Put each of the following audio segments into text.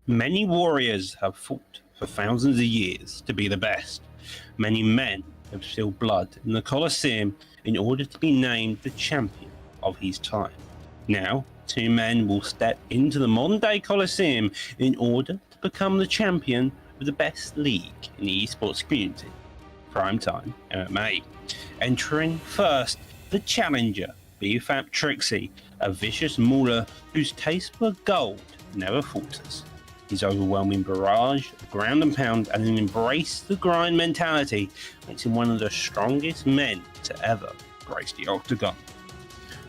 Many warriors have fought for thousands of years to be the best. Many men have spilled blood in the Colosseum in order to be named the champion of his time. Now, two men will step into the modern-day Colosseum in order to become the champion of the best league in the esports community, PrimeTime MMA. Entering first, the challenger, BFAP Trixie, a vicious mauler whose taste for gold never falters. His overwhelming barrage of ground and pound and an embrace the grind mentality makes him one of the strongest men to ever grace the octagon.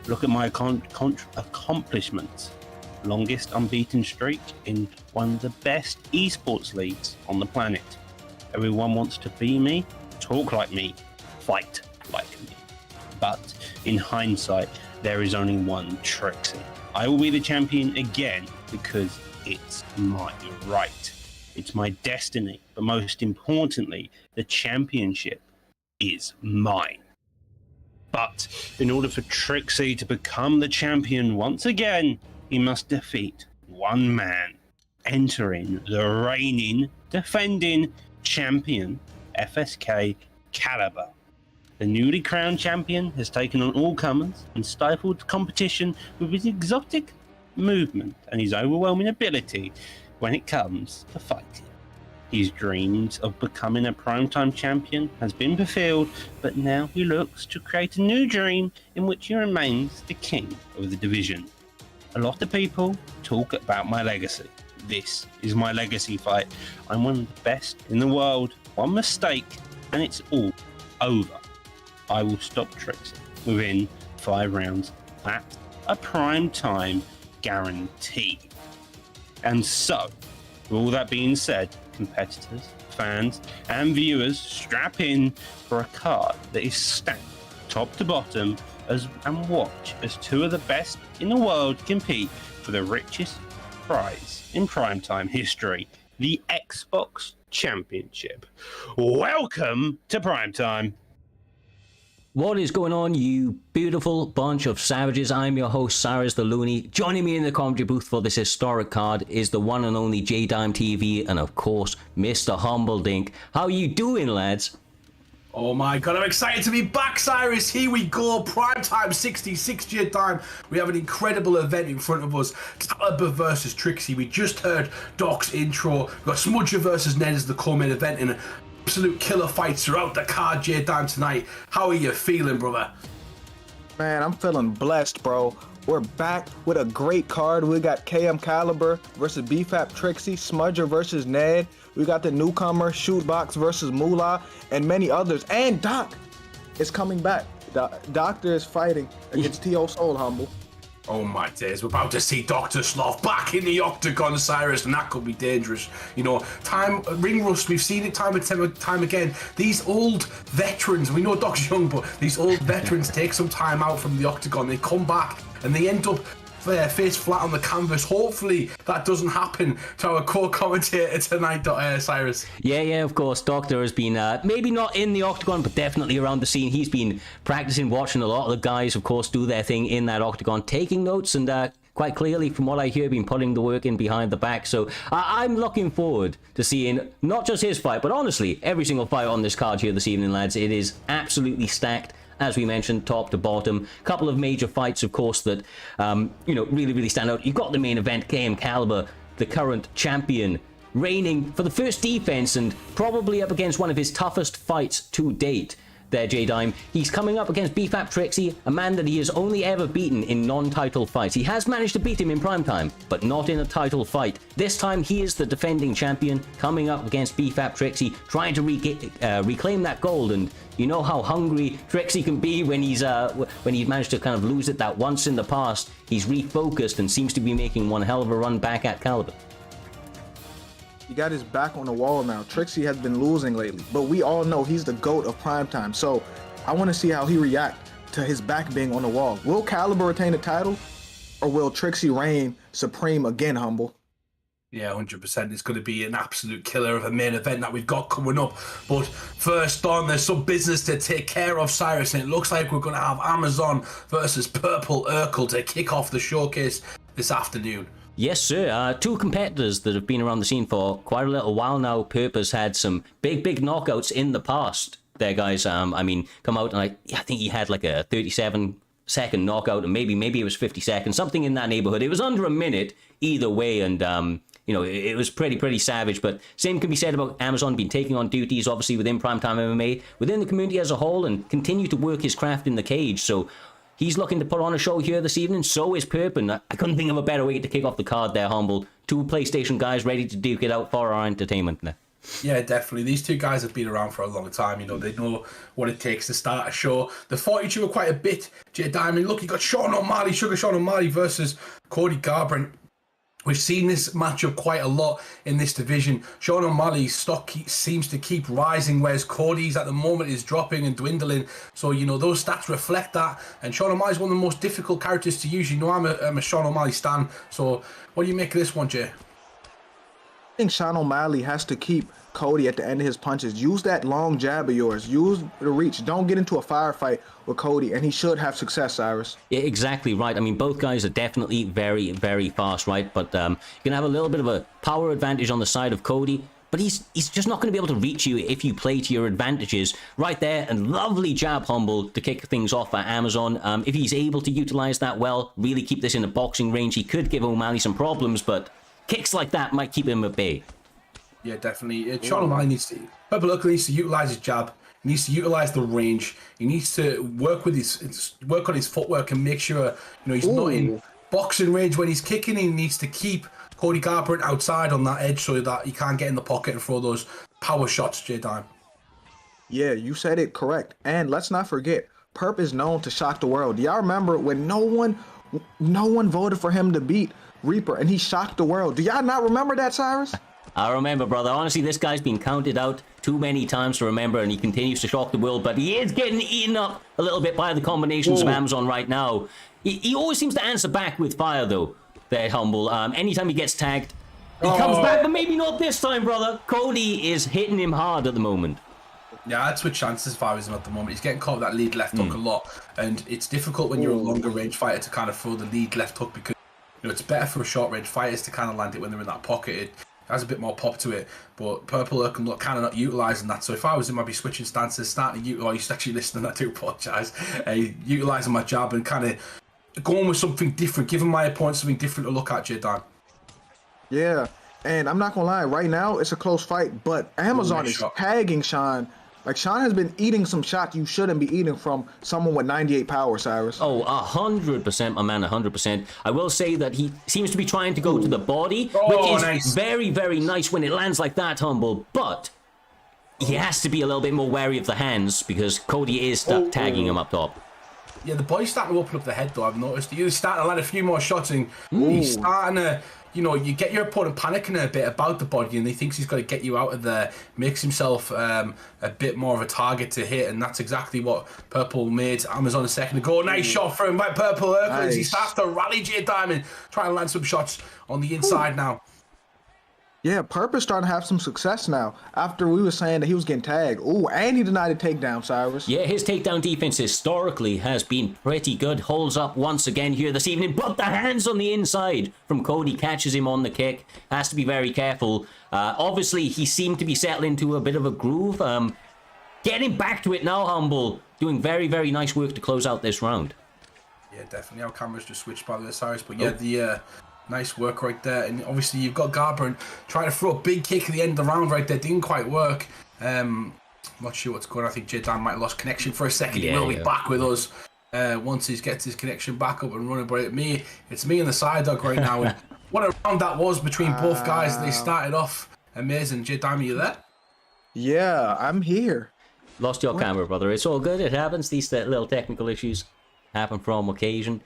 Look at my accomplishments. Longest unbeaten streak in one of the best esports leagues on the planet. Everyone wants to be me, talk like me, fight like me. But in hindsight, there is only one Trixie. I will be the champion again because it's my right. It's my destiny. But most importantly, the championship is mine. But in order for Trixie to become the champion once again, he must defeat one man, entering the reigning, defending champion, FSK Caliber. The newly crowned champion has taken on all comers and stifled competition with his exotic movement and his overwhelming ability when it comes to fighting. His dreams of becoming a primetime champion has been fulfilled, but now he looks to create a new dream in which he remains the king of the division. A lot of people talk about my legacy. This is my legacy fight. I'm one of the best in the world. One mistake and it's all over. I will stop Trixie within 5 rounds. That's a prime time guarantee. And so, with all that being said, competitors, fans, and viewers, strap in for a card that is stacked top to bottom and watch as two of the best in the world compete for the richest prize in primetime history, the Xbox Championship. Welcome to Primetime. What is going on, you beautiful bunch of savages? I'm your host, Cyrus the Looney. Joining me in the commentary booth for this historic card is the one and only J-Dime TV, and of course, Mr. Humble Dink. How you doing, lads? Oh my god, I'm excited to be back, Cyrus. Here we go, Primetime 66 year time. We have an incredible event in front of us. Caliber versus Trixie. We just heard Doc's intro. We've got Smudger versus Ned as the co-main event in absolute killer fights throughout the card, J-Dime, tonight. How are you feeling, brother? Man, I'm feeling blessed, bro. We're back with a great card. We got KM Caliber versus BFAP Trixie, Smudger versus Ned. We got the newcomer Shootbox versus Moolah, and many others. And Doc is coming back. Doctor is fighting against T.O. Soul, Humble. Oh my days, we're about to see Dr. Sloth back in the octagon, Cyrus, and that could be dangerous. You know, ring rust, we've seen it time and time again. These old veterans, we know Doc's young, but these old veterans take some time out from the octagon, they come back and they end up face flat on the canvas. Hopefully that doesn't happen to our co-commentator tonight, Cyrus. Yeah, of course. Doctor has been maybe not in the octagon, but definitely around the scene. He's been practicing, watching a lot of the guys, of course, do their thing in that octagon, taking notes, and quite clearly, from what I hear, been putting the work in behind the back. So I'm looking forward to seeing not just his fight, but honestly, every single fight on this card here this evening, lads. It is absolutely stacked. As we mentioned, top to bottom. A couple of major fights, of course, that, really stand out. You've got the main event, KM Caliber, the current champion, reigning for the first defense and probably up against one of his toughest fights to date. There, J-Dime. He's coming up against BFAP Trixie, a man that he has only ever beaten in non-title fights. He has managed to beat him in primetime, but not in a title fight. This time, he is the defending champion, coming up against BFAP Trixie, trying to reclaim that gold. And you know how hungry Trixie can be when he's managed to kind of lose it that once in the past. He's refocused and seems to be making one hell of a run back at Caliber. He got his back on the wall now. Trixie has been losing lately, but we all know he's the GOAT of primetime. So I want to see how he reacts to his back being on the wall. Will Caliber retain the title, or will Trixie reign supreme again, Humble? Yeah, 100%. It's going to be an absolute killer of a main event that we've got coming up. But first on, there's some business to take care of, Cyrus, and it looks like we're going to have Amazon versus Purple Urkel to kick off the showcase this afternoon. Yes, sir. Two competitors that have been around the scene for quite a little while now. Perp has had some big knockouts in the past. There, guys. I mean, come out and I think he had like a 37-second knockout, and maybe it was 50 seconds, something in that neighborhood. It was under a minute either way, and it was pretty savage. But same can be said about Amazon being taking on duties, obviously within Primetime MMA, within the community as a whole, and continue to work his craft in the cage. So he's looking to put on a show here this evening. So is Perp, and I couldn't think of a better way to kick off the card there, Humble. Two PlayStation guys ready to duke it out for our entertainment there. Yeah, definitely. These two guys have been around for a long time. They know what it takes to start a show. They fought each other quite a bit. Jay Diamond, look, you got Sean O'Malley, Sugar Sean O'Malley versus Cody Garbrandt. We've seen this matchup quite a lot in this division. Sean O'Malley's stock seems to keep rising, whereas Cody's at the moment is dropping and dwindling. So, those stats reflect that. And Sean O'Malley's one of the most difficult characters to use. I'm a Sean O'Malley stan. So, what do you make of this one, Jay? I think Sean O'Malley has to keep Cody at the end of his punches. Use that long jab of yours. Use the reach. Don't get into a firefight with Cody, and he should have success, Cyrus. Yeah, exactly right. I mean, both guys are definitely very fast, right? But you're going to have a little bit of a power advantage on the side of Cody. But he's just not going to be able to reach you if you play to your advantages. Right there, and lovely jab, Humble, to kick things off at Amazon. If he's able to utilize that well, really keep this in the boxing range, he could give O'Malley some problems, but kicks like that might keep him at bay. Yeah, definitely. Sean O'Malley needs to utilize his jab. He needs to utilize the range. He needs to work on his footwork and make sure he's not in boxing range when he's kicking. He needs to keep Cody Garbrandt outside on that edge so that he can't get in the pocket and throw those power shots, J-Dime. Yeah, you said it correct. And let's not forget, Perp is known to shock the world. Do y'all remember when no one voted for him to beat Reaper and he shocked the world? Do y'all not remember that, Cyrus? I remember, brother. Honestly, this guy's been counted out too many times to remember, and he continues to shock the world, but he is getting eaten up a little bit by the combinations of Amazon right now. He always seems to answer back with fire, though, there, Humble. Anytime he gets tagged, he comes back, but maybe not this time, brother. Cody is hitting him hard at the moment. Yeah, I'd switch chances if I was him at the moment. He's getting caught with that lead left hook a lot, and it's difficult when you're a longer range fighter to kind of throw the lead left hook because it's better for a short range fighters to kind of land it when they're in that pocket. It has a bit more pop to it, but Purple are kind of not utilising that. So if I was him, I'd be switching stances, starting to utilise, actually listening, I do apologise, utilising my jab and kind of going with something different, giving my opponent something different to look at, J-Dan. Yeah, and I'm not going to lie, right now it's a close fight, but Amazon is tagging Sean. Like, Sean has been eating some shots you shouldn't be eating from someone with 98 power, Cyrus. Oh, 100%, my man, 100%. I will say that he seems to be trying to go to the body, which is very nice when it lands like that, Humble. But he has to be a little bit more wary of the hands because Cody is tagging him up top. Yeah, the body's starting to open up the head, though, I've noticed. He's starting to land a few more shots and he's starting to... you get your opponent panicking a bit about the body and he thinks he's got to get you out of there, makes himself a bit more of a target to hit, and that's exactly what Purple made Amazon a second ago. Nice shot from by Purple Hercules. He starts to rally J-Diamond, trying to land some shots on the inside now. Yeah, Perp is starting to have some success now after we were saying that he was getting tagged. And he denied a takedown, Cyrus. Yeah, his takedown defense historically has been pretty good. Holds up once again here this evening, but the hands on the inside from Cody catches him on the kick. Has to be very careful. Obviously, he seemed to be settling into a bit of a groove. Getting back to it now, Humble. Doing very nice work to close out this round. Yeah, definitely. Our camera's just switched by the Cyrus, but yeah, the... nice work right there, and obviously you've got Garbrandt trying to throw a big kick at the end of the round right there. Didn't quite work. I'm not sure what's going on. I think J-Dan might have lost connection for a second. He will be back with us once he gets his connection back up and running. But it's me and the side dog right now. And what a round that was between both guys. They started off amazing. J-Dan, are you there? Yeah, I'm here. Lost your camera, brother. It's all good. It happens. These little technical issues happen from occasion.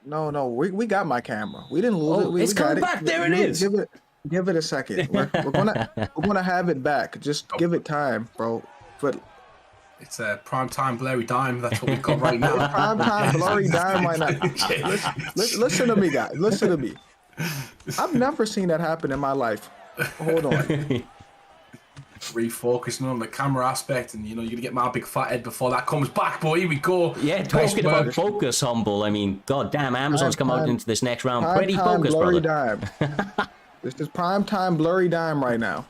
No, we got my camera. We didn't lose it. It's coming back. There it is. Give it a second. We're gonna have it back. Just give it time, bro. But it's a PrimeTime blurry dime. That's what we've got right now. PrimeTime blurry dime right now. Listen to me, guys. Listen to me. I've never seen that happen in my life. Hold on. refocusing on the camera aspect, and you're gonna get my big fat head before that comes back. But here we go. Yeah, talking about focus, Humble. I mean, god damn, Amazon's come out into this next round pretty focused, blurry brother. Dime. This is prime time blurry dime right now.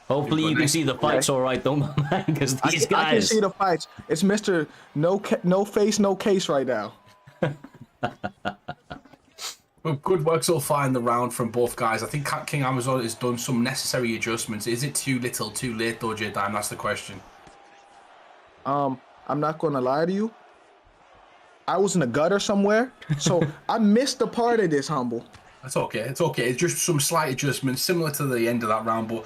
Hopefully you can see the fights all right, though, man, because these guys... I can see the fights. It's Mr. No face, no case right now. Well, good work so far in the round from both guys. I think King Amazon has done some necessary adjustments. Is it too little, too late, though, J-Dime? That's the question. I'm not going to lie to you. I was in a gutter somewhere, so I missed the part of this, Humble. That's okay. It's okay. It's just some slight adjustments, similar to the end of that round. But,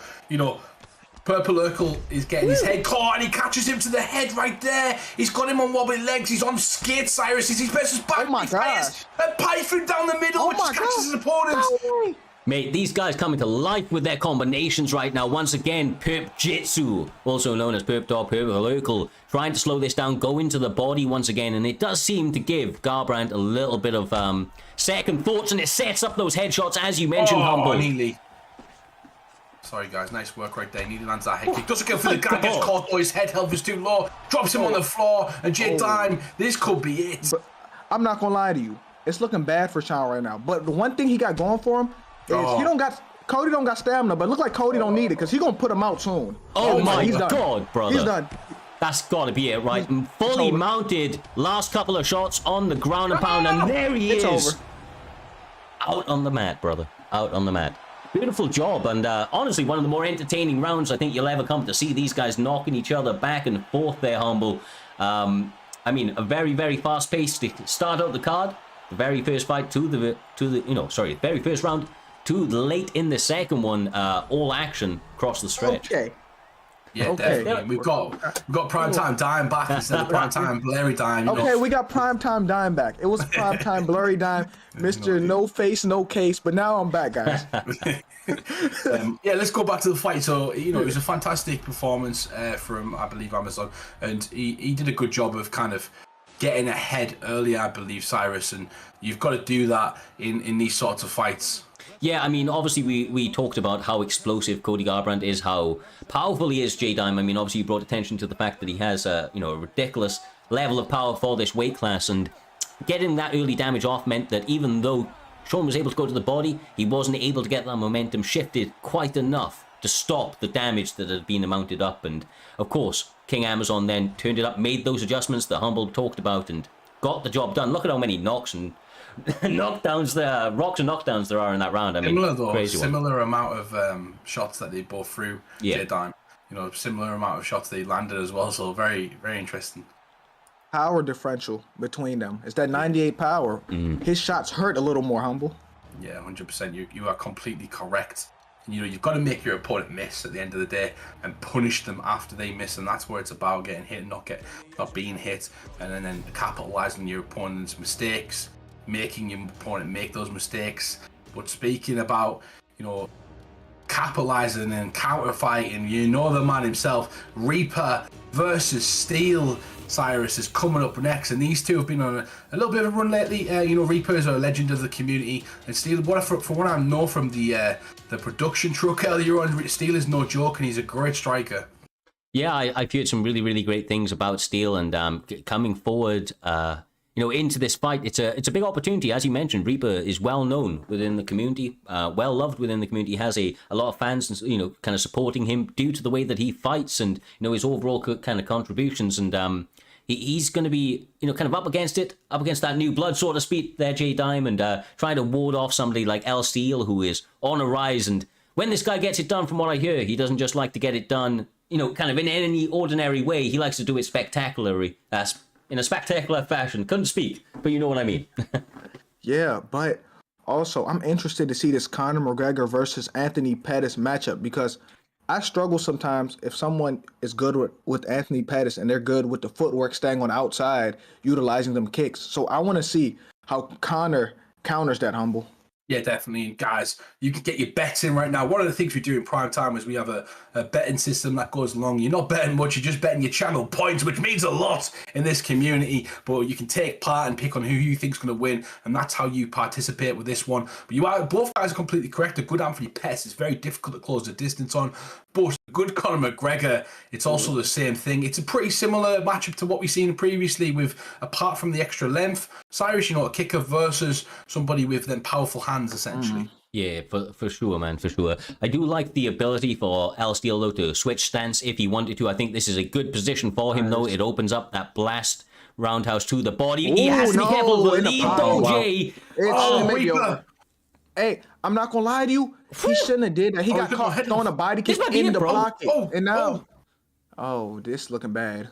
Purple Urkel is getting his head caught, and he catches him to the head right there. He's got him on wobbly legs. He's on skates, Cyrus. He's best back. Oh, my gosh. And Python down the middle, which catches his opponent. No. Mate, these guys coming to life with their combinations right now. Once again, Perp Jitsu, also known as Perp Dog, Purple Urkel, trying to slow this down, go into the body once again, and it does seem to give Garbrandt a little bit of second thoughts, and it sets up those headshots, as you mentioned, Humble. Neely. Sorry, guys. Nice work right there. Neely lands that head kick. Doesn't go for the guy, gets caught, though. His head health is too low. Drops him on the floor, and J-Dime, this could be it. But I'm not going to lie to you. It's looking bad for Sean right now. But the one thing he got going for him is Cody don't got stamina, but it look like Cody don't need it because he's going to put him out soon. Oh my god, brother. He's done. That's got to be it, right? Fully mounted, last couple of shots on the ground and pound, and there he is. It's over. Out on the mat, brother. Out on the mat. Beautiful job, and honestly, one of the more entertaining rounds I think you'll ever come to see. These guys knocking each other back and forth there, Humble. I mean, a very, very fast pace to start out the card. The very first fight very first round to late in the second one, all action across the stretch. Okay. Yeah, definitely. We've got PrimeTime Dime back instead of PrimeTime Blurry Dime. Okay, we got PrimeTime Dime back. It was PrimeTime Blurry Dime, Mr. No Face, No Case, but now I'm back, guys. Let's go back to the fight. So, it was a fantastic performance from, I believe, Amazon, and he did a good job of kind of getting ahead early, I believe, Cyrus, and you've got to do that in these sorts of fights. Yeah, I mean, obviously we talked about how explosive Cody Garbrandt is, how powerful he is, J-Dime. I mean, obviously you brought attention to the fact that he has a ridiculous level of power for this weight class, and getting that early damage off meant that even though Sean was able to go to the body, he wasn't able to get that momentum shifted quite enough to stop the damage that had been mounted up. And of course, King Amazon then turned it up, made those adjustments that Humble talked about, and got the job done. Look at how many knocks and knockdowns rocks and knockdowns there are in that round. I mean, similar amount of shots that they both threw. J-Dime, similar amount of shots they landed as well. So very, very interesting. Power differential between them. It's that 98 power. His shots hurt a little more, Humble. Yeah, 100%. You are completely correct. You've got to make your opponent miss at the end of the day and punish them after they miss, and that's where it's about, getting hit, not being hit, and then capitalizing on your opponent's mistakes, making your opponent make those mistakes. But speaking about, capitalizing and counter fighting, the man himself, Reaper versus Steel. Cyrus is coming up next, and these two have been on a little bit of a run lately. Reaper is a legend of the community, and Steel, from what I know from the production truck earlier on, Steel is no joke, and he's a great striker. Yeah, I've heard some really, really great things about Steel, and coming forward, into this fight, it's a big opportunity. As you mentioned, Reaper is well known within the community, well loved within the community. He has a lot of fans, kind of supporting him due to the way that he fights and his overall kind of contributions. And he's going to be kind of up against that new blood, so to speak, there, J-Dime, and trying to ward off somebody like L Steel, who is on a rise. And when this guy gets it done, from what I hear, he doesn't just like to get it done, kind of in any ordinary way. He likes to do it spectacularly. In a spectacular fashion. Couldn't speak, but you know what I mean. Yeah, but also I'm interested to see this Conor McGregor versus Anthony Pettis matchup, because I struggle sometimes if someone is good with Anthony Pettis and they're good with the footwork, staying on the outside, utilizing them kicks. So I want to see how Conor counters that, Humble. Yeah, definitely. And guys, you can get your bets in right now. One of the things we do in Prime Time is we have a betting system that goes along. You're not betting much, you're just betting your channel points, which means a lot in this community. But you can take part and pick on who you think's going to win, and that's how you participate with this one. But both guys are completely correct. A good Anthony Pettis is very difficult to close the distance on, but good Conor McGregor, it's also the same thing. It's a pretty similar matchup to what we've seen previously, with apart from the extra length, Cyrus, a kicker versus somebody with then powerful hands, essentially. Yeah, for sure, man, for sure. I do like the ability for El Steel, though, to switch stance if he wanted to. I think this is a good position for him, though. It opens up that blast roundhouse to the body. He has to be careful of the lead, though, Jay. Reaper! Hey, I'm not gonna lie to you. He shouldn't have did that. He got caught throwing a body kick in the pocket. And now, this looking bad.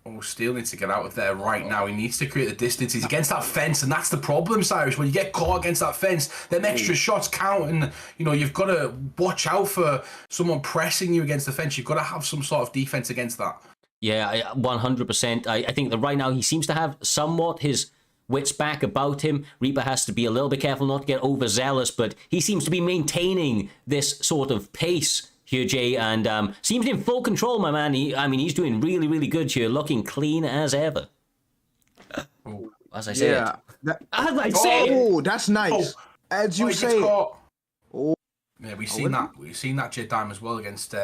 Oh, Steele needs to get out of there right now. He needs to create the distance. He's against that fence, and that's the problem, Cyrus. When you get caught against that fence, them extra shots count, and you've got to watch out for someone pressing you against the fence. You've got to have some sort of defense against that. Yeah, 100%. I think that right now he seems to have somewhat his wits back about him. Reaper has to be a little bit careful not to get overzealous, but he seems to be maintaining this sort of pace here, Jay, and seems in full control, my man. He's doing really, really good here, looking clean as ever. As I said. Oh, that's nice. As you say. Yeah, we've seen that. We've seen that Jay Dime as well against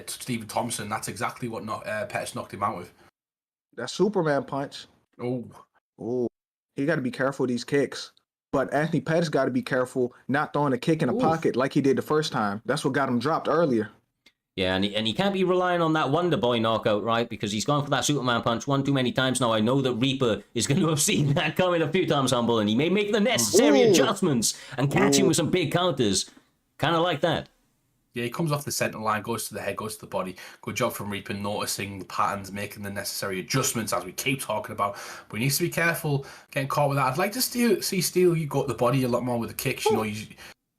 Stephen Thompson. That's exactly what Pettis knocked him out with. That Superman punch. Oh, he got to be careful of these kicks. But Anthony Pettis got to be careful not throwing a kick in the pocket like he did the first time. That's what got him dropped earlier. Yeah, and he can't be relying on that Wonder Boy knockout, right? Because he's gone for that Superman punch one too many times now. I know that Reaper is going to have seen that coming a few times, Humble, and he may make the necessary adjustments and catch him with some big counters. Kind of like that. Yeah, he comes off the center line, goes to the head, goes to the body. Good job from Reaper noticing the patterns, making the necessary adjustments, as we keep talking about. But he needs to be careful getting caught with that. I'd like to see Steele you go to the body a lot more with the kicks.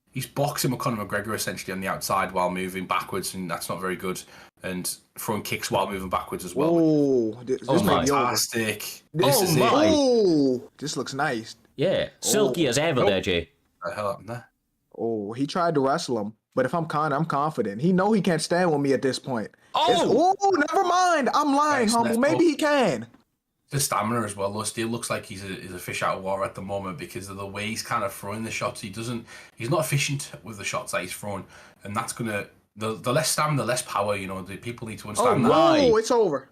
He's boxing with Conor McGregor essentially on the outside while moving backwards, and that's not very good. And throwing kicks while moving backwards as well. This is fantastic. This looks nice. Yeah, silky as ever there, Jay. What the hell happened there? Oh, he tried to wrestle him. But if I'm confident. He know he can't stand with me at this point. Never mind. I'm lying, Humble. Maybe he can. The stamina as well, though. Steele looks like he's a fish out of water at the moment because of the way he's kind of throwing the shots. He's not efficient with the shots that he's throwing, and that's gonna the less stamina, the less power. The people need to understand that. Oh, it's over.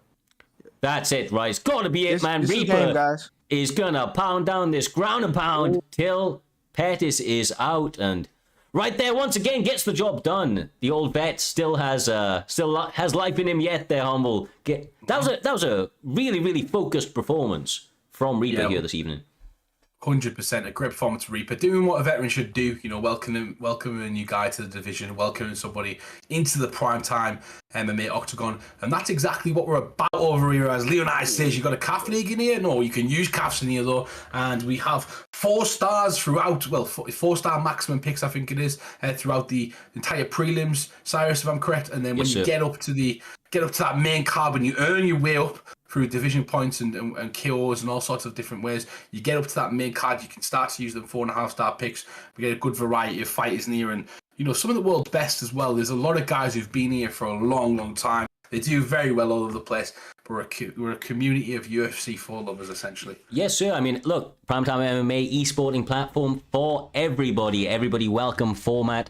That's it, right? It's got to be it, man. Reaper is gonna pound down this ground and pound till Pettis is out, and right there, once again, gets the job done. The old vet still has life in him yet. There, Humble. That was a really, really focused performance from Reaper here this evening. 100%, a great performance from Reaper, doing what a veteran should do. Welcoming a new guy to the division, welcoming somebody into the PrimeTime MMA octagon, and that's exactly what we're about over here. As Leonidas says, you got a calf league in here. No, you can use calves in here though, and we have 4 stars throughout. Well, 4-star maximum picks, I think it is, throughout the entire prelims. Cyrus, if I'm correct, and then when you get up to that main card, when you earn your way up through division points and KOs and all sorts of different ways, you get up to that main card, you can start to use them 4.5-star picks. We get a good variety of fighters in here, and some of the world's best as well. There's a lot of guys who've been here for a long, long time. They do very well all over the place. We're a community of UFC 4 lovers, essentially. Yes, sir. I mean, look, PrimeTime MMA esporting platform for everybody. Everybody welcome format.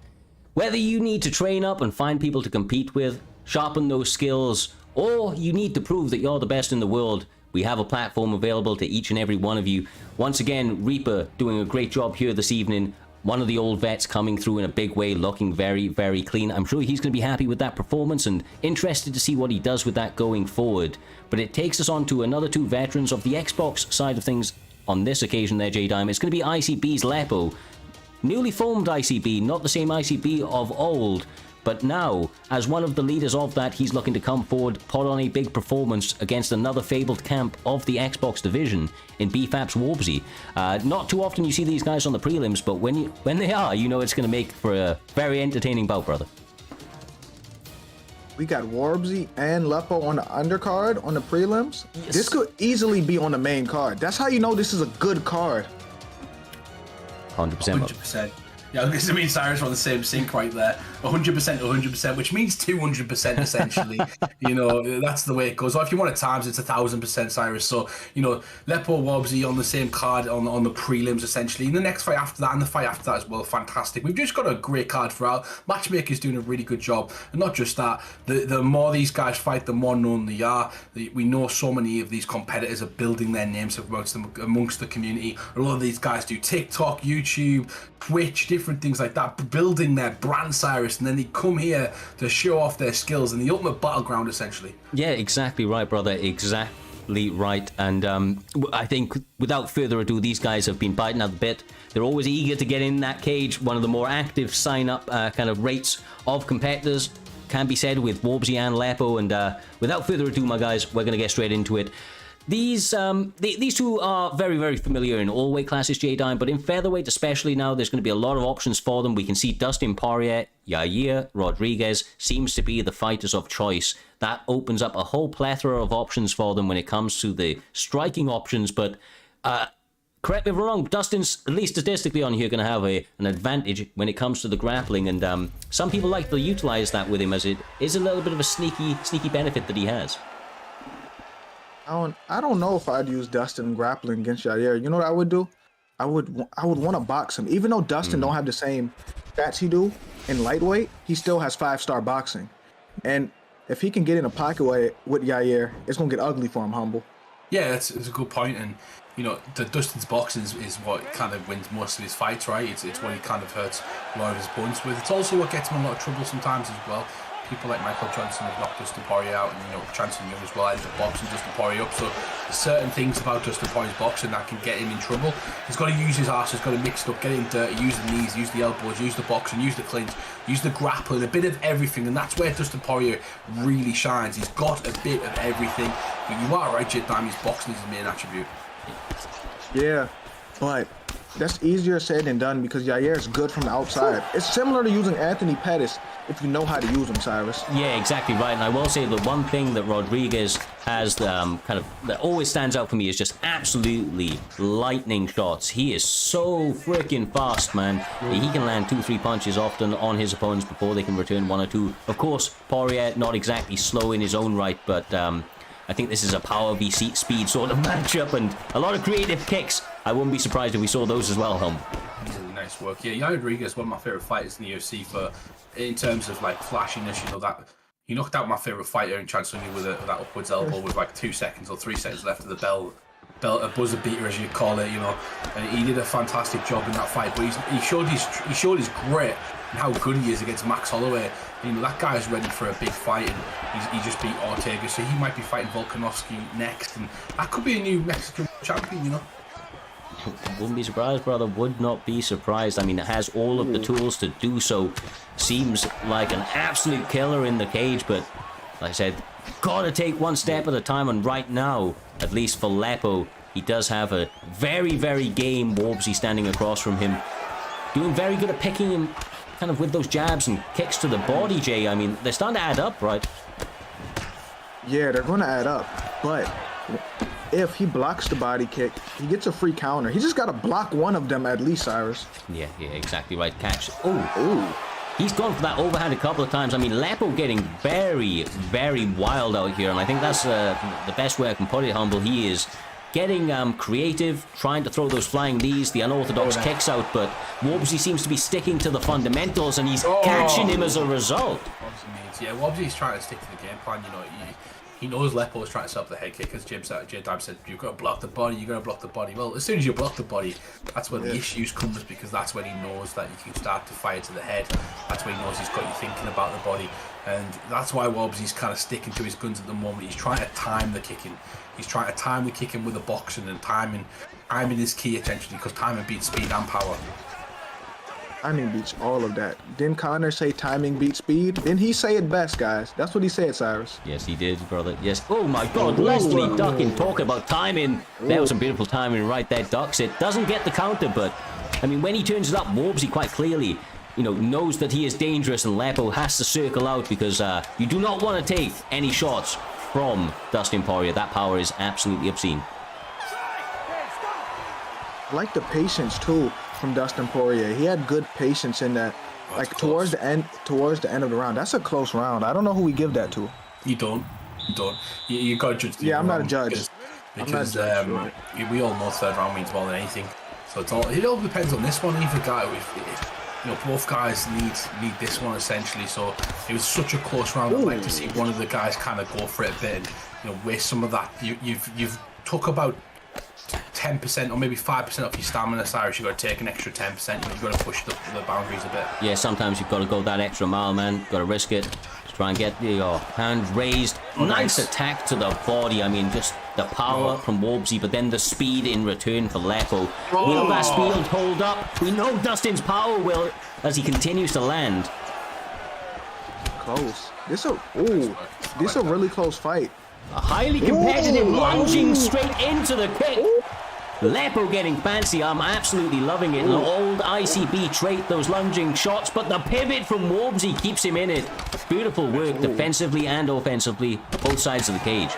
Whether you need to train up and find people to compete with, sharpen those skills, or you need to prove that you're the best in the world, we have a platform available to each and every one of you. Once again, Reaper doing a great job here this evening. One of the old vets coming through in a big way, looking very, very clean. I'm sure he's going to be happy with that performance and interested to see what he does with that going forward. But it takes us on to another 2 veterans of the Xbox side of things on this occasion there, J-Dime. It's going to be ICB's Lepo. Newly formed ICB, not the same ICB of old, but now, as one of the leaders of that, he's looking to come forward, put on a big performance against another fabled camp of the Xbox division in BFAP's Warbsy. Not too often you see these guys on the prelims, but when they are, it's going to make for a very entertaining bout, brother. We got Warbsy and Lepo on the undercard on the prelims. Yes. This could easily be on the main card. That's how you know this is a good card. 100%. 100%. Yeah, me and Cyrus are on the same sync right there. 100%, 100%, which means 200% essentially. That's the way it goes. Or if you want it times, it's 1,000%, Cyrus. So, Lepo Wobbsy on the same card on the prelims essentially. And the next fight after that and the fight after that as well, fantastic. We've just got a great card throughout. Matchmaker's doing a really good job. And not just that, the more these guys fight, the more known they are. We know so many of these competitors are building their names amongst the community. A lot of these guys do TikTok, YouTube, Twitch, different things like that, building their brand, Cyrus, and then they come here to show off their skills in the ultimate battleground, essentially. Yeah, exactly right, brother. Exactly right. And I think without further ado, these guys have been biting at the bit. They're always eager to get in that cage. One of the more active sign-up kind of rates of competitors can be said with Wobbsy and Lepo. And without further ado, my guys, we're going to get straight into it. These two are very, very familiar in all weight classes, J-Dime, but in featherweight especially now, there's going to be a lot of options for them. We can see Dustin Poirier, Yair Rodriguez seems to be the fighters of choice. That opens up a whole plethora of options for them when it comes to the striking options, but correct me if I'm wrong, Dustin's, at least statistically on here, going to have an advantage when it comes to the grappling, and some people like to utilize that with him, as it is a little bit of a sneaky benefit that he has. I don't know if I'd use Dustin grappling against Yair. You know what I would do? I would want to box him. Even though Dustin don't have the same stats he do in lightweight, he still has 5-star boxing. And if he can get in a pocket with Yair, it's gonna get ugly for him, Humble. Yeah, it's a good point, and the Dustin's boxing is what kind of wins most of his fights, right? It's what he kind of hurts a lot of his opponents with. It's also what gets him in a lot of trouble sometimes as well. People like Michael Johnson have knocked Dustin Poirier out, and Chanson Young as well ends up boxing Dustin Poirier up. So there's certain things about Dustin Poirier's boxing that can get him in trouble. He's got to use his arse, he's got to mix it up, get him dirty, use the knees, use the elbows, use the boxing, use the clinch, use the grappling, a bit of everything, and that's where Dustin Poirier really shines. He's got a bit of everything. But you are right, J-Dime, his boxing is his main attribute. Yeah, but that's easier said than done because Yair is good from the outside. It's similar to using Anthony Pettis if you know how to use him, Cyrus. Yeah, exactly right. And I will say the one thing that Rodriguez has that always stands out for me is just absolutely lightning shots. He is so freaking fast, man. He can land 2-3 punches often on his opponents before they can return 1 or 2. Of course, Poirier not exactly slow in his own right, but I think this is a power v speed sort of matchup, and a lot of creative kicks. I wouldn't be surprised if we saw those as well, Hum. Really nice work. Yeah, Yair Rodriguez, one of my favourite fighters in the UFC in terms of like flashiness. That he knocked out my favourite fighter in Chanson Young with that upwards elbow with like 2 seconds or 3 seconds left of the bell, a buzzer beater as you call it. And he did a fantastic job in that fight. But he showed his grit and how good he is against Max Holloway. That guy's ready for a big fight, and he just beat Ortega, so he might be fighting Volkanovski next, and that could be a new Mexican champion. Wouldn't be surprised, brother. Would not be surprised. I mean, it has all of the tools to do so. Seems like an absolute killer in the cage, but like I said, gotta take one step at a time. And right now, at least for Lepo, he does have a very, very game Wobbsy standing across from him, doing very good at picking him kind of with those jabs and kicks to the body, Jay. I mean, they're starting to add up, right? Yeah, they're going to add up, but if he blocks the body kick, he gets a free counter. He just got to block one of them at least, Cyrus. Yeah, exactly right. Catch. Oh, he's gone for that overhand a couple of times. I mean, Lepo getting very, very wild out here, and I think that's the best way I can put it, Humble. He is getting creative, trying to throw those flying knees, the unorthodox kicks out, but Wobbsy seems to be sticking to the fundamentals, and he's catching him as a result. Wobbsy's trying to stick to the game plan. He knows Lepo is trying to set up the head kick, as J-Dime said, you've got to block the body, you've got to block the body. Well, as soon as you block the body, that's when the issues come, because that's when he knows that you can start to fire to the head. That's when he knows he's got you thinking about the body. And that's why Wobbsy's kind of sticking to his guns at the moment. He's trying to time the kicking. He's trying to time the kicking with the boxing, and timing is key, essentially, because timing beats speed and power. Timing beats all of that. Didn't Connor say timing beats speed? Didn't he say it best, guys? That's what he said, Cyrus. Yes, he did, brother. Yes. Oh my God, Leslie ducking, talk about timing. That was some beautiful timing right there. Ducks it. Doesn't get the counter, but I mean, when he turns it up, Wobbsy quite clearly, knows that he is dangerous, and Lepo has to circle out, because you do not want to take any shots from Dustin Poirier. That power is absolutely obscene. I like the patience too from Dustin Poirier. He had good patience in that Like That's towards close. the end of the round. That's a close round. I don't know who we give that to. You don't. You got to judge. Yeah, I'm not a judge. Because right. we all know third round means more than anything. So it all depends on this one. Either guy, both guys need this one essentially. So it was such a close round. I'd like to see one of the guys kind of go for it a bit and waste some of that. You've took about 10% or maybe 5% off your stamina, Cyrus. You've got to take an extra 10%. You've got to push the boundaries a bit. Yeah, sometimes you've got to go that extra mile, man. Got to risk it. Just try and get your hand raised. Nice attack to the body. I mean, just the power from Wobsy, but then the speed in return for Lepo. Will that speed hold up? We know Dustin's power will as he continues to land. Close. This a really close fight. A highly competitive, lunging straight into the kick. Lepo getting fancy. I'm absolutely loving it. An old ICB trait, those lunging shots, but the pivot from Wobsy keeps him in it. Beautiful work defensively and offensively, both sides of the cage.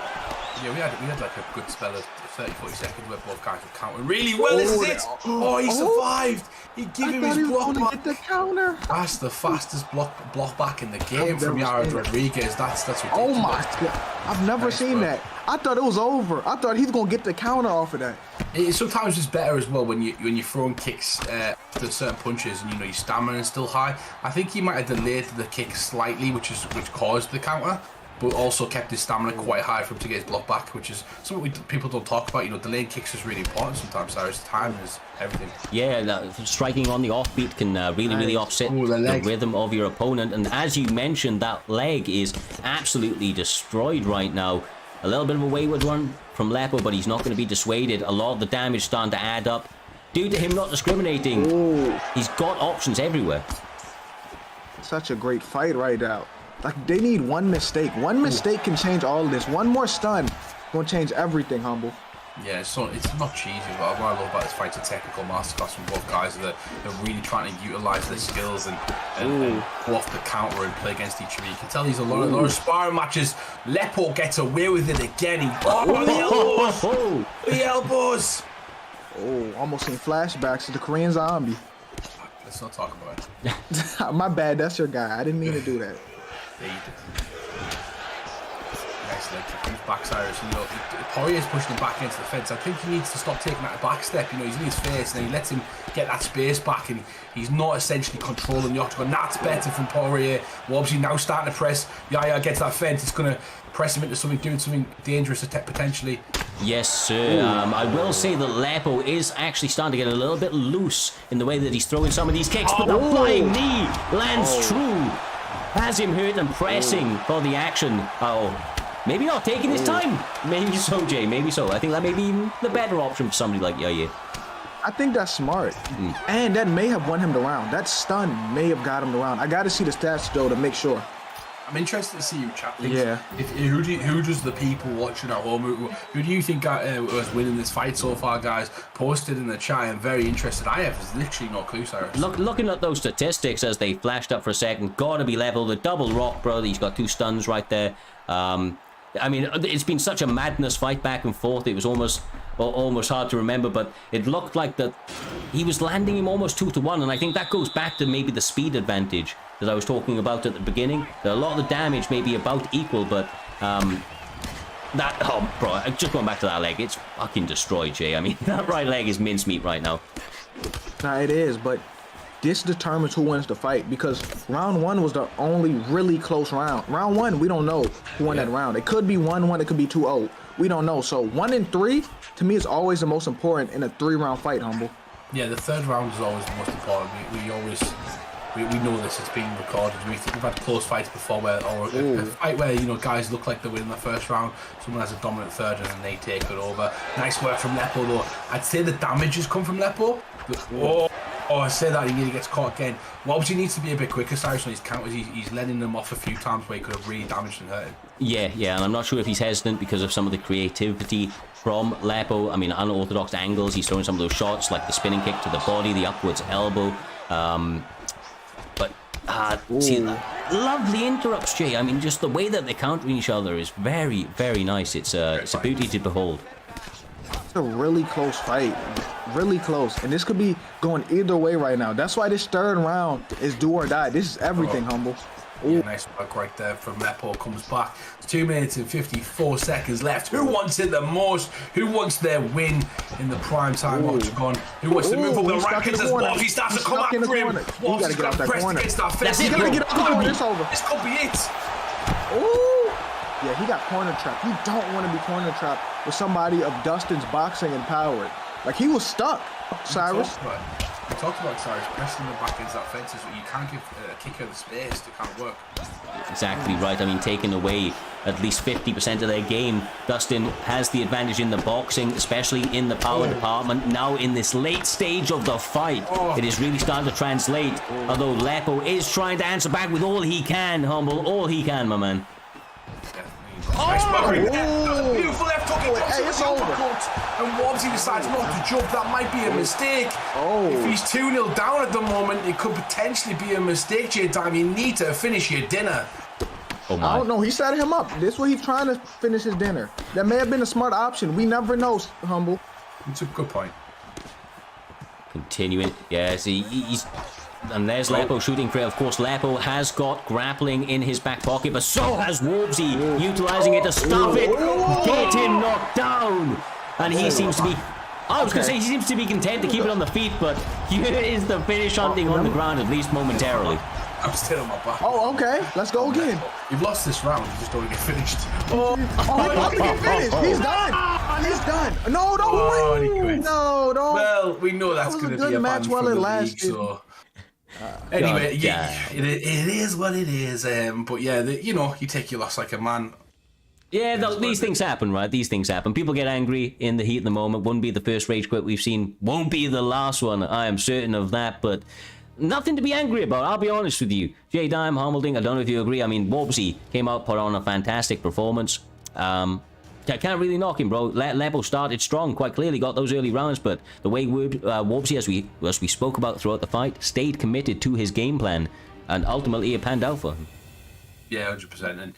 Yeah, we had like a good spell of 30-40 seconds where both guys were countering really well. This is it. Oh, he survived. He gave him his block back. Get the counter. That's the fastest block back in the game from Yared Rodriguez. That's ridiculous. Oh my god! I've never seen that. I thought it was over. I thought he's gonna get the counter off of that. Sometimes it's better as well when you're throwing kicks to certain punches and your stamina is still high. I think he might have delayed the kick slightly, which caused the counter, but also kept his stamina quite high for him to get his block back, which is something people don't talk about. Delaying kicks is really important sometimes. Cyrus, time is everything. Yeah, striking on the offbeat can really upset the rhythm of your opponent. And as you mentioned, that leg is absolutely destroyed right now. A little bit of a wayward one from Lepo, but he's not going to be dissuaded. A lot of the damage starting to add up due to him not discriminating. He's got options everywhere. Such a great fight right now. Like, they need one mistake. One mistake can change all of this. One more stun gonna change everything, Humble. Yeah, so it's not cheesy, but what I love about this fight's a technical masterclass from both guys. They're really trying to utilize their skills and go off the counter and play against each other. You can tell these a lot of sparring matches. Lepo gets away with it again. The elbows! Oh, almost seen flashbacks to the Korean Zombie. Let's not talk about it. My bad, that's your guy. I didn't mean to do that. Yeah, you did. Nice leg kick. He's back, Cyrus. Poirier's pushing him back into the fence. I think he needs to stop taking that back step. He's in his face and he lets him get that space back and he's not essentially controlling the octagon. That's better from Poirier. Wobsy now starting to press. Yaya gets that fence. It's going to press him into something, doing something dangerous potentially. Yes, sir. I will say that Lepo is actually starting to get a little bit loose in the way that he's throwing some of these kicks, but the flying knee lands true. Has him hurt and pressing for the action. Maybe not taking his time. Maybe so, Jay. Maybe so. I think that may be the better option for somebody like Yaya. I think that's smart. And that may have won him the round. That stun may have got him the round. I got to see the stats, though, to make sure. I'm interested to see you chat. Yeah. Who does the people watching at home? Who do you think was winning this fight so far, guys? Posted in the chat. I'm very interested. I have literally no clue, Cyrus. Looking at those statistics as they flashed up for a second, gotta be level. The double rock, bro. He's got 2 stuns right there. I mean, it's been such a madness fight back and forth. It was almost hard to remember, but it looked like that he was landing him almost 2-1, and I think that goes back to maybe the speed advantage that I was talking about at the beginning. That a lot of the damage may be about equal, but bro, just going back to that leg, it's fucking destroyed, Jay. I mean, that right leg is mincemeat right now. Nah, it is, but this determines who wins the fight, because round 1 was the only really close round. Round 1, we don't know who won that round. It could be 1-1, it could be 2-0. We don't know. So 1 and 3, to me, is always the most important in a 3-round fight, Humble. Yeah, the third round is always the most important. We know this, it's being recorded. We've had close fights before where, or a fight where, guys look like they're winning the first round, someone has a dominant third and then they take it over. Nice work from Lepo though. I'd say the damage has come from Lepo. I say that, he nearly gets caught again. Wobsy needs to be a bit quicker, Cyrus, on his counters. He's letting them off a few times where he could have really damaged and hurt him. Yeah, and I'm not sure if he's hesitant because of some of the creativity from Lepo. I mean, unorthodox angles. He's throwing some of those shots, like the spinning kick to the body, the upwards elbow. See, lovely interrupts, Jay. I mean, just the way that they're countering each other is very, very nice. It's a beauty to behold. It's a really close fight. really close, and this could be going either way right now. That's why this third round is do or die. This is everything, Humble. Yeah, nice work right there from Lepo. Comes back. 2 minutes and 54 seconds left. Who wants it the most? Who wants their win in the primetime octagon? Who wants to move up the rankings as Wolfie starts to come after him? Wolfie's got pressed against that fence. You gotta get out the corner. It's over. This could be it. Ooh. Yeah, he got corner trapped. You don't want to be corner trapped with somebody of Dustin's boxing and power. Like, he was stuck, Cyrus. We talked about Cyrus pressing the back against that fence, so you can't give a kicker the space to kind of work. Exactly right. I mean, taking away at least 50% of their game, Dustin has the advantage in the boxing, especially in the power department. Now in this late stage of the fight, it is really starting to translate. Although Lepo is trying to answer back with all he can, Humble, all he can, my man. Nice that was a beautiful left hook. It's over. And Wobbsy decides not to jump. That might be a mistake. If he's 2-0 down at the moment, it could potentially be a mistake, J-Time. You need to finish your dinner. I don't know. He set him up. This is what he's trying to finish his dinner. That may have been a smart option. We never know, Humble. It's a good point. Continuing. Yes, he's... And there's Lepo shooting for it. Of course, Lepo has got grappling in his back pocket, but so has Wobbsy, utilizing it to stop it, get him knocked down. And he seems to be... I was going to say, he seems to be content to keep it on the feet, but here is the finish hunting on the ground, at least momentarily. I'm still on my back. Okay. Let's go again. You've lost this round. You just don't want to get finished. Get finished. He's done. He's done. No, don't win. No, don't. Well, we know that's going to be a match while it lasted. So. Anyway, it is what it is. But yeah, you take your loss like a man. Yeah, these things happen, right? These things happen. People get angry in the heat of the moment. Wouldn't be the first rage quit we've seen. Won't be the last one. I am certain of that. But nothing to be angry about. I'll be honest with you. J-Dime, Hummelding, I don't know if you agree. I mean, Wobbsy came out, put on a fantastic performance. I can't really knock him, bro. Lepo started strong, quite clearly, got those early rounds, but the way Wobbsy, as we spoke about throughout the fight, stayed committed to his game plan, and ultimately it panned out for him. Yeah, 100%. And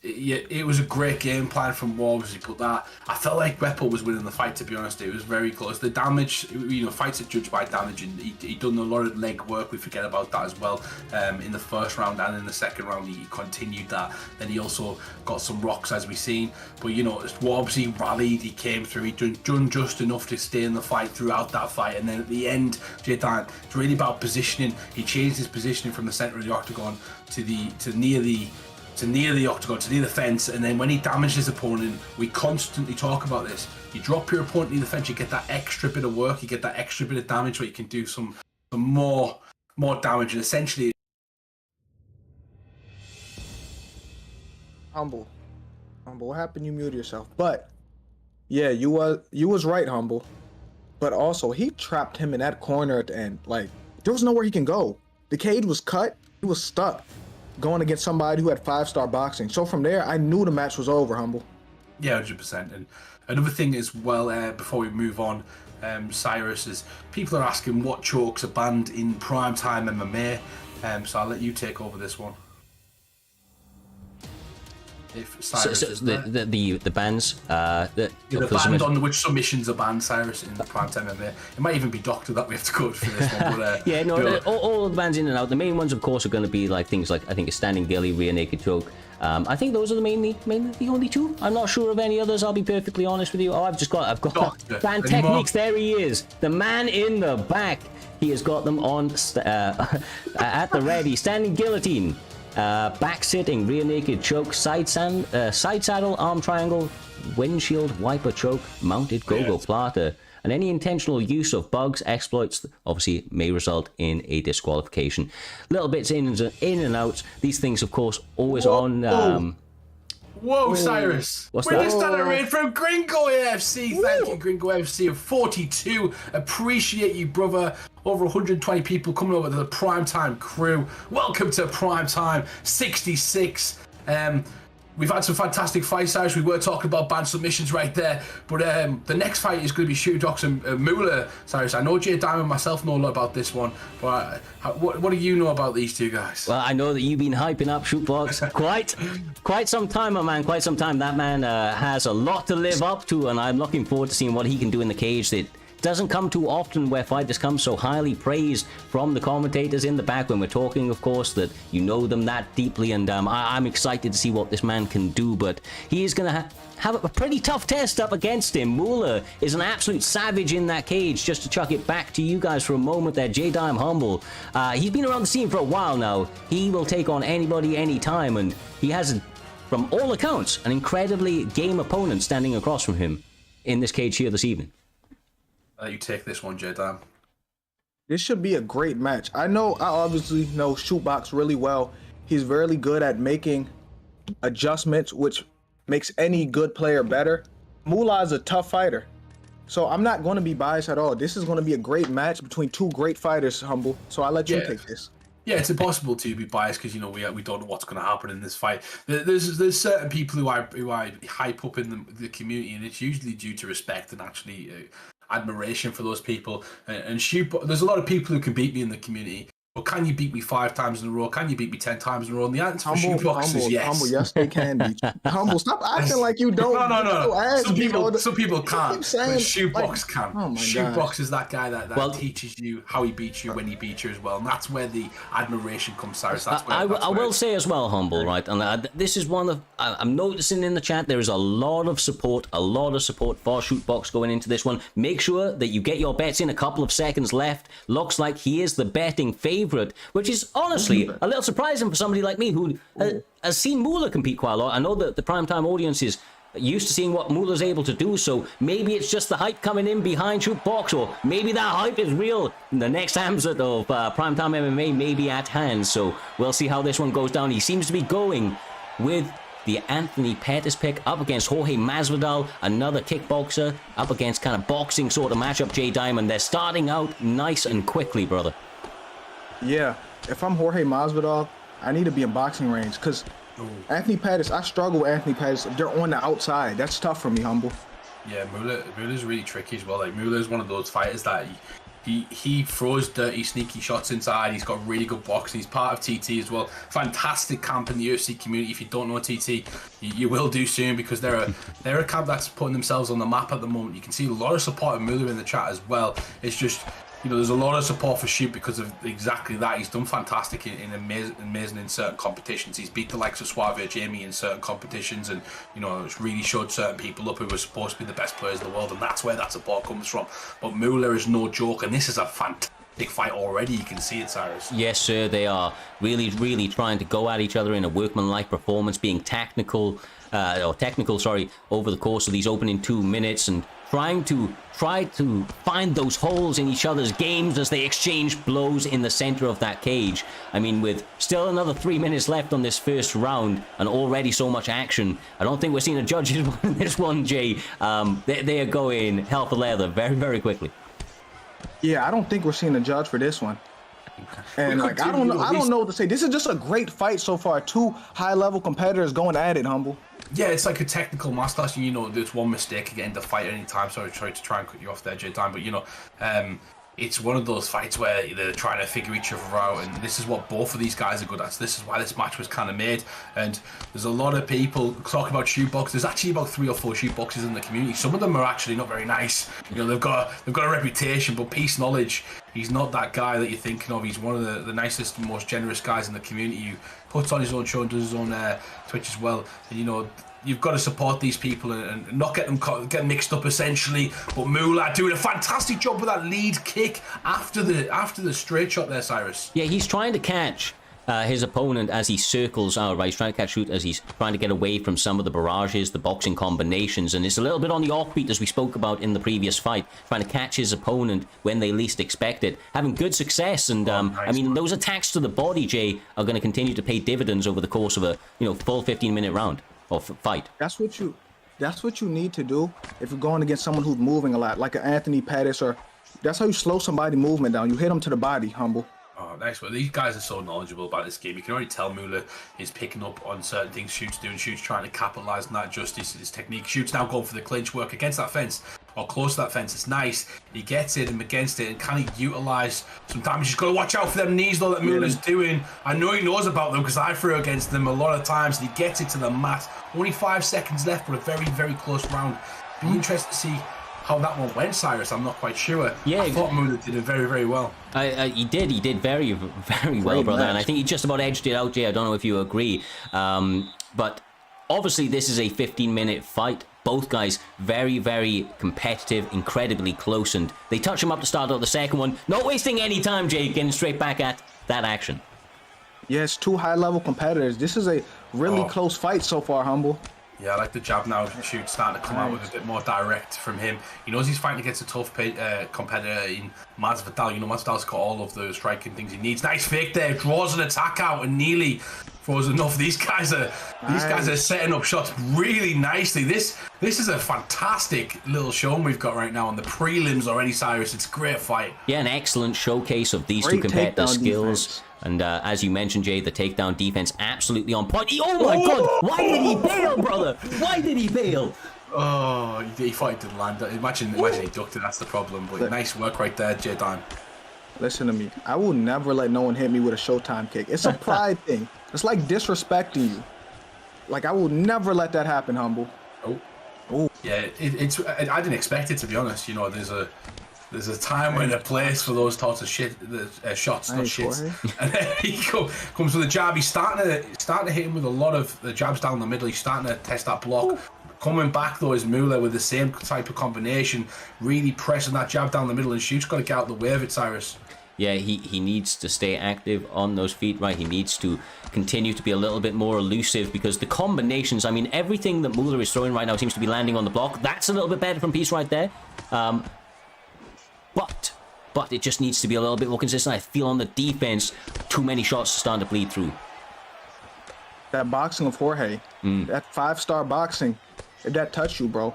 it was a great game plan from Wobbsy, but that I felt like Lepo was winning the fight. To be honest, it was very close. The damage, fights are judged by damage, and he done a lot of leg work. We forget about that as well. In the first round and in the second round, he continued that. Then he also got some rocks, as we've seen. But Wobbsy rallied. He came through. He done just enough to stay in the fight throughout that fight. And then at the end, J-Dan, it's really about positioning. He changed his positioning from the center of the octagon to near the octagon, to near the fence, and then when he damaged his opponent, we constantly talk about this. You drop your opponent near the fence, you get that extra bit of work, you get that extra bit of damage where you can do some more damage, and essentially... Humble, what happened? You muted yourself. But, yeah, you was right, Humble. But also, he trapped him in that corner at the end. Like, there was nowhere he can go. The cage was cut, he was stuck, going against somebody who had 5-star boxing. So from there, I knew the match was over, Humble. Yeah, 100%. And another thing as well, before we move on, Cyrus, is people are asking what chokes are banned in primetime MMA. So I'll let you take over this one. If Cyrus the bans, the banned on which submissions are banned, Cyrus, in the primetime MMA. It might even be Doctor that we have to go for this one. But, yeah, no, all the bans in and out. The main ones, of course, are going to be like things like, I think, a standing gilly, rear naked choke. I think those are mainly the only two. I'm not sure of any others. I'll be perfectly honest with you. Oh, I've got Doctor. fan techniques. There he is, the man in the back. He has got them on at the ready. Standing guillotine. Back sitting, rear naked choke, side saddle, arm triangle, windshield wiper choke, mounted go-go plata, and any intentional use of bugs, exploits, obviously may result in a disqualification. Little bits in and out. These things, of course, always on. Whoa, Cyrus! What's We're that? just on a raid from Gringo AFC. Thank you, Gringo AFC of 42. Appreciate you, brother. Over 120 people coming over to the Primetime crew. Welcome to Primetime 66. We've had some fantastic fights, Cyrus. We were talking about banned submissions right there. But the next fight is going to be Shooter Docs and Moolah, Cyrus. I know Jay Diamond and myself know a lot about this one. But what do you know about these two guys? Well, I know that you've been hyping up Shootbox quite some time, my man. Quite some time. That man has a lot to live up to, and I'm looking forward to seeing what he can do in the cage that doesn't come too often where fighters come so highly praised from the commentators in the back when we're talking, of course, that you know them that deeply. And I'm excited to see what this man can do, but he is going to have a pretty tough test up against him. Moolah is an absolute savage in that cage. Just to chuck it back to you guys for a moment there, J-Dime Humble. He's been around the scene for a while now. He will take on anybody, anytime, and he has, from all accounts, an incredibly game opponent standing across from him in this cage here this evening. You take this one, J-Dime. This should be a great match. I obviously know Shootbox really well. He's very good at making adjustments, which makes any good player better. Moolah is a tough fighter, so I'm not going to be biased at all. This is going to be a great match between two great fighters, Humble. So I'll let you take this. Yeah, it's impossible to be biased because, you know, we don't know what's going to happen in this fight. There's certain people who I hype up in the community, and it's usually due to respect and actually admiration for those people. And there's a lot of people who can beat me in the community. But can you beat me 5 times in a row? Can you beat me 10 times in a row? And the answer for Shootbox is yes. Humble, yes, they can beat you. Humble, stop acting like you don't. No. Some people can't. But Shootbox can. Oh my Shootbox is that guy that teaches you how he beats you when he beats you as well. And that's where the admiration comes, Cyrus. I will say as well, Humble, right? And this is one of, I'm noticing in the chat, there is a lot of support for Shootbox going into this one. Make sure that you get your bets in. A couple of seconds left. Looks like he is the betting favorite, which is honestly a little surprising for somebody like me who has seen Moolah compete quite a lot. I know that the primetime audience is used to seeing what Moolah's able to do, so maybe it's just the hype coming in behind Shootbox, or maybe that hype is real. The next Hamzat of primetime MMA may be at hand, so we'll see how this one goes down. He seems to be going with the Anthony Pettis pick up against Jorge Masvidal, another kickboxer, up against kind of boxing sort of matchup, J-Diamond. They're starting out nice and quickly, brother. Yeah, if I'm Jorge Masvidal, I need to be in boxing range because Anthony Pettis, I struggle with Anthony Pettis. They're on the outside. That's tough for me, Humble. Yeah, Moolah's really tricky as well. Like, Moolah's one of those fighters that he throws dirty, sneaky shots inside. He's got really good boxing. He's part of TT as well. Fantastic camp in the UFC community. If you don't know TT, you will do soon, because they're a camp that's putting themselves on the map at the moment. You can see a lot of support of Moolah in the chat as well. It's just, you know, there's a lot of support for Shoot because of exactly that. He's done fantastic in amazing in certain competitions. He's beat the likes of Suave Jamie in certain competitions, and, you know, it's really showed certain people up who were supposed to be the best players in the world, and that's where that support comes from. But Moolah is no joke, and this is a fantastic fight already. You can see it, Cyrus. Yes, sir. They are really trying to go at each other in a workmanlike performance, being technical over the course of these opening 2 minutes, and try to find those holes in each other's games as they exchange blows in the center of that cage. I mean, with still another 3 minutes left on this first round and already so much action, I don't think we're seeing a judge in this one, Jay. They are going hell for leather very quickly. Yeah, I don't think we're seeing a judge for this one. And like, I don't know what to say. This is just a great fight so far. 2 high-level competitors going at it, Humble. Yeah, it's like a technical masterclass. You know, there's one mistake again the fight at any time. Sorry to try and cut you off there, J-Time, but, you know, it's one of those fights where they're trying to figure each other out, and this is what both of these guys are good at. So this is why this match was kind of made. And there's a lot of people talking about Shootbox. There's actually about 3 or 4 Shootboxes in the community. Some of them are actually not very nice. You know, they've got a reputation, but peace knowledge, he's not that guy that you're thinking of. He's one of the nicest and most generous guys in the community who puts on his own show and does his own Twitch as well. And, you know, you've got to support these people and not get them mixed up, essentially. But Moolah doing a fantastic job with that lead kick after the straight shot there, Cyrus. Yeah, he's trying to catch his opponent as he circles out, right? He's trying to catch Shoot as he's trying to get away from some of the barrages, the boxing combinations, and it's a little bit on the offbeat, as we spoke about in the previous fight, trying to catch his opponent when they least expect it, having good success. And nice. I mean, those attacks to the body, Jay, are going to continue to pay dividends over the course of a full 15-minute round or fight. That's what you need to do if you're going against someone who's moving a lot, like an Anthony Pettis, or that's how you slow somebody's movement down. You hit them to the body, Humble. Oh, nice. Well, these guys are so knowledgeable about this game. You can already tell Moolah is picking up on certain things Shoot's doing. Shoot's trying to capitalize on that, just his technique. Shoot's now going for the clinch work against that fence, or close to that fence. It's nice. He gets it and against it, and can he utilize some damage? He's got to watch out for them knees, though, that Moolah's doing. I know he knows about them because I threw against them a lot of times, and he gets it to the mat. Only 5 seconds left, but a very close round. Be interested to see how that one went, Cyrus. I'm not quite sure. Yeah, I thought Muller did it very, very well. He did very, very well, brother. match. And I think he just about edged it out, Jay. I don't know if you agree. But obviously, this is a 15-minute fight. Both guys very, very competitive, incredibly close. And they touch him up to start out the second one. Not wasting any time, Jay, getting straight back at that action. Yes, two high-level competitors. This is a really close fight so far, Humble. Yeah, I like the jab now. Shoot, starting to come out with a bit more direct from him. He knows he's fighting against a tough competitor in Masvidal. You know, Masvidal's got all of the striking things he needs. Nice fake there, draws an attack out, and nearly throws enough. These guys are setting up shots really nicely. This is a fantastic little show we've got right now on the prelims already, Cyrus. It's a great fight. Yeah, an excellent showcase of these two Great competitors' takedown skills. defense. And as you mentioned, Jay, the takedown defense absolutely on point. Oh my God! Why did he bail, brother? Why did he bail? Oh, he thought he didn't land. Imagine he ducked it. That's the problem. But nice work right there, Jay Dime. Listen to me. I will never let no one hit me with a Showtime kick. It's a pride thing. It's like disrespecting you. Like, I will never let that happen, Humble. Oh. Yeah, I didn't expect it, to be honest. You know, there's a time and a place for those sorts of shots, not shits. And then he comes with a jab. He's starting to hit him with a lot of the jabs down the middle. He's starting to test that block. Ooh. Coming back though is Muller with the same type of combination, really pressing that jab down the middle, and Shoot's got to get out the way of it, Cyrus. Yeah, he needs to stay active on those feet, right? He needs to continue to be a little bit more elusive, because the combinations, I mean, everything that Muller is throwing right now seems to be landing on the block. That's a little bit better from Peace right there. But it just needs to be a little bit more consistent. I feel on the defense, too many shots are starting to bleed through. That boxing of Jorge, that 5-star boxing, if that touched you, bro.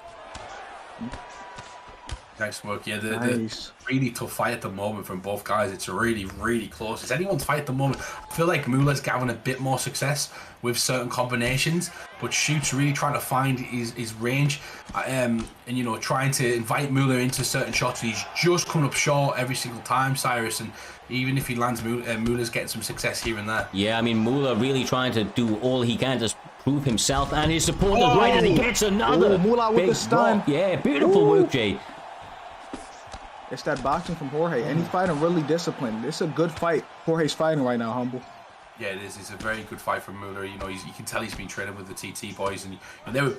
Nice work. Yeah, the really tough fight at the moment from both guys. It's really, really close. It's anyone's fight at the moment. I feel like Muller's having a bit more success with certain combinations, but Shoot's really trying to find his range, and you know, trying to invite Muller into certain shots. He's just coming up short every single time, Cyrus, and even if he lands, Muller's getting some success here and there. Yeah, I mean, Muller really trying to do all he can to prove himself and his supporters right, and he gets another Muller with the stun. Block. Yeah, beautiful work, Jay. It's that boxing from Jorge, and he's fighting really disciplined. It's a good fight Jorge's fighting right now, Humble. Yeah, it is. It's a very good fight from Muller. You know, you can tell he's been training with the TT boys, and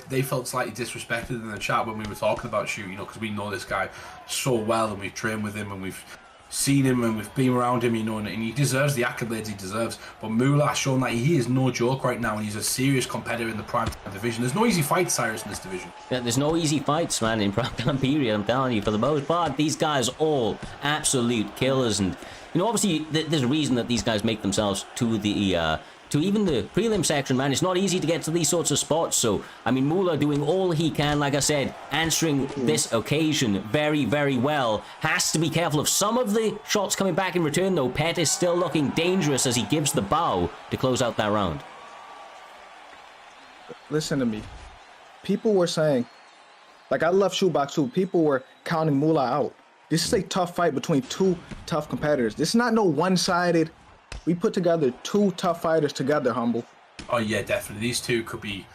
they felt slightly disrespected in the chat when we were talking about Shoot. You know, because we know this guy so well, and we've trained with him, and we've seen him, and we've been around him. You know, and he deserves the accolades he deserves. But Muller has shown that he is no joke right now, and he's a serious competitor in the PrimeTime division. There's no easy fights, Cyrus, in this division. Yeah, there's no easy fights, man, in PrimeTime period. I'm telling you, for the most part, these guys all absolute killers. And you know, obviously, there's a reason that these guys make themselves to the to even the prelim section, man. It's not easy to get to these sorts of spots. So, I mean, Muller doing all he can, like I said, answering this occasion very, very well. Has to be careful of some of the shots coming back in return, though. Pet is still looking dangerous as he gives the bow to close out that round. Listen to me. People were saying, like, I love Shootbox too. People were counting Muller out. This is a tough fight between two tough competitors. This is not no one-sided. We put together two tough fighters together, Humble. Oh yeah, definitely. These two could be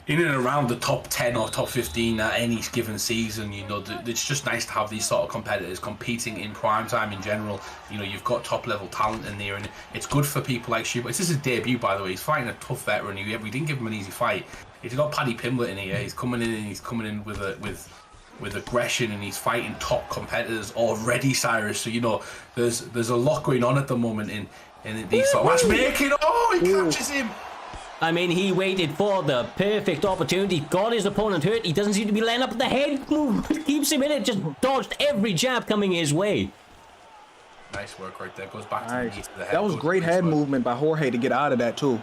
in and around the top 10 or top 15 at any given season. You know, it's just nice to have these sort of competitors competing in PrimeTime in general. You know, you've got top level talent in there, and it's good for people like Shoot. This is his debut, by the way. He's fighting a tough veteran. We didn't give him an easy fight. He's got Paddy Pimblett in here. He's coming in with aggression, and he's fighting top competitors already, Cyrus. So you know, there's a lot going on at the moment in these sort of matchmaking. Oh, he catches him. I mean, he waited for the perfect opportunity, got his opponent hurt. He doesn't seem to be laying up the head move. Keeps him in it, just dodged every jab coming his way. Nice work right there. Goes back to the knee to the head. That was great head movement by Jorge to get out of that too.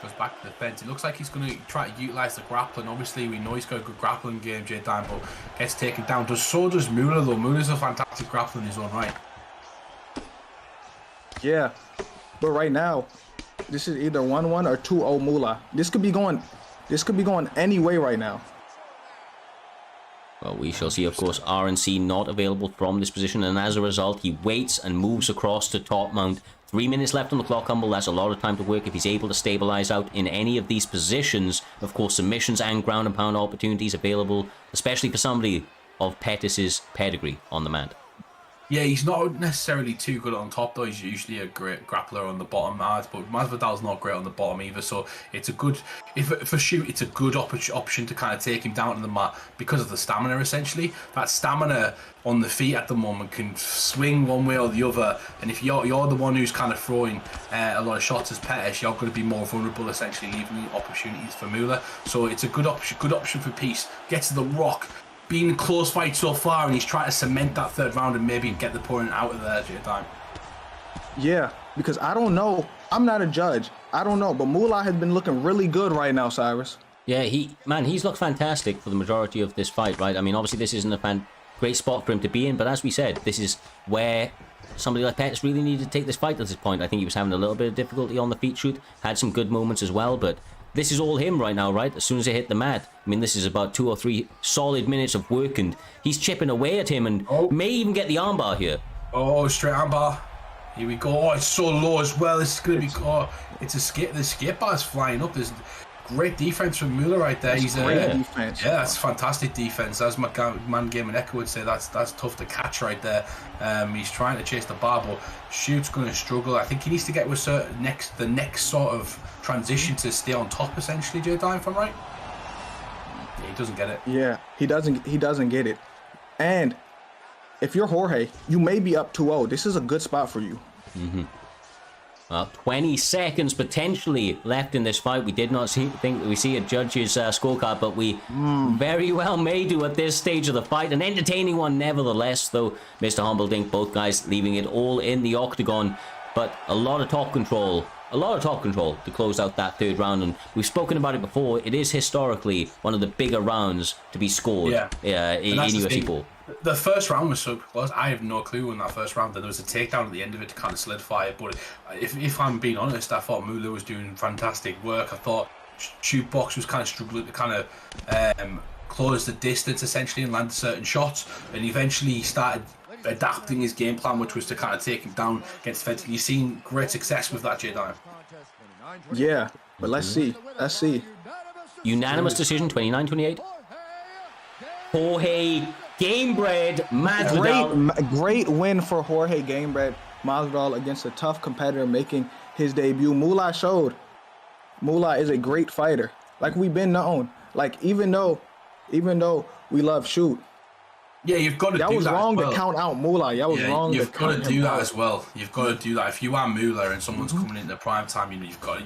Goes back to the fence. It looks like he's going to try to utilize the grappling. Obviously, we know he's got a good grappling game, Jay Dime, but gets taken down. So does Muller, though. Muller's a fantastic grappler in his own right. Yeah, but right now, this is either 1-1 or 2-0 Muller. This could be going any way right now. Well, we shall see. Of course, RNC not available from this position, and as a result, he waits and moves across to top mount. 3 minutes left on the clock, Humble. That's a lot of time to work if he's able to stabilize out in any of these positions. Of course, submissions and ground and pound opportunities available, especially for somebody of Pettis' pedigree on the mat. Yeah, he's not necessarily too good on top, though. He's usually a great grappler on the bottom, but Masvidal's not great on the bottom either. So it's a good, for Shoot, it's a good option to kind of take him down to the mat because of the stamina. Essentially, that stamina on the feet at the moment can swing one way or the other. And if you're the one who's kind of throwing a lot of shots as Pettis, you're going to be more vulnerable, essentially, leaving opportunities for Mueller. So it's a good option for Peace. Gets to the rock. Been a close fight so far, and he's trying to cement that third round and maybe get the opponent out of there at time. Yeah, because I don't know. I'm not a judge. I don't know, but Moolah has been looking really good right now, Cyrus. Yeah, he's looked fantastic for the majority of this fight, right? I mean, obviously this isn't a great spot for him to be in, but as we said, this is where somebody like Pettis really needed to take this fight at this point. I think he was having a little bit of difficulty on the feet shoot, had some good moments as well, but this is all him right now, right? As soon as he hit the mat. I mean, this is about 2 or 3 solid minutes of work, and he's chipping away at him and may even get the armbar here. Oh, straight armbar. Here we go. Oh, it's so low as well. This is going to be... Oh, it's a skate. The skate bar's flying up. There's great defense from Mueller right there. He's great defense. Yeah, that's fantastic defense. As my man Game and Echo would say, that's tough to catch right there. He's trying to chase the bar, but Shoot's going to struggle. I think he needs to get with the next sort of transition to stay on top, essentially, J-Dime, if I'm right. Yeah, he doesn't get it. Yeah, he doesn't get it. And if you're Jorge, you may be up 2-0. This is a good spot for you. Mm-hmm. Well, 20 seconds potentially left in this fight. We did not think that we see a judge's scorecard, but we very well may do at this stage of the fight. An entertaining one nevertheless, though. Mr. Humbledink, both guys leaving it all in the octagon, but a lot of top control. A lot of top control to close out that third round, and we've spoken about it before. It is historically one of the bigger rounds to be scored in UFC 4. The first round was so close. I have no clue in that first round that there was a takedown at the end of it to kind of solidify it. But if I'm being honest, I thought Mueller was doing fantastic work. I thought Shootbox was kind of struggling to kind of close the distance essentially and land certain shots, and eventually he started adapting his game plan, which was to kind of take him down against Fenton. You've seen great success with that, J-Dime. Yeah, but let's see. Unanimous decision, 29-28. Jorge Gamebred Masvidal. Great win for Jorge Gamebred Masvidal against a tough competitor making his debut. Moolah is a great fighter, like we've been known. Like even though we love Shoot. Yeah, you've got to do that. That was wrong to count out Moolah. You've got to do that as well. You've got to do that. If you are Mueller and someone's coming into PrimeTime,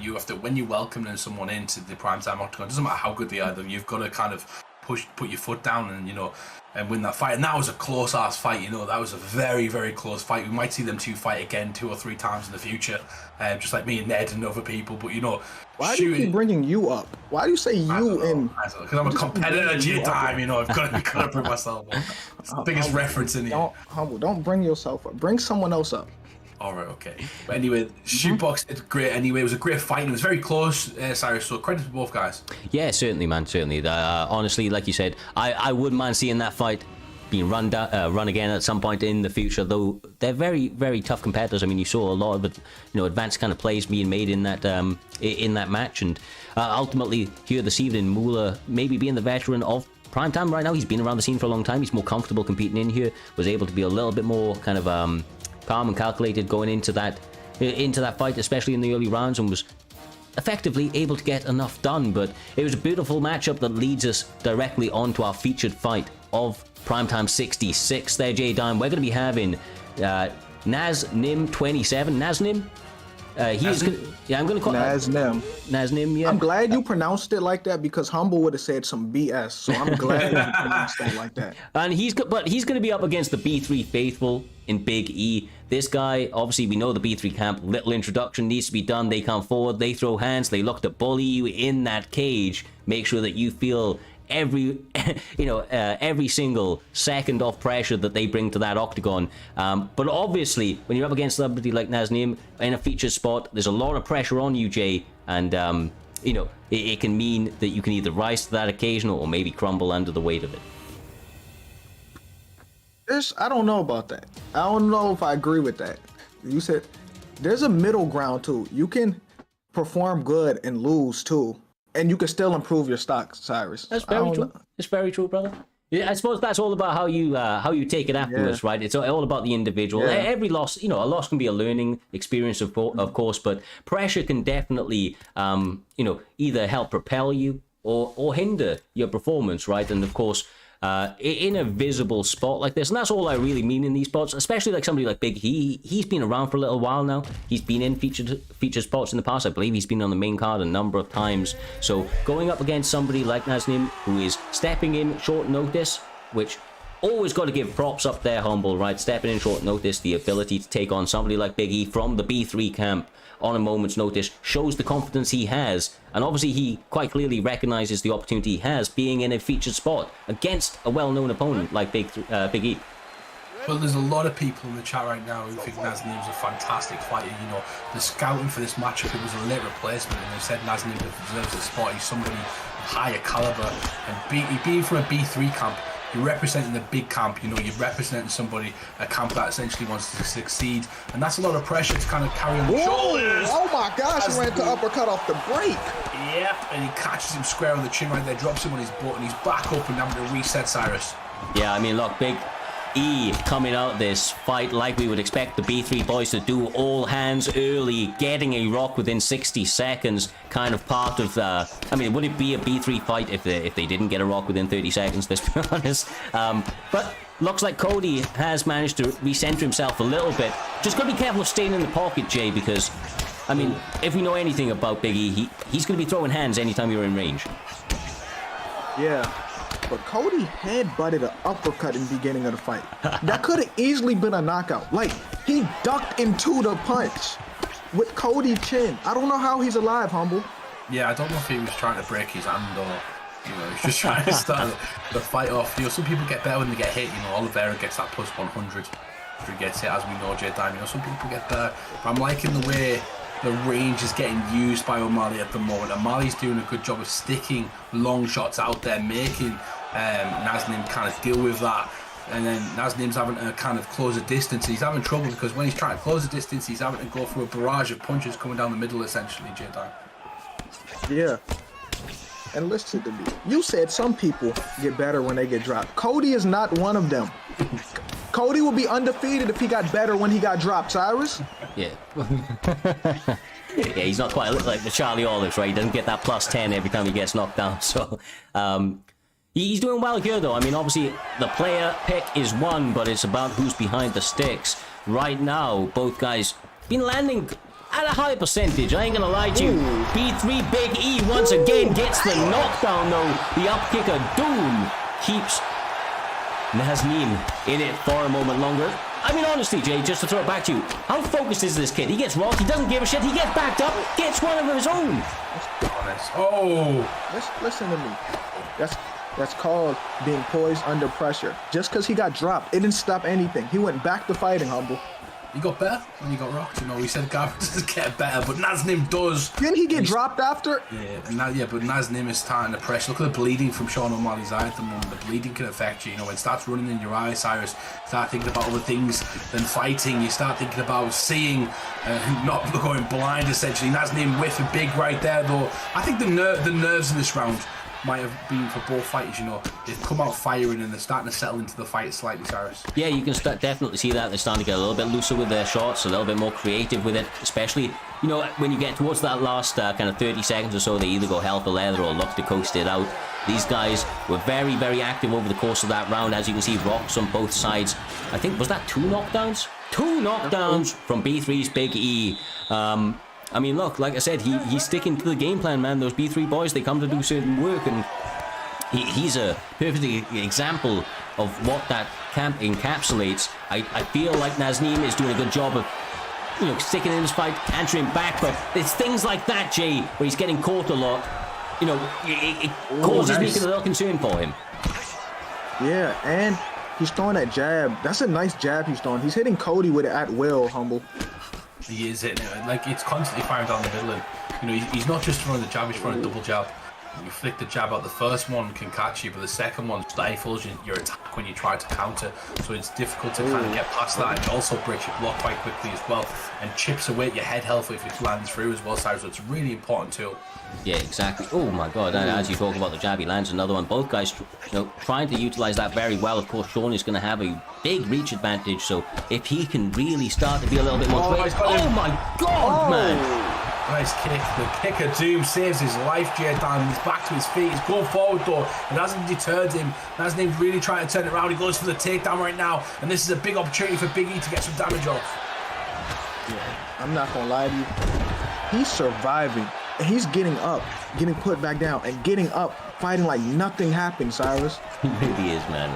you have to, when you're welcoming someone into the PrimeTime octagon, it doesn't matter how good they are, you've got to kind of put your foot down and win that fight. And that was a close ass fight. That was a very, very close fight. We might see them two fight again 2 or 3 times in the future, just like me and Ned and other people. But why do you keep bringing you up? Why do you say you in? Because I'm a competitor, J-Time. I've got to bring myself up. It's the biggest reference in here. Don't bring yourself up. Bring someone else up. All right, okay. But anyway, Shootbox did great anyway. It was a great fight, and it was very close, Cyrus, so credit to both guys. Yeah, certainly, man, certainly. Honestly, like you said, I wouldn't mind seeing that fight being run again at some point in the future, though they're very, very tough competitors. I mean, you saw a lot of advanced kind of plays being made in that match, and ultimately here this evening, Moolah maybe being the veteran of PrimeTime right now. He's been around the scene for a long time. He's more comfortable competing in here, was able to be a little bit more kind of calm and calculated going into that fight, especially in the early rounds, and was effectively able to get enough done. But it was a beautiful matchup that leads us directly onto our featured fight of PrimeTime 66 there, J-Dime. We're going to be having Naz Nim 27. Naz Nim? I'm going to call Naz Nim. Naz Nim, yeah. I'm glad you pronounced it like that because Humble would have said some BS. So I'm glad you pronounced it like that. And he's going to be up against the B3 faithful in Big E. This guy, obviously, we know the B3 camp. Little introduction needs to be done. They come forward, they throw hands, they look to bully you in that cage. Make sure that you feel every single second of pressure that they bring to that octagon. But obviously, when you're up against somebody like Naznim in a featured spot, there's a lot of pressure on you, Jay, and it can mean that you can either rise to that occasion or maybe crumble under the weight of it. I don't know about that. I don't know if I agree with that. You said there's a middle ground too. You can perform good and lose too, and you can still improve your stock, Cyrus. That's very true. It's very true, brother. Yeah, I suppose that's all about how you take it afterwards, right? It's all about the individual. Yeah. Every loss, a loss can be a learning experience, of course, but pressure can definitely, either help propel you or hinder your performance, right? And of course, in a visible spot like this, and that's all I really mean in these spots, especially like somebody like Big E. He's been around for a little while now. He's been in featured spots in the past. I believe he's been on the main card a number of times. So going up against somebody like Naznim, who is stepping in short notice, which always got to give props up there, Humble, right? Stepping in short notice, the ability to take on somebody like Big E from the B3 camp on a moment's notice shows the confidence he has, and obviously he quite clearly recognizes the opportunity he has being in a featured spot against a well-known opponent like Big E. Well, there's a lot of people in the chat right now who think Naznim's a fantastic fighter. The scouting for this matchup, it was a late replacement, and they said Naznim deserves a spot. He's somebody of higher caliber, and being from a B3 camp, you're representing the big camp. You're representing a camp that essentially wants to succeed, and that's a lot of pressure to kind of carry on the shoulders. Oh my gosh, he ran to uppercut off the break. Yep, and he catches him square on the chin right there, drops him on his butt, and he's back up and having to reset, Cyrus. Yeah, I mean, look, Big E coming out this fight like we would expect the B3 boys to do, all hands early, getting a rock within 60 seconds, kind of part of would it be a B3 fight if they didn't get a rock within 30 seconds, let's be honest. But looks like Cody has managed to recenter himself a little bit. Just gotta be careful of staying in the pocket, Jay, because I mean, if we know anything about Big E, he's gonna be throwing hands anytime you're in range. Yeah. But Cody head-butted an uppercut in the beginning of the fight. That could have easily been a knockout. Like, he ducked into the punch with Cody chin. I don't know how he's alive, Humble. Yeah, I don't know if he was trying to break his hand or, he's just trying to start the fight off. Some people get better when they get hit. Oliveira gets that plus 100 if he gets hit, as we know, J Dime. Some people get better. But I'm liking the way the range is getting used by O'Malley at the moment. O'Malley's doing a good job of sticking long shots out there, making Naznim kind of deal with that, and then Naznim's having to kind of close the distance. He's having trouble because when he's trying to close the distance, he's having to go through a barrage of punches coming down the middle, essentially, J-Dime. Yeah. And listen to me. You said some people get better when they get dropped. Cody is not one of them. Cody would be undefeated if he got better when he got dropped, Cyrus. Yeah. Yeah, he's not quite like the Charlie Olives, right? He doesn't get that plus 10 every time he gets knocked down. So, he's doing well here, though. I mean, obviously, the player pick is one, but it's about who's behind the sticks. Right now, both guys been landing at a high percentage. I ain't gonna lie to you. B3 Big E once again gets the knockdown, though. The up kick of Doom keeps Naznim in it for a moment longer. I mean, honestly, Jay, just to throw it back to you, how focused is this kid? He gets rocked, he doesn't give a shit, he gets backed up, gets one of his own. Listen to me. That's called being poised under pressure. Just because he got dropped, it didn't stop anything. He went back to fighting, Humble. He got better when he got rocked. We said Gavin doesn't get better, but Naznim does. Didn't he get dropped after? Yeah, but Naznim is starting to pressure. Look at the bleeding from Sean O'Malley's eye at the moment. The bleeding can affect you. When it starts running in your eye, Cyrus, start thinking about other things than fighting. You start thinking about seeing, not going blind, essentially. Naznim whiffing big right there, though. I think the nerves in this round might have been for both fighters. They've come out firing and they're starting to settle into the fight slightly, Cyrus. Yeah, you can definitely see that they're starting to get a little bit looser with their shots, a little bit more creative with it, especially when you get towards that last kind of 30 seconds or so. They either go hell for leather or look to coast it out. These guys were very, very active over the course of that round. As you can see, rocks on both sides. I think, was that 2 knockdowns? 2 knockdowns from B3's Big E. I mean, look, like I said, he's sticking to the game plan, man. Those B3 boys, they come to do certain work, and he's a perfect example of what that camp encapsulates. I feel like Naznim is doing a good job of, sticking in his fight, answering back, but it's things like that, Jay, where he's getting caught a lot. It causes me a little concern for him. Yeah, and he's throwing that jab. That's a nice jab he's throwing. He's hitting Cody with it at will, Humble. He is hitting it. It's constantly firing down the middle. And, he's not just throwing the jab, he's throwing a double jab. You flick the jab out, the first one can catch you, but the second one stifles your attack when you try to counter. So it's difficult to kind of get past that. And it also breaks your block quite quickly as well, and chips away at your head health if it lands through as well, Cyrus. So it's a really important tool. Yeah, exactly. Oh my god, and as you talk about the jab, he lands another one. Both guys trying to utilize that very well. Of course, Sean is going to have a big reach advantage, so if he can really start to be a little bit more... Oh my god, man! Nice kick. The kick of doom saves his life, Jordan. He's back to his feet. He's going forward, though. It hasn't deterred him. It hasn't even really trying to turn it around. He goes for the takedown right now, and this is a big opportunity for Big E to get some damage off. Yeah, I'm not going to lie to you. He's surviving. And he's getting up, getting put back down, and getting up, fighting like nothing happened, Cyrus. He really is, man.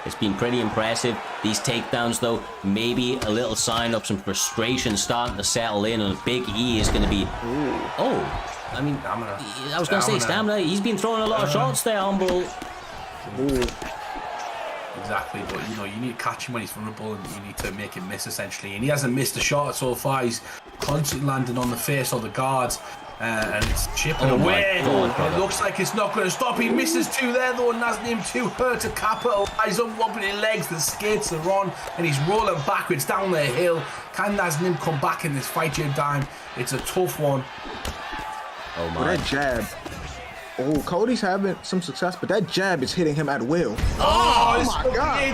It's been pretty impressive. These takedowns, though, maybe a little sign of some frustration starting to settle in, and Big E is going to be... Ooh. Oh, I mean, Stamina. I was going to say stamina. He's been throwing a lot of shots there, Humble. Ooh. Exactly, but you need to catch him when he's vulnerable, and you need to make him miss, essentially. And he hasn't missed a shot so far. He's constantly landing on the face of the guards, and it's chipping away. God, it looks like it's not going to stop. He misses two there, though. Nazim too hurt to capitalize on wobbly legs. The skates are on, and he's rolling backwards down the hill. Can Nazim come back in this fight, Dime? It's a tough one. Oh my! That jab. Oh, Cody's having some success, but that jab is hitting him at will. Oh my God!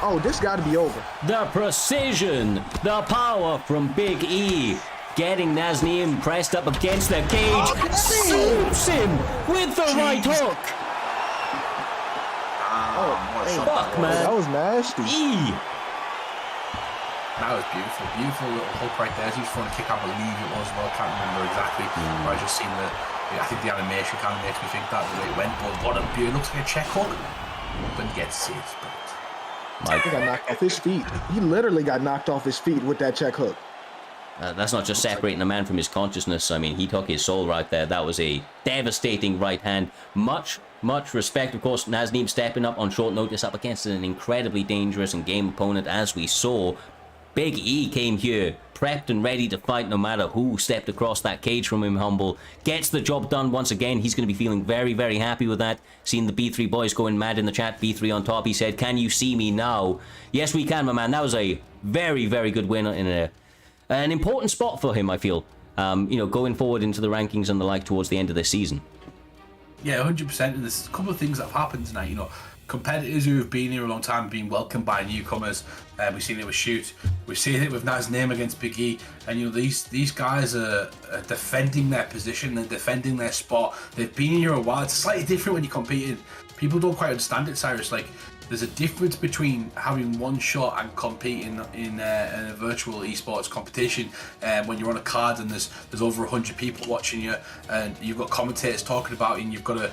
Oh, this got to be over. The precision, the power from Big E. Getting Nazim pressed up against the cage. Swoops him with the right hook. Fuck, man. That was nasty. E. That was beautiful. Beautiful little hook right there. He was throwing a kick, I believe it was. Well, I can't remember exactly. I just seen I think the animation kind of makes me think that the way it went. But what a beauty. It looks like a check hook. Couldn't get to see it. I think I knocked off his feet. He literally got knocked off his feet with that check hook. That's not just separating a man from his consciousness. I mean, he took his soul right there. That was a devastating right hand. Much respect, of course. Nazim stepping up on short notice up against an incredibly dangerous and game opponent, as we saw. Big E came here, prepped and ready to fight no matter who stepped across that cage from him, Humble. Gets the job done once again. He's going to be feeling very, very happy with that. Seeing the B3 boys going mad in the chat. B3 on top, he said, "Can you see me now?" Yes, we can, my man. That was a very, very good win in an important spot for him, I feel. Going forward into the rankings and the like towards the end of this season. Yeah, 100%. And there's a couple of things that have happened tonight. Competitors who have been here a long time being welcomed by newcomers. We've seen it with Shoot. We've seen it with Nazim against Big E. And these guys are defending their position and defending their spot. They've been here a while. It's slightly different when you're competing. People don't quite understand it, Cyrus. Like, there's a difference between having one shot and competing in a virtual esports competition when you're on a card and there's over 100 people watching you, and you've got commentators talking about it, and you've got to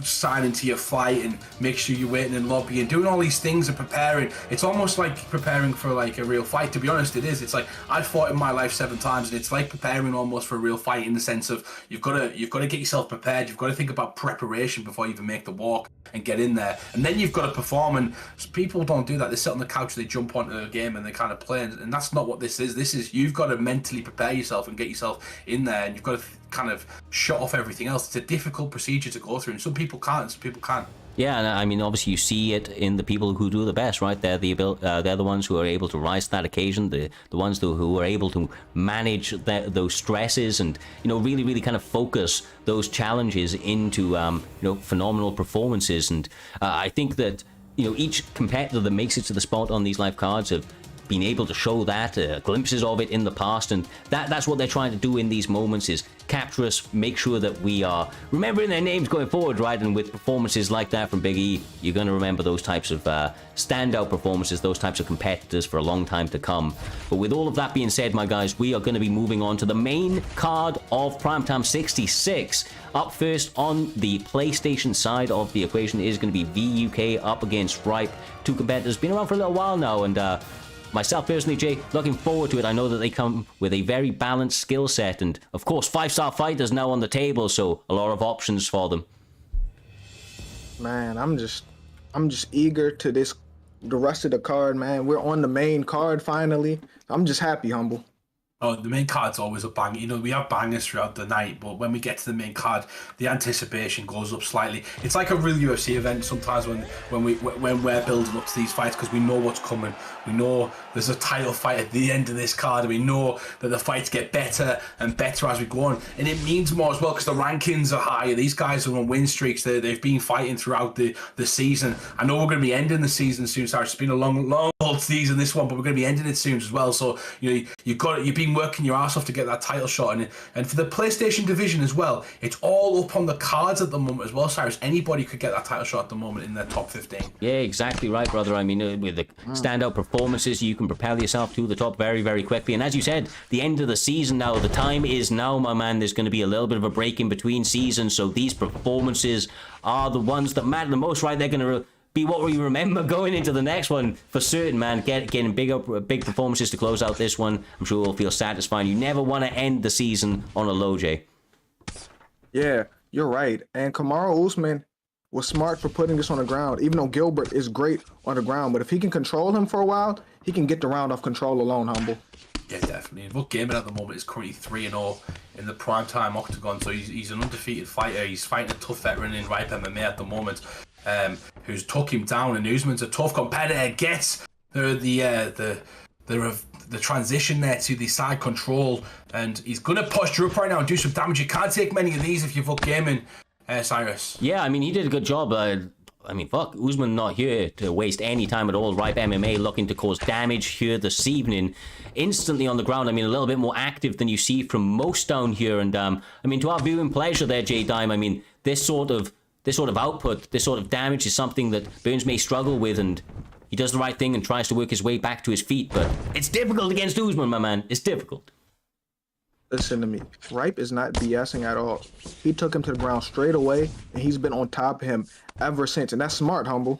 sign into your flight and make sure you're waiting in lobby and doing all these things and preparing. It's almost like preparing for like a real fight. To be honest, it is. It's like I've fought in my life 7 times, and it's like preparing almost for a real fight, in the sense of you've got to get yourself prepared. You've got to think about preparation before you even make the walk and get in there, and then you've got to perform. And people don't do that. They sit on the couch, they jump onto a game, and they kind of play, and that's not what this is. This is, you've got to mentally prepare yourself and get yourself in there, and you've got to kind of shut off everything else. It's a difficult procedure to go through, and some people can't, some people can. Yeah, and I mean, obviously you see it in the people who do the best, right? They're the ones who are able to rise to that occasion, the ones who are able to manage those stresses and, really, really kind of focus those challenges into, phenomenal performances. And I think that, each competitor that makes it to the spot on these live cards have been able to show that, glimpses of it in the past, and that's what they're trying to do in these moments, is capture us, make sure that we are remembering their names going forward, right? And with performances like that from Big E, you're going to remember those types of standout performances, those types of competitors for a long time to come. But with all of that being said, my guys, we are going to be moving on to the main card of Primetime 66. Up first on the PlayStation side of the equation is going to be VUK up against Ripe. Two competitors, been around for a little while now, and myself personally, Jay, looking forward to it. I know that they come with a very balanced skill set, and of course 5-star fighters now on the table, so a lot of options for them. Man, I'm just eager to the rest of the card, man. We're on the main card finally. I'm just happy, Humble. Oh, the main card's always a bang. You know, we have bangers throughout the night, but when we get to the main card, the anticipation goes up slightly. It's like a real UFC event sometimes when we're building up to these fights, because we know what's coming. We know there's a title fight at the end of this card, and we know that the fights get better and better as we go on, and it means more as well because the rankings are higher. These guys are on win streaks. They've been fighting throughout the season. I know we're going to be ending the season soon, so it's been a long old season, this one, but we're going to be ending it soon as well. So you've been working your ass off to get that title shot, and for the PlayStation division as well, it's all up on the cards at the moment as well, Cyrus. Anybody could get that title shot at the moment in their top 15. Yeah, exactly right, brother. I mean, with the standout performances, you can propel yourself to the top very, very quickly. And as you said, the end of the season now, the time is now, my man. There's going to be a little bit of a break in between seasons, so these performances are the ones that matter the most, right? They're going to be what we remember going into the next one for certain, man. Getting big performances to close out this one, I'm sure will feel satisfying. You never want to end the season on a low, Jay. Yeah, you're right. And Kamaru Usman was smart for putting this on the ground, even though Gilbert is great on the ground. But if he can control him for a while, he can get the round off control alone, Humble. Yeah, definitely. Look, Gaiman at the moment is currently 3-0 in the PrimeTime octagon, so he's an undefeated fighter. He's fighting a tough veteran in Ripe MMA at the moment, who's took him down, and Usman's a tough competitor. Gets the transition there to the side control, and he's gonna posture up right now and do some damage. You can't take many of these if you fuck Gaiman, Cyrus. Yeah, I mean, he did a good job. I mean, fuck, Usman not here to waste any time at all. Ripe MMA looking to cause damage here this evening. Instantly on the ground, I mean, a little bit more active than you see from most down here. And, I mean, to our viewing pleasure there, J-Dime, I mean, this sort of output, this sort of damage is something that Burns may struggle with, and he does the right thing and tries to work his way back to his feet. But it's difficult against Usman, my man. It's difficult. Listen to me. Ripe is not BSing at all. He took him to the ground straight away, and he's been on top of him ever since. And that's smart, Humble.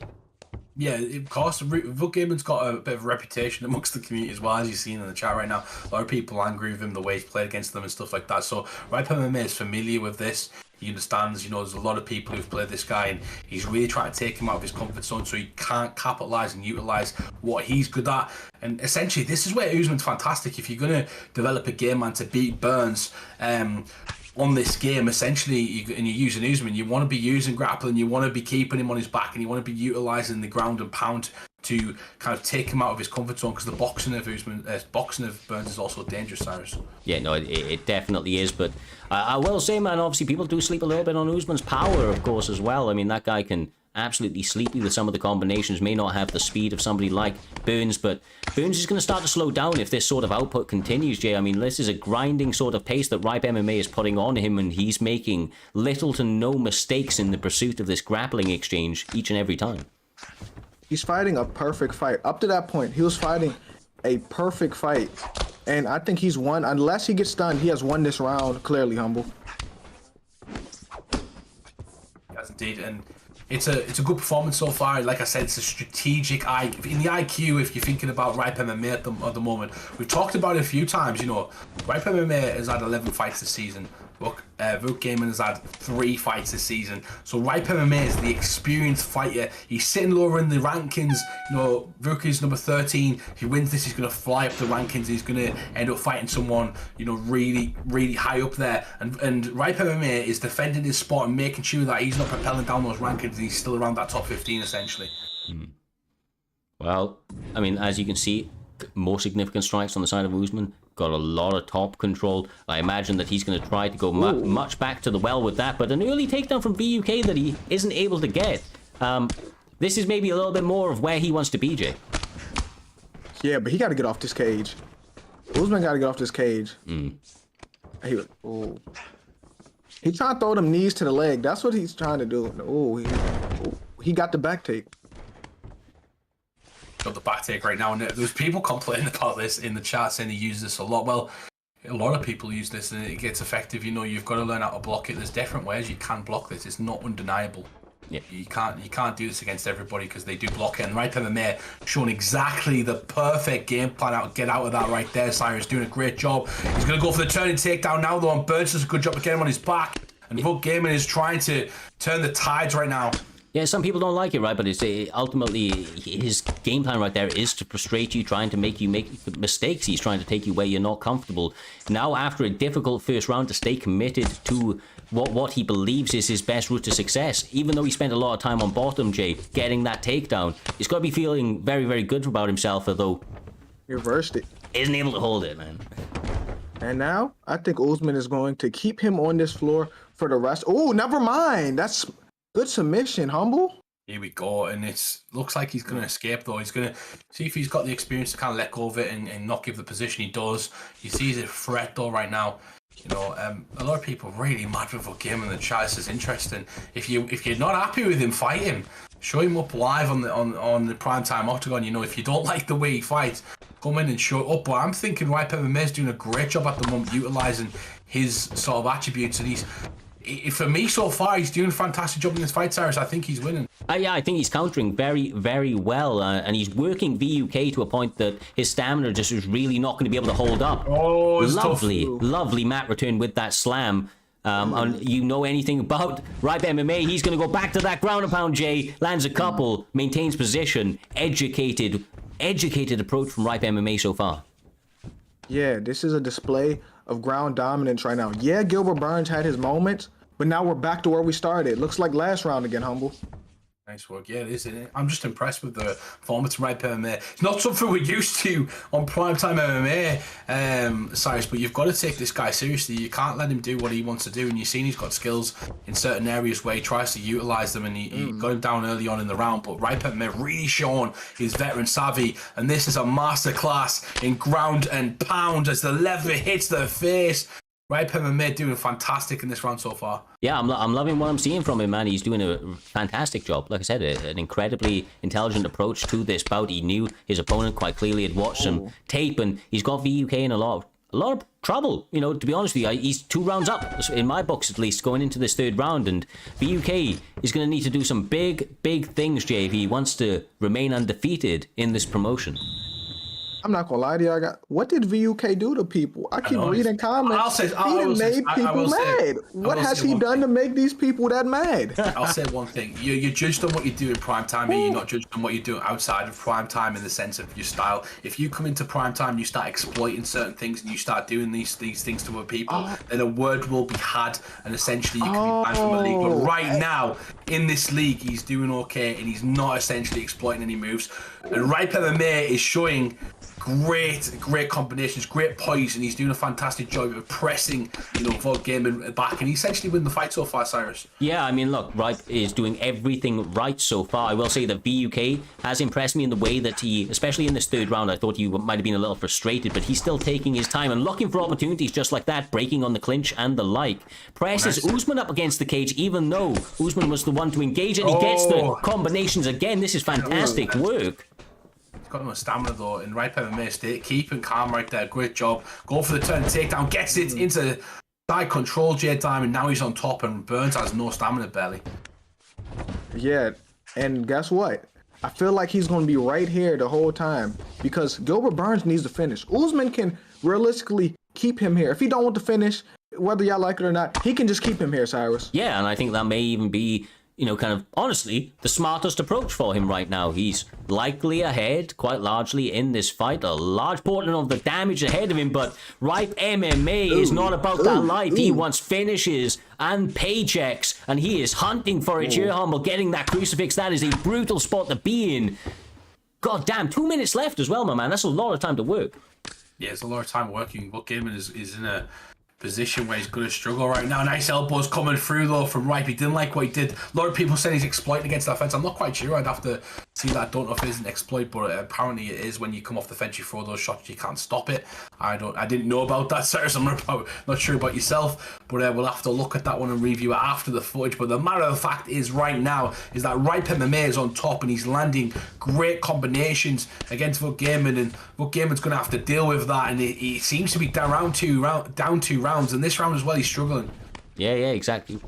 Yeah, of course. Vuk Gaiman's got a bit of a reputation amongst the community as well, as you've seen in the chat right now. A lot of people angry with him, the way he's played against them and stuff like that. So Ripe MMA is familiar with this. He understands, there's a lot of people who've played this guy, and he's really trying to take him out of his comfort zone so he can't capitalise and utilise what he's good at. And essentially, this is where Usman's fantastic. If you're going to develop a game man to beat Burns on this game, essentially, and you're using Usman, you want to be using grappling, you want to be keeping him on his back, and you want to be utilising the ground and pound to kind of take him out of his comfort zone, because the boxing of Burns is also dangerous, Cyrus. Yeah, no, it definitely is. But I will say, man, obviously people do sleep a little bit on Usman's power, of course, as well. I mean, that guy can absolutely sleep with some of the combinations, may not have the speed of somebody like Burns, but Burns is going to start to slow down if this sort of output continues, Jay. I mean, this is a grinding sort of pace that Ripe MMA is putting on him, and he's making little to no mistakes in the pursuit of this grappling exchange each and every time. He's fighting a perfect fight. Up to that point, he was fighting a perfect fight. And I think he's won. Unless he gets stunned, he has won this round clearly, Humble. Yes, indeed. And it's a good performance so far. Like I said, it's a strategic in the IQ. If you're thinking about Ripe MMA at the moment, we've talked about it a few times. Ripe MMA has had 11 fights this season. Look, Vuk Gaiman has had 3 fights this season. So Ripe MMA is the experienced fighter. He's sitting lower in the rankings. Vuk is number 13. If he wins this, he's going to fly up the rankings. He's going to end up fighting someone, really, really high up there. And Ripe MMA is defending his spot and making sure that he's not propelling down those rankings, and he's still around that top 15, essentially. Well, I mean, as you can see, more significant strikes on the side of Usman. Got a lot of top control. I imagine that he's going to try to go much back to the well with that, but an early takedown from BUK that he isn't able to get. This is maybe a little bit more of where he wants to be, Jay. Yeah, but he got to get off this cage. Usman got to get off this cage. He's trying to throw them knees to the leg. That's what he's trying to do. He got the back take. Got the back take right now, and there's people complaining about this in the chat, saying he uses this a lot. Well, a lot of people use this and it gets effective. You've got to learn how to block it. There's different ways you can block this. It's not undeniable. Yeah. You can't do this against everybody, because they do block it. And Ripe MMA showing exactly the perfect game plan out to get out of that right there. Cyrus doing a great job. He's going to go for the turning takedown now, though, and Burns does a good job of getting him on his back. And Vuk Gaiman is trying to turn the tides right now. Yeah, some people don't like it, right? But it's ultimately his game plan right there is to frustrate you, trying to make you make mistakes. He's trying to take you where you're not comfortable. Now, after a difficult first round, to stay committed to what he believes is his best route to success, even though he spent a lot of time on bottom, Jay, getting that takedown, he's got to be feeling very, very good about himself, although He reversed it. isn't able to hold it, man. And now, I think Usman is going to keep him on this floor for the rest. Oh, never mind. That's good submission, Humble. Here we go, and it looks like he's going to escape, though. He's going to see if he's got the experience to kind of let go of it and not give the position he does. He sees a threat, though, right now. You know, a lot of people really mad with Game in the chat. This is interesting. If you're not happy with him, fight him. Show him up live on the primetime octagon. You know, if you don't like the way he fights, come in and show up. But I'm thinking Ripe MMA's doing a great job at the moment, utilizing his sort of attributes, and for me so far, he's doing a fantastic job in this fight, Cyrus. I think he's winning. Yeah, I think he's countering very, very well, and he's working VUK to a point that his stamina just is really not going to be able to hold up. Oh, it's lovely, tough. lovely mat return with that slam. And you know anything about Ripe MMA, he's going to go back to that ground and pound, Jay. Lands a couple, maintains position. Educated approach from Ripe MMA so far. Yeah, this is a display of ground dominance right now. Yeah, Gilbert Burns had his moments, but now we're back to where we started. Looks like last round again, Humble. Nice work. Yeah, it is, isn't it? I'm just impressed with the performance from Ripe MMA. It's not something we're used to on Primetime MMA, Cyrus, but you've got to take this guy seriously. You can't let him do what he wants to do, and you've seen he's got skills in certain areas where he tries to utilize them, and he got him down early on in the round, but Ripe MMA really shown his veteran savvy, and this is a masterclass in ground and pound as the lever hits the face. Ripe MMA doing fantastic in this round so far. Yeah, I'm loving what I'm seeing from him, man. He's doing a fantastic job. Like I said, an incredibly intelligent approach to this bout. He knew his opponent quite clearly, had watched some tape, and he's got VUK in a lot of trouble. You know, to be honest with you, he's 2 rounds up, in my books at least, going into this 3rd round, and VUK is going to need to do some big things, Jay, if he wants to remain undefeated in this promotion. I'm not gonna lie to you. What did VUK do to people? I keep reading comments. He made people mad. What has he done to make these people that mad? I'll say one thing. You're judged on what you do in prime time, and you're not judged on what you do outside of prime time in the sense of your style. If you come into prime time, you start exploiting certain things, and you start doing these things to other people, then a word will be had, and essentially you can be banned from a league. But right now, in this league, he's doing okay, and he's not essentially exploiting any moves. And Ripe MMA is showing great combinations, great poise, and he's doing a fantastic job of pressing, Game back, and he essentially win the fight so far, Cyrus. Yeah, I mean, look, Ripe is doing everything right so far. I will say that VUK has impressed me in the way that he, especially in this 3rd round, I thought he might have been a little frustrated, but he's still taking his time and looking for opportunities just like that, breaking on the clinch and the like. Presses Usman up against the cage, even though Usman was the one to engage, and he gets the combinations again. This is fantastic work. Got no stamina though, and Ripe MMA keeping calm right there. Great job. Go for the turn takedown, gets it into side control, J Diamond. Now he's on top, and Burns has no stamina barely. Yeah, and guess what? I feel like he's going to be right here the whole time because Gilbert Burns needs to finish. Usman can realistically keep him here. If he don't want to finish, whether y'all like it or not, he can just keep him here, Cyrus. Yeah, and I think that may even be, kind of honestly, the smartest approach for him right now. He's likely ahead quite largely in this fight. A large portion of the damage ahead of him, but Ripe MMA is not about that life. He wants finishes and paychecks, and he is hunting for it here, Humble, getting that crucifix. That is a brutal spot to be in. God damn, 2 minutes left as well, my man. That's a lot of time to work. Yeah, it's a lot of time working. But Gaiman is in a position where he's going to struggle right now. Nice elbows coming through though from Ripe. He didn't like what he did. A lot of people saying he's exploiting against that fence. I'm not quite sure. I'd have to see that. I don't know if it is an exploit, but apparently it is. When you come off the fence, you throw those shots, you can't stop it. I didn't know about that, Cyrus. I'm not sure about yourself, but we'll have to look at that one and review it after the footage. But the matter of fact is right now is that Ripe MMA is on top, and he's landing great combinations against Vuk Gaiman, and Vuk Gaiman's going to have to deal with that, and he seems to be down two rounds, and this round as well he's struggling. Yeah, exactly.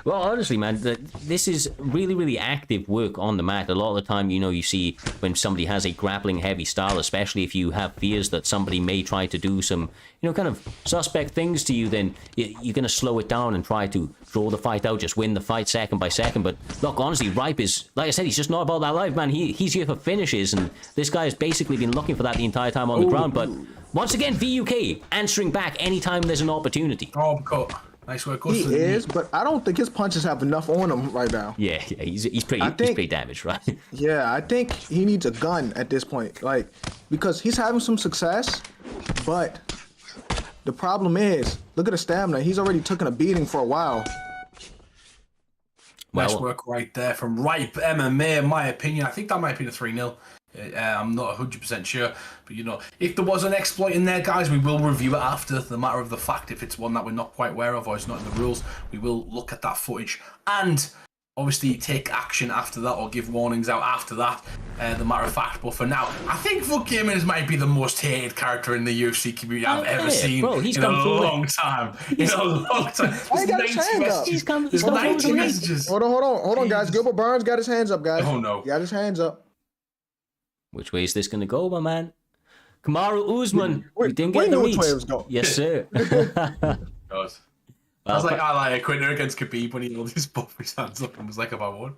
Well, honestly, man, this is really, really active work on the mat. A lot of the time, you see when somebody has a grappling heavy style, especially if you have fears that somebody may try to do some, kind of suspect things to you, then you're going to slow it down and try to draw the fight out, just win the fight second by second. But look, honestly, Ripe is, like I said, he's just not about that life, man. He's here for finishes, and this guy has basically been looking for that the entire time on the ground. But once again, VUK answering back anytime there's an opportunity. Oh, cut. Nice work. He is, but I don't think his punches have enough on him right now. Yeah, he's pretty damaged, right? Yeah, I think he needs a gun at this point, like, because he's having some success, but the problem is, look at the stamina. He's already taken a beating for a while. Nice work right there from Ripe MMA, in my opinion. I think that might be the 3-0. I'm not 100% sure, but if there was an exploit in there, guys, we will review it after the matter of the fact. If it's one that we're not quite aware of or it's not in the rules, we will look at that footage and obviously take action after that or give warnings out after that, the matter of fact. But for now, I think Fuck Gamers might be the most hated character in the UFC community I've ever seen in a long time. In a long time. He got his hands up. He's come 90 messages. Hold on, guys. Gilbert Burns got his hands up, guys. Oh, no. He got his hands up. Which way is this going to go, my man? Kamaru Usman. We didn't get the reads. Yes, sir. God. I was like, a Quinter against Khabib when he held his both his hands up and was like, about one.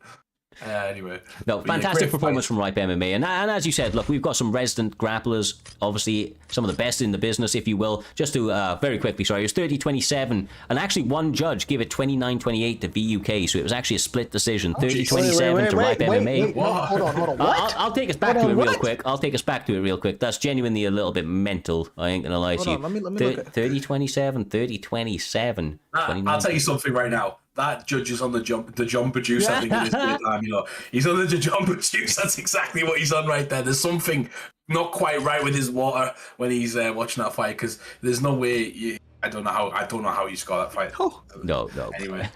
Anyway. No, fantastic performance from Ripe MMA. And as you said, look, we've got some resident grapplers, obviously some of the best in the business, if you will. Just to, very quickly, sorry, it was 30-27. And actually, one judge gave it 29-28 to VUK. So it was actually a split decision. 30-27 to Ripe MMA. Hold on. What? I'll take us back to it real quick. I'll take us back to it real quick. That's genuinely a little bit mental. I ain't going to lie to you. Let me look at it. 30-27, 30-27. I'll tell you something right now. That judge is on the jumper juice. I think at this time, he's on the jumper juice. That's exactly what he's on right there. There's something not quite right with his water when he's watching that fight, because there's no way. I don't know how you score that fight. Oh. No. Anyway,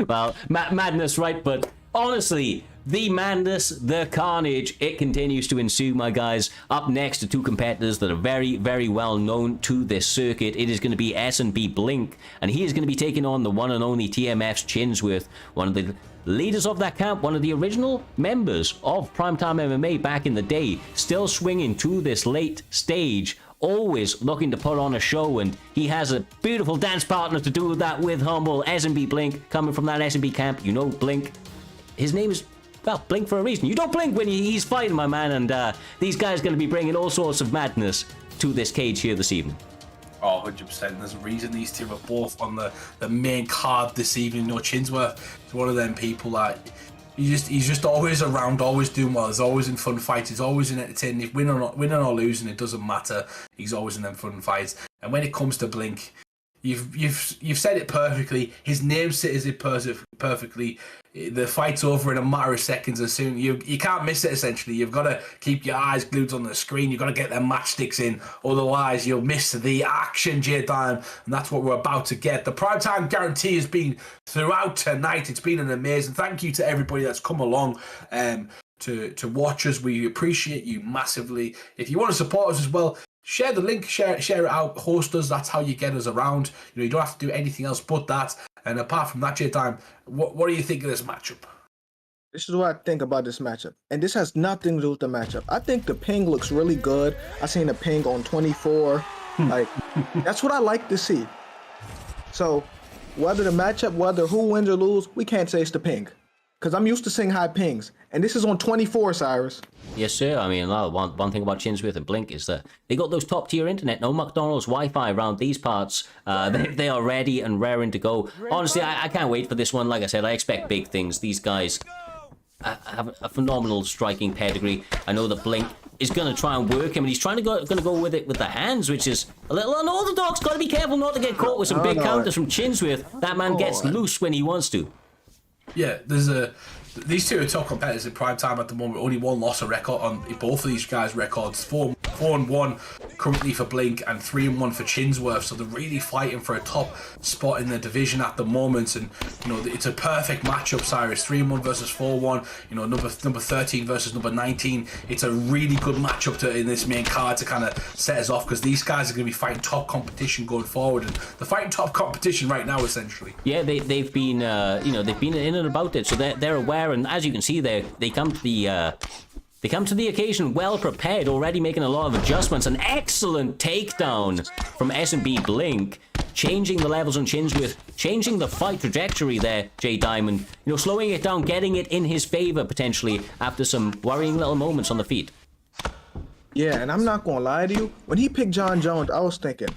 well, madness, right? But honestly, the madness, the carnage, it continues to ensue, my guys. Up next are two competitors that are very, very well known to this circuit. It is going to be S&B Blink, and he is going to be taking on the one and only TMF's Chinsworth, one of the leaders of that camp, one of the original members of Primetime MMA back in the day, still swinging to this late stage, always looking to put on a show, and he has a beautiful dance partner to do that with, humble S&B Blink, coming from that S&B camp. Blink. His name is, well, Blink for a reason. You don't blink when he's fighting, my man, and these guys are going to be bringing all sorts of madness to this cage here this evening. Oh, 100%. There's a reason these two are both on the main card this evening. Chinsworth is one of them people that he's just always around, always doing well. He's always in fun fights. He's always in entertaining. If winning or losing, it doesn't matter. He's always in them fun fights. And when it comes to Blink, you've said it perfectly. His name says it perfectly. The fight's over in a matter of seconds. As soon you can't miss it. Essentially, you've got to keep your eyes glued on the screen. You've got to get them matchsticks in, otherwise you'll miss the action, J-Time. And that's what we're about to get. The primetime guarantee has been throughout tonight. It's been an amazing. Thank you to everybody that's come along to watch us. We appreciate you massively. If you want to support us as well, share the link, share it out, host us. That's how you get us around. You don't have to do anything else but that. And apart from that, J-Time, what do you think of this matchup? This is what I think about this matchup. And this has nothing to do with the matchup. I think the ping looks really good. I seen the ping on 24. Like, that's what I like to see. So whether the matchup, whether who wins or lose, we can't say it's the ping. Because I'm used to seeing high pings. And this is on 24, Cyrus. Yes, sir. I mean, one thing about Chinsworth and Blink is that they got those top-tier internet, no McDonald's Wi-Fi around these parts. They are ready and raring to go. Honestly, I can't wait for this one. Like I said, I expect big things. These guys have a phenomenal striking pedigree. I know that Blink is going to try and work him, and he's going to go with it with the hands, which is a little unorthodox. Got to be careful not to get caught with some big counters from Chinsworth. That man gets loose when he wants to. Yeah, these two are top competitors in prime time at the moment. Only one loss a record on both of these guys' records. 4-1 currently for Blink and 3-1 for Chinsworth. So they're really fighting for a top spot in the division at the moment. And, you know, it's a perfect matchup, Cyrus. 3-1 versus 4-1, you know, number 13 versus number 19. It's a really good matchup in this main card to kind of set us off, because these guys are going to be fighting top competition going forward. And they're fighting top competition right now, essentially. Yeah, they've been, you know, they've been in and about it, so they're aware. And as you can see, they come to the occasion well prepared, already making a lot of adjustments. An excellent takedown from S&B Blink, changing the levels on Chinsworth, changing the fight trajectory there, Jay Diamond. You know, slowing it down, getting it in his favor potentially after some worrying little moments on the feet. Yeah, and I'm not gonna lie to you. When he picked John Jones, I was thinking,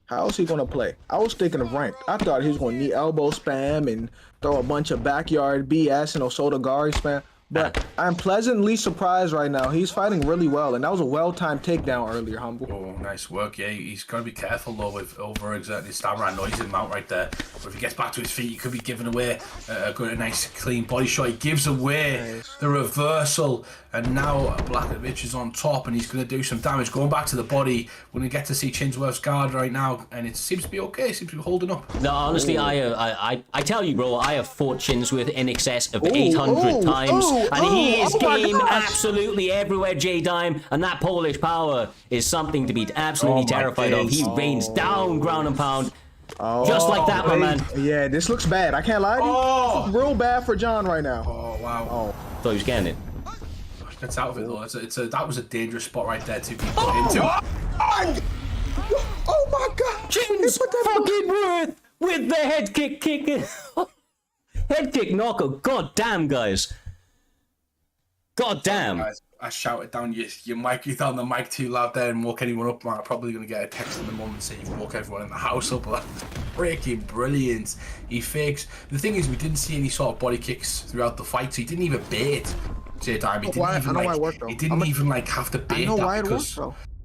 how is he gonna play? I was thinking of ranked. I thought he was gonna need elbow spam and throw a bunch of backyard BS and Osotogari spam. But I'm pleasantly surprised right now. He's fighting really well, and that was a well-timed takedown earlier, Humble. Oh, nice work. Yeah, he's got to be careful, though, with overexerting his stamina. I know he's in mount right there. But if he gets back to his feet, he could be giving away a nice, clean body shot. He gives away the reversal, and now Blakovic is on top, and he's going to do some damage. Going back to the body, we're going to get to see Chinsworth's guard right now, and it seems to be okay. It seems to be holding up. No, honestly, I tell you, bro, I have fought Chinsworth in excess of 800 times. And he is game absolutely everywhere, J-Dime. And that Polish power is something to be absolutely terrified of. He rains down ground and pound. Just like that, my man. Yeah, this looks bad. I can't lie to you. This looks real bad for John right now. Oh, wow. Thought he was getting it. Gets out of it, though. That was a dangerous spot right there to be put into. Oh, my God. Chins fucking Worth with the head kick kicking. Head kick knockout. God damn, guys. God damn. Guys, I shouted down your mic. You thought the mic too loud there and woke anyone up. I'm probably going to get a text in the moment saying you woke everyone in the house up. Freaking brilliant. He fakes. The thing is, we didn't see any sort of body kicks throughout the fight, so he didn't even bait. He didn't even have to bait that because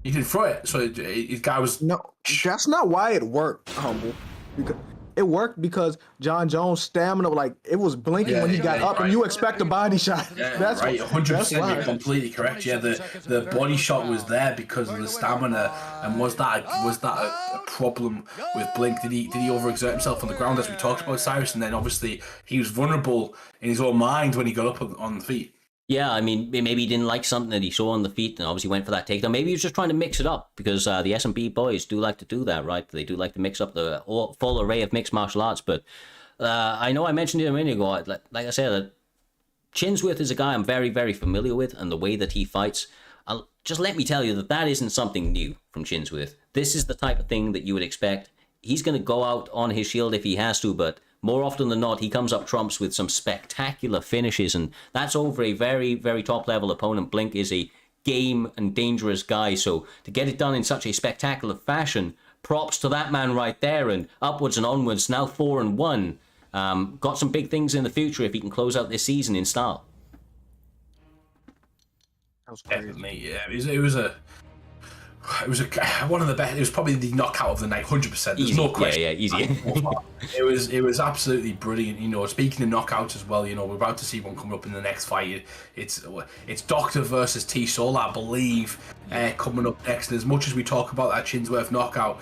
he didn't throw it. So his guy was... No, that's not why it worked, Humble. Because it worked because John Jones' stamina, like, it was blinking when he got up, and you expect a body shot. Yeah, that's right. 100%. You're completely correct. Yeah, the body shot was there because of the stamina. And was that a problem with Blink? Did he overexert himself on the ground, as we talked about, Cyrus? And then obviously he was vulnerable in his own mind when he got up on the feet. Yeah, I mean, maybe he didn't like something that he saw on the feet and obviously went for that takedown. Maybe he was just trying to mix it up because the S&B boys do like to do that, right? They do like to mix up the full array of mixed martial arts. But I know I mentioned it a minute ago. Like I said, Chinsworth is a guy I'm very, very familiar with, and the way that he fights. Just let me tell you that isn't something new from Chinsworth. This is the type of thing that you would expect. He's going to go out on his shield if he has to, but more often than not, he comes up trumps with some spectacular finishes, and that's over a very, very top-level opponent. Blink is a game and dangerous guy, so to get it done in such a spectacular fashion, props to that man right there, and upwards and onwards, now 4-1. Got some big things in the future if he can close out this season in style. That was crazy. Definitely, yeah. It was one of the best. It was probably the knockout of the night, 100%. There's no question. Yeah, easy. It was absolutely brilliant. You know, speaking of knockouts as well, you know, we're about to see one coming up in the next fight. It's Doctor versus T Soul, I believe, coming up next. And as much as we talk about that Chinsworth knockout,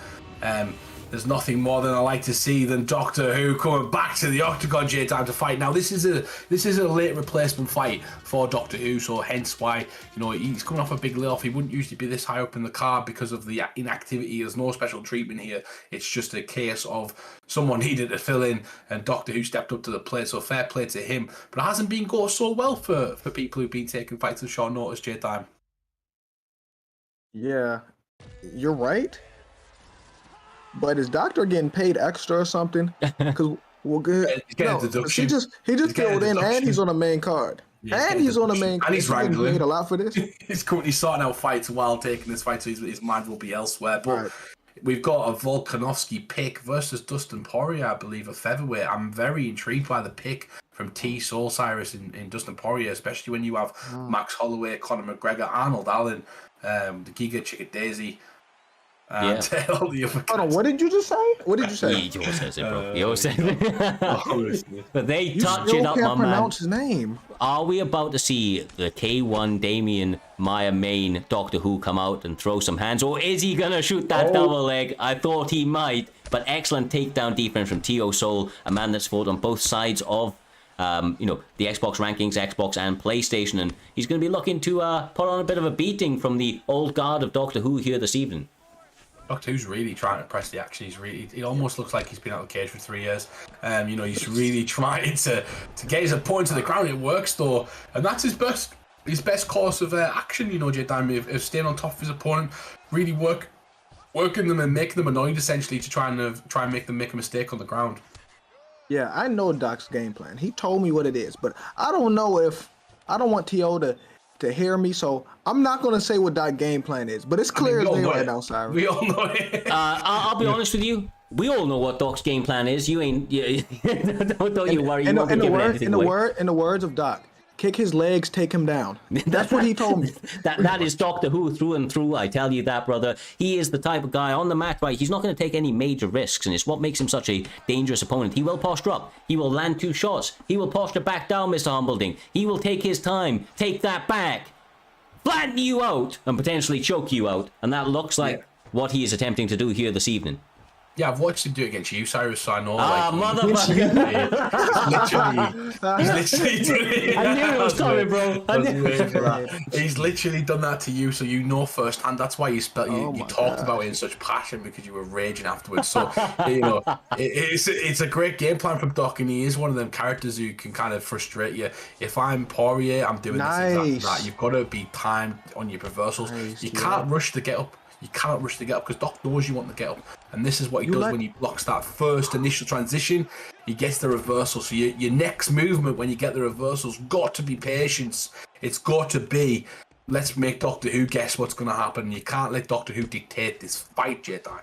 there's nothing more than I like to see than Doctor Who coming back to the Octagon J-Time to fight. Now this is a late replacement fight for Doctor Who, so hence why, you know, he's coming off a big layoff. He wouldn't usually be this high up in the card because of the inactivity. There's no special treatment here. It's just a case of someone needed to fill in, and Doctor Who stepped up to the plate. So fair play to him. But it hasn't been going so well for people who've been taking fights at short notice, J-Time. Yeah, you're right. But is Doctor getting paid extra or something? Because we're good. He just filled in, and he's on the main card. Yeah, and he's on the main card. And he's wrangling. Paid a lot for this. He's currently sorting out fights while taking this fight, so his mind will be elsewhere. But we've got a Volkanovski pick versus Dustin Poirier, I believe, a featherweight. I'm very intrigued by the pick from T Soul Cyrus in Dustin Poirier, especially when you have Max Holloway, Conor McGregor, Arnold Allen, the Giga Chikadze. And all the other Hold on, what did you just say? What did you say? He always says it, bro. He always says it. But they You touch still it up, can't my man. pronounce his name. Are we about to see the K1 Damien Maya main Doctor Who come out and throw some hands? Or is he going to shoot that double leg? I thought he might. But excellent takedown defense from T.O. Soul, a man that's fought on both sides of the Xbox rankings, Xbox and PlayStation. And he's going to be looking to put on a bit of a beating from the old guard of Doctor Who here this evening. Doctor Who's really trying to press the action. It almost looks like he's been out of the cage for 3 years. He's really trying to get his opponent to the ground. It works though, and that's his best course of action. Jay Diamond of staying on top of his opponent, really working them and making them annoyed essentially to try and make them make a mistake on the ground. Yeah, I know Doc's game plan. He told me what it is, but I don't know if I don't want T.O. to hear me, so I'm not going to say what Doc's game plan is, but it's clear as day right now, Cyrus. We all know it. I'll be honest with you. We all know what Doc's game plan is. You ain't. Don't you worry. In the words of Doc, kick his legs, take him down. That's what he told me. that is Doctor Who through and through. I tell you that, brother. He is the type of guy on the mat, right? He's not going to take any major risks, and it's what makes him such a dangerous opponent. He will posture up. He will land 2 shots. He will posture back down, Mr. Humbleding. He will take his time. Take that back. Flatten you out and potentially choke you out. And that looks like what he is attempting to do here this evening. Yeah, I've watched him do it against you, Cyrus, so I know. Motherfucker! He's literally doing it. I knew it was coming, bro. He's literally done that to you, so you know firsthand. That's why you talked about it in such passion, because you were raging afterwards. So it's a great game plan from Doc, and he is one of them characters who can kind of frustrate you. If I'm Poirier, I'm doing this exactly that. You've got to be timed on your reversals. You can't rush the get up. You cannot rush the get up because Doc knows you want the get up, and this is what he does when he blocks that first initial transition. He gets the reversal. So your next movement when you get the reversal's got to be patience. It's got to be, let's make Doctor Who guess what's going to happen. You can't let Doctor Who dictate this fight, Jedi.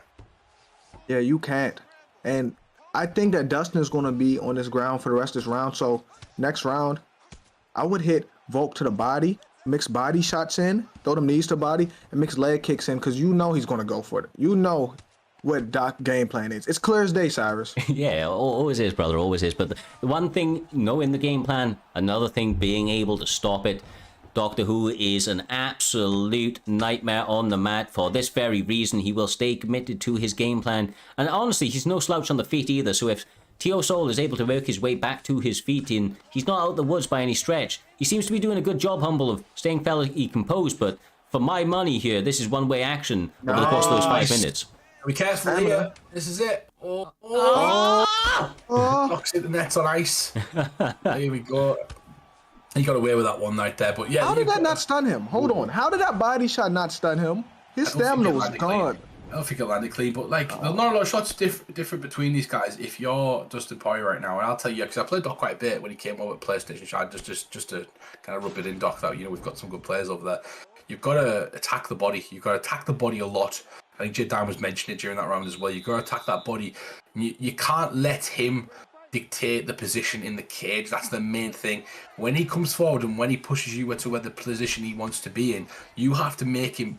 Yeah, you can't. And I think that Dustin is going to be on this ground for the rest of this round. So next round, I would hit Volk to the body. Mix body shots in, throw them knees to body, and mix leg kicks in, because you know he's going to go for it. You know what Doc's game plan is. It's clear as day, Cyrus. Yeah, always is, brother, always is. But the one thing, knowing the game plan, another thing, being able to stop it. Doctor Who is an absolute nightmare on the mat. For this very reason, he will stay committed to his game plan. And honestly, he's no slouch on the feet either, so if T.O. Soul is able to work his way back to his feet, and he's not out of the woods by any stretch. He seems to be doing a good job, Humble, of staying fairly composed, but for my money here, this is one-way action over the course of those 5 minutes. Be careful here. This is it. Knocks hit the nets on ice. Here we go. He got away with that one right there, but yeah. How did that not stun him? Hold on. How did that body shot not stun him? His stamina was gone. I don't think it landed clean, but there's not a lot of shots different between these guys. If you're Dustin Poirier right now, and I'll tell you, because I played Doc quite a bit when he came over at PlayStation, just to kind of rub it in, Doc, that we've got some good players over there. You've got to attack the body. You've got to attack the body a lot. I think Jay Dan was mentioning it during that round as well. You've got to attack that body. You can't let him dictate the position in the cage. That's the main thing. When he comes forward and when he pushes you to where the position he wants to be in, you have to make him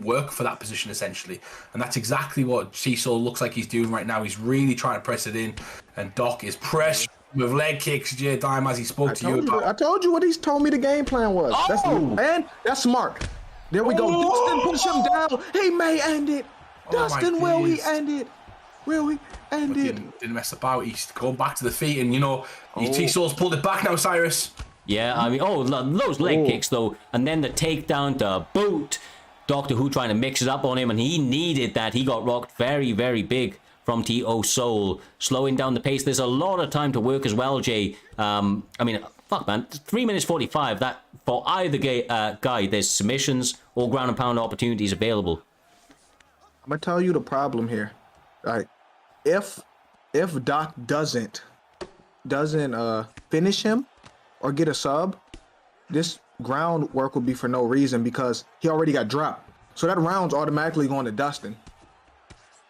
work for that position essentially. And that's exactly what Cecil looks like he's doing right now. He's really trying to press it in, and Doc is pressed with leg kicks, Jay Dime, as he spoke to you about. I told you what he's told me the game plan was. That's smart. There we go. Dustin, push him down. He may end it. Dustin, will he end it? Will he end it? Didn't mess about. He's going back to the feet, and T-Soul's pulled it back now, Cyrus. Yeah, I mean, those leg kicks though, and then the takedown to boot. Doctor Who trying to mix it up on him, and he needed that. He got rocked very, very big from T.O. Soul, slowing down the pace. There's a lot of time to work as well, Jay. I mean, fuck, man, 3 minutes 45. That for either guy, there's submissions or ground and pound opportunities available. I'm gonna tell you the problem here. Like, if Doc doesn't finish him or get a sub, this groundwork will be for no reason because he already got dropped. So that round's automatically going to Dustin.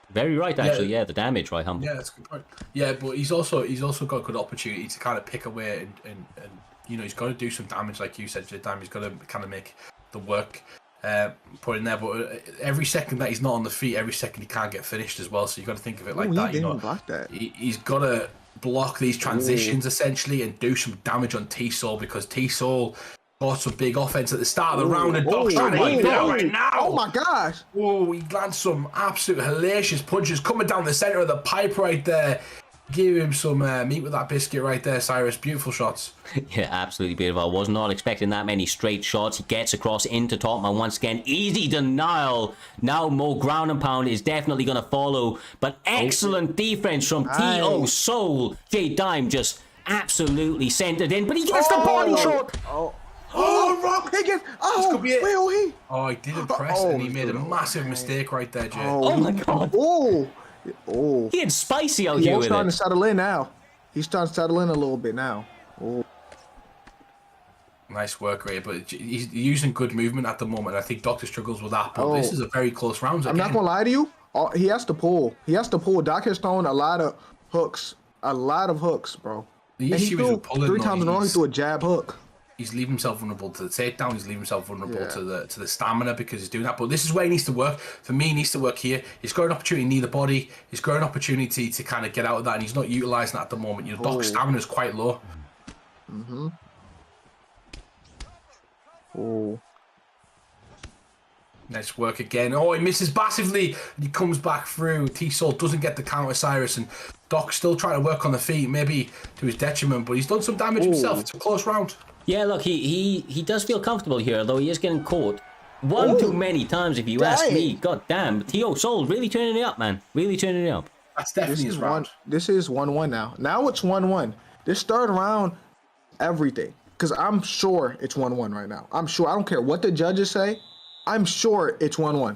Very right, actually. Yeah, the damage, right, Humble? Yeah, that's a good point. Yeah, but he's also got a good opportunity to kind of pick away and he's got to do some damage, like you said, Jim. He's got to kind of make the work put in there. But every second that he's not on the feet, every second he can't get finished as well. So you got to think of it like that. He didn't block that. He's got to block these transitions essentially and do some damage on T-Soul, because T-Soul got some big offense at the start of the round, and Doc's trying to eat it out right now. Oh my gosh! Oh, he lands some absolute hellacious punches coming down the center of the pipe right there. Give him some meat with that biscuit right there, Cyrus. Beautiful shots. Yeah, absolutely beautiful. I was not expecting that many straight shots. He gets across into Topman once again. Easy denial. Now more ground and pound is definitely going to follow. But excellent defense from T.O. Soul. J Dime just absolutely centered in. But he gets the body shot. Rob Higgins! Oh, will he? Oh, he didn't press, and he made a massive mistake right there, Jay. Oh my God. Oh. He had spicy out here He's with starting it. to settle in now. He's starting to settle in a little bit now. Oh. Nice work, Ray. But he's using good movement at the moment. I think Doctor struggles with that. But this is a very close round. I'm not going to lie to you. He has to pull. Doc has thrown a lot of hooks. A lot of hooks, bro. The issue is with pulling, 3 times in a row, he threw a jab hook. He's leaving himself vulnerable to the takedown. He's leaving himself vulnerable to the stamina because he's doing that. But this is where he needs to work. For me, he needs to work here. He's got an opportunity near the body. He's got an opportunity to kind of get out of that, and he's not utilising that at the moment. Doc's stamina is quite low. Nice work again. Oh, he misses massively, and he comes back through. T-Soul doesn't get the counter, Cyrus, and Doc's still trying to work on the feet, maybe to his detriment, but he's done some damage himself. It's a close round. Yeah, look, he does feel comfortable here, although he is getting caught one too many times, if you ask me. God damn, T.O. Soul really turning it up, man. Really turning it up. That's definitely his round. This is 1-1 now. Now it's 1-1. This third round, everything. Because I'm sure it's 1-1 right now. I'm sure. I don't care what the judges say. I'm sure it's 1-1.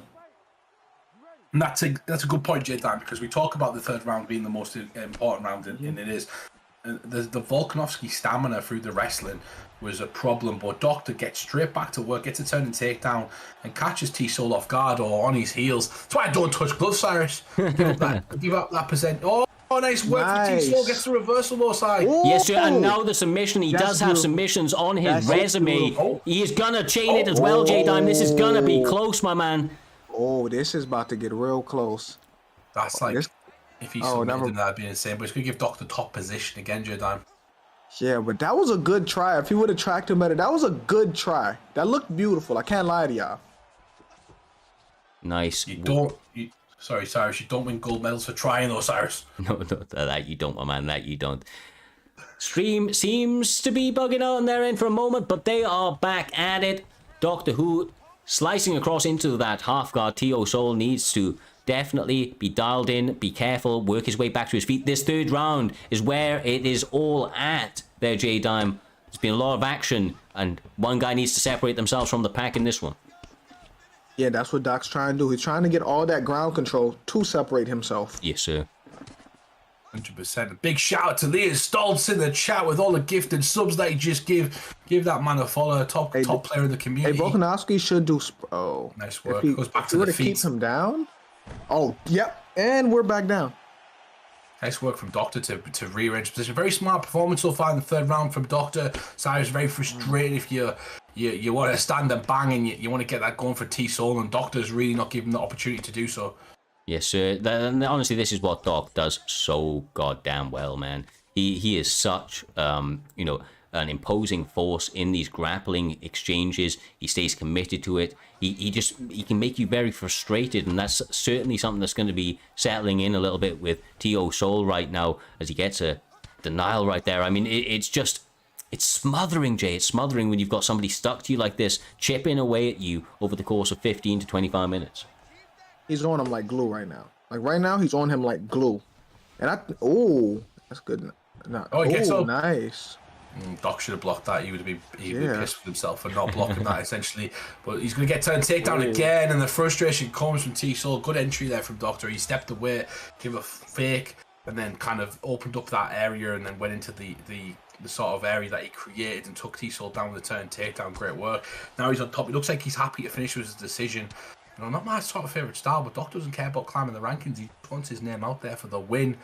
And that's a good point, J-Dan, because we talk about the third round being the most important round, and it is. The Volkanovski stamina through the wrestling was a problem, but Doctor gets straight back to work, gets a turn and takedown, and catches T-Soul off guard or on his heels. That's why I don't touch gloves, Cyrus. Give up that percent. Oh, nice work for T-Soul. Gets the reversal though, side. Yes, sir, and now the submission. He does have submissions on his resume. He is gonna chain it as well, J-Dime. This is gonna be close, my man. Oh, this is about to get real close. That's like... If he's submitted, that'd be insane. But it's going to give Doc the top position again, Jordan. Yeah, but that was a good try. If he would have tracked him better, that was a good try. That looked beautiful. I can't lie to y'all. Nice. Sorry, Cyrus. You don't win gold medals for trying, though, Cyrus. No, that you don't, my man. That you don't. Stream seems to be bugging out on their end for a moment, but they are back at it. Doctor Who slicing across into that half guard. T.O. Soul needs to definitely be dialed in, be careful, work his way back to his feet. This third round is where it is all at there, J-Dime. There's been a lot of action, and one guy needs to separate themselves from the pack in this one. Yeah, that's what Doc's trying to do. He's trying to get all that ground control to separate himself. Yes, sir. 100%. A big shout out to Leah Stoltz in the chat with all the gifted subs that he just give. Give that man a follow, top player in the community. Hey, Volkanovski should do... Nice work. Goes back to the feet. Keep him down? Oh, yep. And we're back down. Nice work from Doctor to rearrange position. Very smart performance so far in the third round from Doctor. Cyrus very frustrated if you want to stand and bang and you want to get that going for T-Soul, and Doctor's really not giving the opportunity to do so. Yes, sir. Honestly, this is what Doc does so goddamn well, man. He is such, an imposing force in these grappling exchanges. He stays committed to it. He can make you very frustrated, and that's certainly something that's going to be settling in a little bit with T.O. Soul right now as he gets a denial right there. I mean, it's smothering, Jay. It's smothering when you've got somebody stuck to you like this, chipping away at you over the course of 15 to 25 minutes. He's on him like glue right now. Like right now, he's on him like glue. And that's good. He gets up. Nice. Doc should have blocked that. He would be pissed with himself for not blocking that, essentially. But he's going to get turned takedown again, and the frustration comes from T-Soul. Good entry there from Doctor. He stepped away, gave a fake, and then kind of opened up that area and then went into the sort of area that he created and took T-Soul down with a turn takedown. Great work. Now he's on top. It looks like he's happy to finish with his decision. Not my sort of favourite style, but Doctor doesn't care about climbing the rankings. He wants his name out there for the win.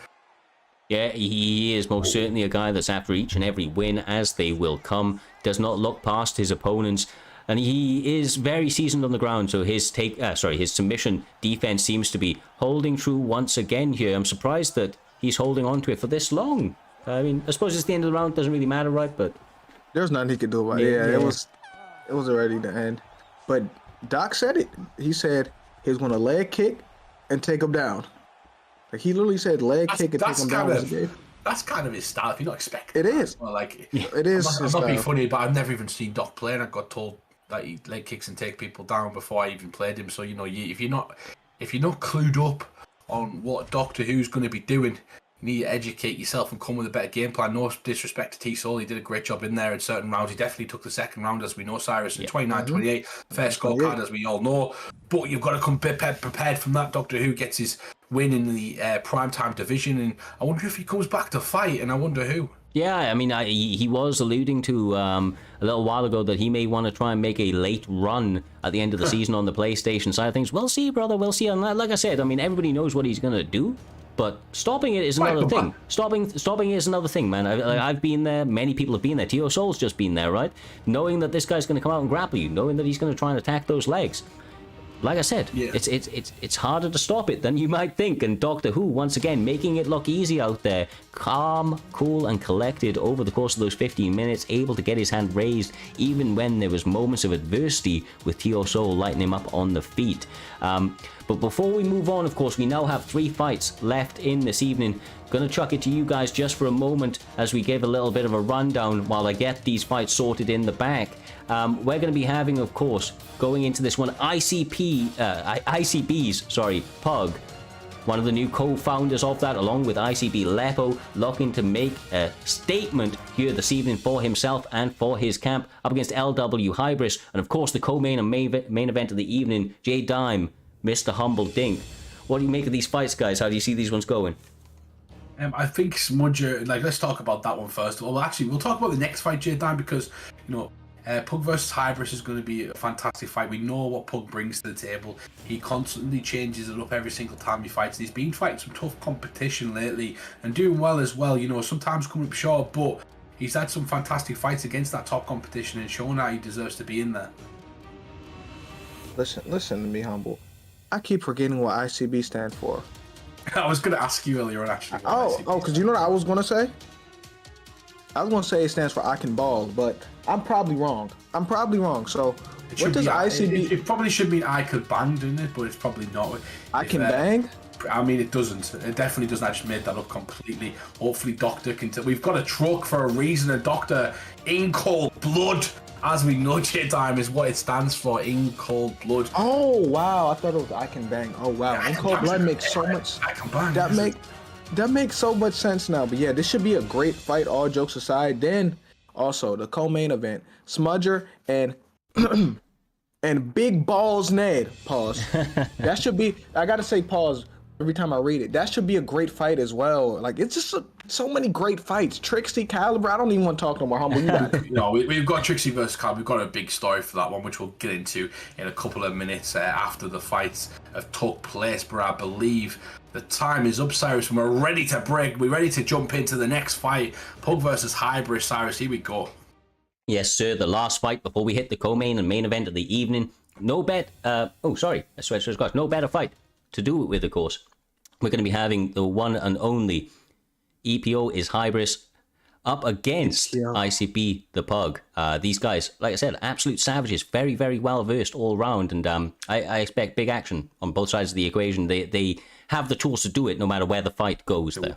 Yeah, he is most certainly a guy that's after each and every win as they will come. Does not look past his opponents. And he is very seasoned on the ground, so his his submission defense seems to be holding true once again here. I'm surprised that he's holding on to it for this long. I mean, I suppose it's the end of the round, doesn't really matter, right? But there's nothing he could do about it. Yeah, it was already the end. But Doc said it. He said he was going to leg kick and take him down. Like, he literally said leg kick and take him down. That's kind of his style. If you're not expecting it is. Well, like, it is. I'm not being funny, but I've never even seen Doc play, and I got told that he leg kicks and take people down before I even played him. So, you know, if you're not clued up on what Doctor Who's going to be doing, you need to educate yourself and come with a better game plan. No disrespect to T-Soul, he did a great job in there in certain rounds. He definitely took the second round, as we know, Cyrus, in 29-28, fair scorecard, as we all know. But you've got to come prepared from that. Doctor Who gets his win in the PrimeTime division, and I wonder if he comes back to fight, and I wonder who. Yeah, I mean, he was alluding to a little while ago that he may want to try and make a late run at the end of the season on the PlayStation side of things. We'll see, brother, we'll see. And like I said, I mean, everybody knows what he's going to do, but stopping it is another thing. Stopping is another thing, man. I've been there. Many people have been there. Tio Soul's just been there, right? Knowing that this guy's going to come out and grapple you, knowing that he's going to try and attack those legs. Like I said, it's harder to stop it than you might think. And Doctor Who, once again, making it look easy out there. Calm, cool, and collected over the course of those 15 minutes, able to get his hand raised even when there was moments of adversity with Tio Soul lighting him up on the feet. But before we move on, of course, we now have 3 fights left in this evening. Gonna chuck it to you guys just for a moment as we give a little bit of a rundown while I get these fights sorted in the back. We're going to be having, of course, going into this one, ICB's, Pug, one of the new co-founders of that, along with ICB Lepo, looking to make a statement here this evening for himself and for his camp, up against LW Hybris, and of course the co-main and main event of the evening, J Dime, Mr. Humble Dink. What do you make of these fights, guys? How do you see these ones going? I think Smudger, let's talk about that one first. Well, actually, we'll talk about the next fight, J Dime, because, you know, Pug versus Hybris is going to be a fantastic fight. We know what Pug brings to the table. He constantly changes it up every single time he fights. He's been fighting some tough competition lately and doing well as well. You know, sometimes coming up short, but he's had some fantastic fights against that top competition and shown that he deserves to be in there. Listen to me, Humble. I keep forgetting what ICB stands for. I was going to ask you earlier on, actually. Because you know what I was going to say? I was going to say it stands for I can ball, but I'm probably wrong. So what does ICB... It probably should mean I could bang, doesn't it? But it's probably not. I can bang? I mean, it doesn't. It definitely doesn't. I just made that up completely. Hopefully, Doctor can... We've got a truck for a reason. A Doctor in cold blood, as we know, J-Time is what it stands for, in cold blood. Oh, wow. I thought it was I can bang. Oh, wow. In cold blood makes so much... I can bang. That makes so much sense now. But yeah, this should be a great fight, all jokes aside. Then, also, the co-main event, Smudger and and Big Balls Ned. Pause. That should be... I got to say pause every time I read it. That should be a great fight as well. Like, it's just so many great fights. Trixie, Caliber, I don't even want to talk no more. Humble, you got it. No, we've got Trixie versus Caliber. We've got a big story for that one, which we'll get into in a couple of minutes after the fights have took place. But I believe the time is up, Cyrus, and we're ready to break. We're ready to jump into the next fight. Pug versus Hybris, Cyrus. Here we go. Yes, sir. The last fight before we hit the co-main and main event of the evening. No better fight to do it with, of course. We're going to be having the one and only EPO is Hybris up against ICB the Pug. These guys, like I said, absolute savages, very, very well versed all round, and I expect big action on both sides of the equation. They have the tools to do it no matter where the fight goes there.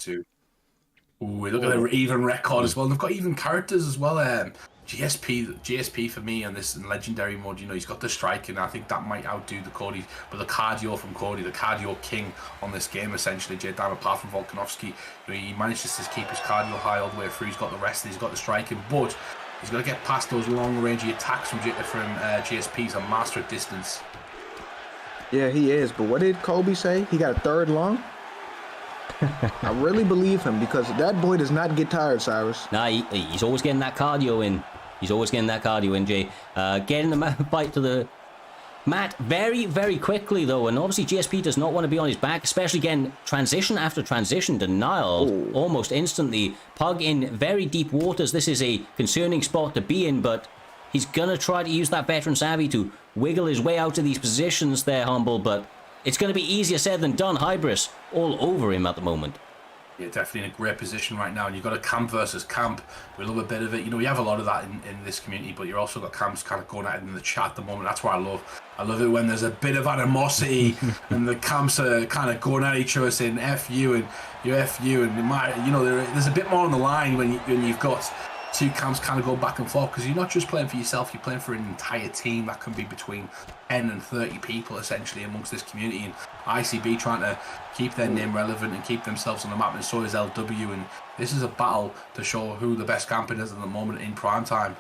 Ooh, look at their even record as well. And they've got even characters as well. GSP for me on this in legendary mode, you know, he's got the strike, and I think that might outdo the Cody, but the cardio from Cody, the cardio king on this game, essentially. J-Dime, apart from Volkanovski, you know, he manages to keep his cardio high all the way through. He's got the rest, he's got the striking, but he's got to get past those long rangey attacks from GSP. He's a master at distance. Yeah, he is, but what did Kobe say? He got a third lung? I really believe him, because that boy does not get tired, Cyrus. Nah, he's always getting that cardio in. Jay. Getting the fight to the mat very, very quickly, though. And obviously, GSP does not want to be on his back, especially getting transition after transition denial almost instantly. Pug in very deep waters. This is a concerning spot to be in, but He's going to try to use that veteran savvy to wiggle his way out of these positions there, Humble, but it's going to be easier said than done. Hybris all over him at the moment. Yeah, definitely in a great position right now. And you've got a camp versus camp. We love a bit of it. You know, we have a lot of that in this community, but you're also got camps kind of going at it in the chat at the moment. That's what I love. I love it when there's a bit of animosity and the camps are kind of going at each other saying F you and you F you. And you know, there's a bit more on the line when you've got two camps kind of go back and forth, because you're not just playing for yourself, you're playing for an entire team that can be between 10 and 30 people essentially amongst this community, and ICB trying to keep their name relevant and keep themselves on the map, and so is LW, and this is a battle to show who the best camper is at the moment in prime time.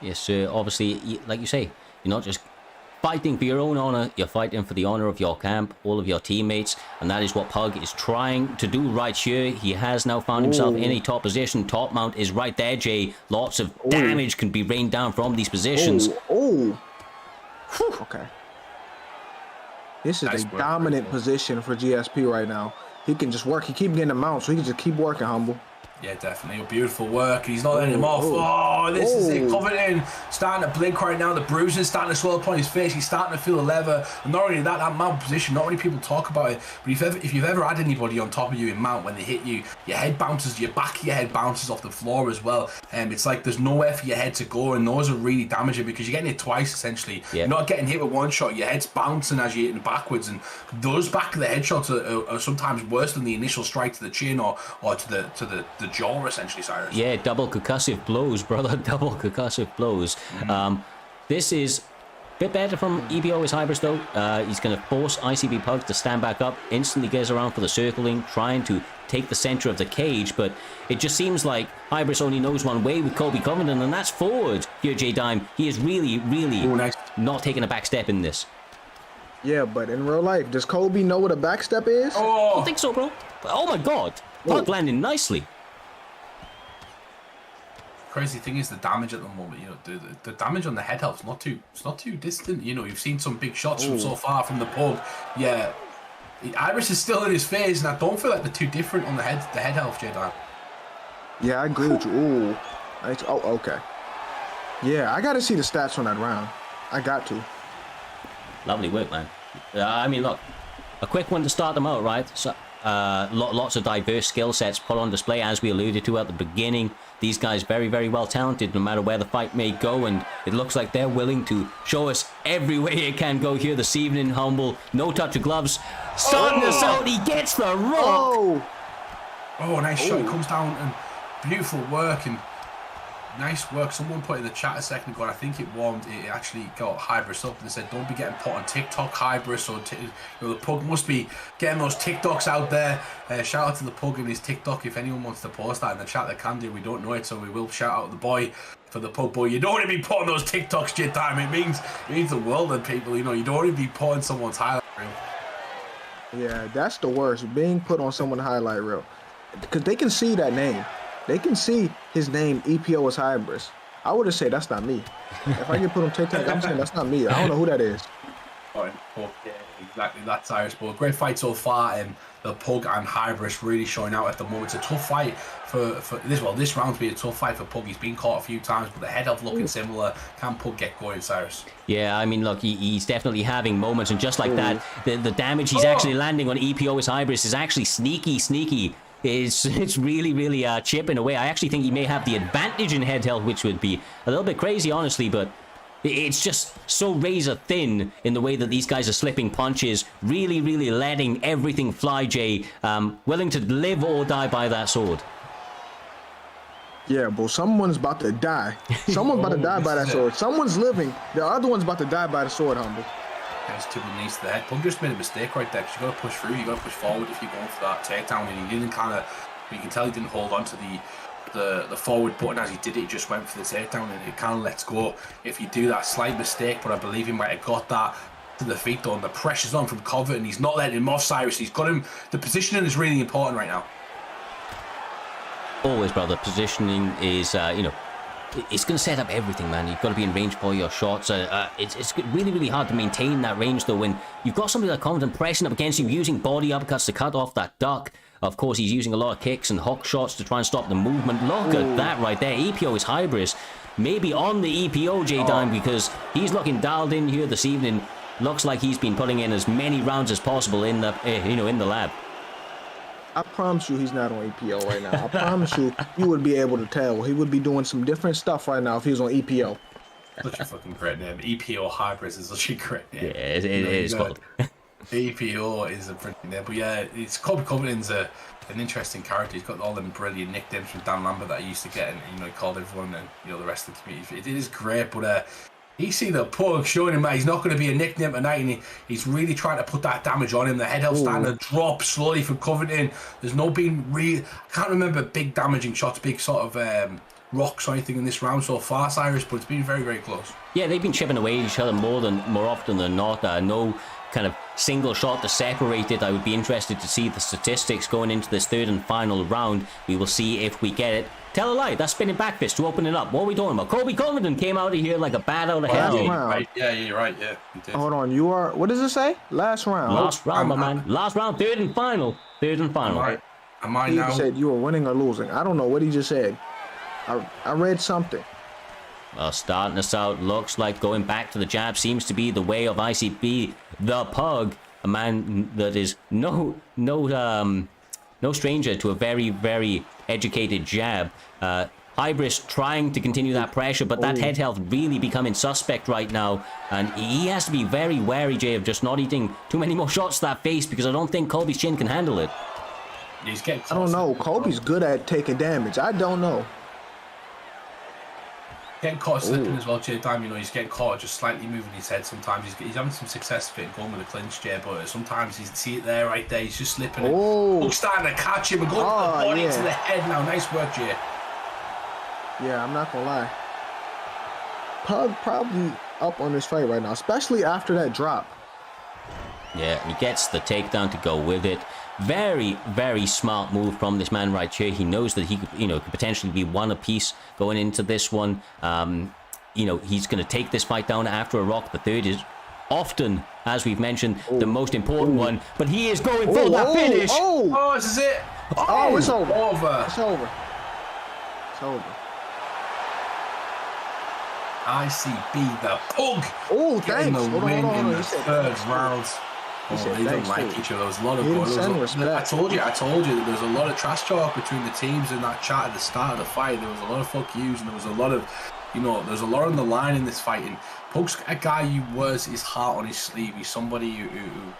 Yes, sir. Obviously, like you say, you're not just fighting for your own honor, you're fighting for the honor of your camp, all of your teammates, and that is what Pug is trying to do right here. He has now found himself in a top position. Top mount is right there, Jay. Lots of damage can be rained down from these positions. Okay. This is a dominant position for GSP right now. He can just work. He keep getting the mount, so he can just keep working, Humble. Yeah, definitely. A beautiful work. He's not letting him off. Oh, this is it. Covington starting to blink right now. The bruising starting to swell upon his face. He's starting to feel the leather. And not only that mount position, not many people talk about it, but if you've ever had anybody on top of you in mount, when they hit you, your head bounces, your back of your head bounces off the floor as well. It's like there's nowhere for your head to go, and those are really damaging because you're getting hit twice essentially. Yep. You're not getting hit with one shot, your head's bouncing as you're hitting backwards, and those back of the head shots are sometimes worse than the initial strike to the chin or to the jaw essentially, Cyrus. Yeah, double concussive blows, brother. Double concussive blows. This is a bit better from EPO as Hybris though. He's going to force ICB Pug to stand back up, instantly goes around for the circling, trying to take the center of the cage, but it just seems like Hybris only knows one way with Colby Covington, and that's forward. Here, J Dime, he is really not taking a back step in this. Yeah, but in real life, does Colby know what a back step is? I don't think so, bro. Oh my god, Pug landing nicely. Crazy thing is the damage at the moment. You know, the damage on the head health's not too distant. You know, you've seen some big shots from so far from the Pug. Yeah, Iris is still in his phase, and I don't feel like they're too different on the head health, Jedi. Yeah, I agree with you. Ooh, okay. Yeah, I got to see the stats on that round. I got to. Lovely work, man. I mean, look, a quick one to start them out, right? So, lots of diverse skill sets put on display, as we alluded to at the beginning. These guys very, very well talented, no matter where the fight may go, and it looks like they're willing to show us every way it can go here this evening. Humble, no touch of gloves, starting us out. He gets the rock. Nice shot. He comes down and beautiful work and nice work. Someone put in the chat a second ago, and I think it actually got Hybris up and said, don't be getting put on TikTok, Hybris, or the Pug must be getting those TikToks out there. Shout out to the Pug and his TikTok. If anyone wants to post that in the chat, they can do. We don't know it, so we will shout out the boy for the Pug boy. You don't want to be putting those TikToks, J Time. It means the world to people. You know, you don't want to be putting someone's highlight reel. Yeah, that's the worst, being put on someone's highlight reel, because they can see that name. They can see his name, EPO as Hybris. I would have said that's not me. If I get put on TikTok, I'm saying that's not me. I don't know who that is. Yeah, exactly. That's Irish. But great fight so far. The Pug and Hybris really showing out at the moment. It's a tough fight for this. Well, this round's been a tough fight for Pug. He's been caught a few times, but the head health looking similar. Can Pug get going, Cyrus? Yeah, I mean, look, he's definitely having moments, and just like that, the damage he's actually landing on EPO as Hybris is actually sneaky. It's really chipping away. I actually think he may have the advantage in head health, which would be a little bit crazy, honestly, but it's just so razor thin in the way that these guys are slipping punches, really letting everything fly, Jay, willing to live or die by that sword. Yeah, but someone's about to die. Someone's about to die by that sword. Someone's living. The other one's about to die by the sword, Humble. Nice to the knees to the head. Pug just made a mistake right there, because you got to push through, you got to push forward if you're going for that takedown, and he didn't you can tell he didn't hold on to the forward button as he did it. He just went for the takedown, and it kind of lets go if you do that slight mistake, but I believe he might have got that to the feet though, and the pressure's on from Covington. He's not letting him off, Cyrus. He's got him. The positioning is really important right now. Always, brother. Positioning is, it's going to set up everything, man. You've got to be in range for your shots. It's really hard to maintain that range, though, when you've got somebody like Compton pressing up against you, using body uppercuts to cut off that duck. Of course, he's using a lot of kicks and hook shots to try and stop the movement. Look at that right there. EPO is Hybris. maybe on the EPO, J-Dime, because he's looking dialed in here this evening. Looks like he's been putting in as many rounds as possible in the, in the lab. I promise you he's not on EPO right now. I promise you would be able to tell. He would be doing some different stuff right now if he was on EPO. Such a fucking great name. EPO Hybris is such a great name. Yeah, it is called. EPO is a brilliant name. But yeah, it's Colby Covington's an interesting character. He's got all them brilliant nicknames from Dan Lambert that he used to get, and he called everyone and the rest of the community. It is great, but you see the Pug showing him that he's not going to be a nickname tonight, and he's really trying to put that damage on him. The head health starting to drop slowly from Covington. There's no been I can't remember big damaging shots, big sort of rocks or anything in this round so far, Cyrus, but it's been very, very close. Yeah, they've been chipping away at each other more often than not. No kind of single shot to separate it. I would be interested to see the statistics going into this third and final round. We will see if we get it. Tell a lie, that spinning back fist to open it up. What are we talking about? Colby Covington came out of here like a bat out of hell. Right. Yeah, you're right. Yeah, you did. Hold on, you are. What does it say? Last round. Last round, my man. Last round, third and final. Am I He now? said you were winning or losing. I don't know what he just said. I read something. Well, starting us out, looks like going back to the jab seems to be the way of ICB, the Pug, a man that is no stranger to a very, very educated jab. Hybris trying to continue that pressure, but that head health really becoming suspect right now, and he has to be very wary, Jay, of just not eating too many more shots to that face, because I don't think Colby's chin can handle it. He's getting I don't know. Colby's good at taking damage. I don't know. Getting caught slipping as well, Jay. He's getting caught just slightly moving his head sometimes. He's having some success with it going with the clinch, Jay, but sometimes you see it there, right there. He's just slipping. Hook's starting to catch him and going to the body to the head now. Nice work, Jay. Yeah, I'm not gonna lie. Pug probably up on this fight right now, especially after that drop. Yeah, he gets the takedown to go with it. Very, very smart move from this man right here. He knows that he could, could potentially be one apiece going into this one. He's going to take this fight down after a rock. The third is often, as we've mentioned, the most important one. But he is going for that finish. This is it. It's over. It's over. It's over. ICB, the Pug. Oh, Getting thanks. the win in the third round. They don't like each other. There was a lot of I told you that there was a lot of trash talk between the teams in that chat at the start of the fight. There was a lot of fuck yous, and there was a lot of, there's a lot on the line in this fight. And Pug's a guy who wears his heart on his sleeve. He's somebody who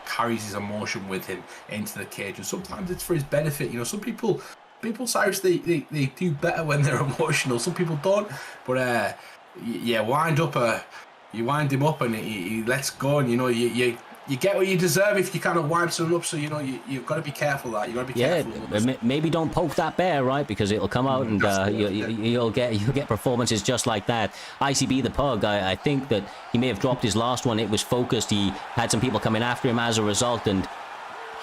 carries his emotion with him into the cage, and sometimes it's for his benefit. Some people, Cyrus, they do better when they're emotional. Some people don't, but you wind him up, and he lets go, and you get what you deserve if you kind of wind someone up. So you've got to be careful that you've got to be careful. Maybe don't poke that bear, right? Because it'll come out, and you'll get performances just like that. ICB the Pug, I think that he may have dropped his last one. It was focused. He had some people coming after him as a result, and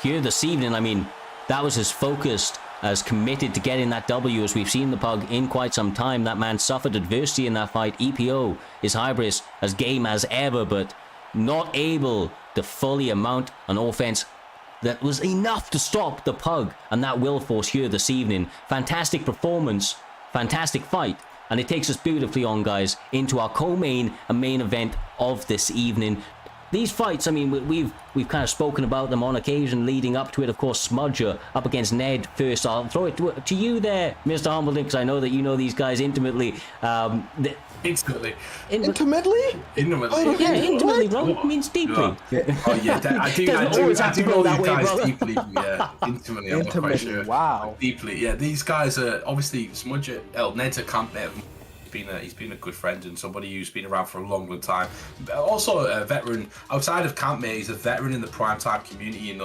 here this evening, that was as focused, as committed to getting that W as we've seen the Pug in quite some time. That man suffered adversity in that fight. EPO is Hybris, as game as ever, but not able to fully amount an offense that was enough to stop the Pug and that will force here this evening. Fantastic performance, fantastic fight, and it takes us beautifully on, guys, into our co-main and main event of this evening. These fights, we've kind of spoken about them on occasion leading up to it. Of course, Smudger up against Ned first. I'll throw it to you there, Mr. Humbledon, because I know that you know these guys intimately. Intimately. Intimately? Yeah, intimately, bro. It means deeply. I do know these guys deeply. Yeah, intimately. I'm not quite sure. Wow. Deeply. Yeah, these guys are obviously Smudger. Ned's a campmate. He's been a good friend and somebody who's been around for a long time. Also a veteran outside of campmate. He's a veteran in the PrimeTime community.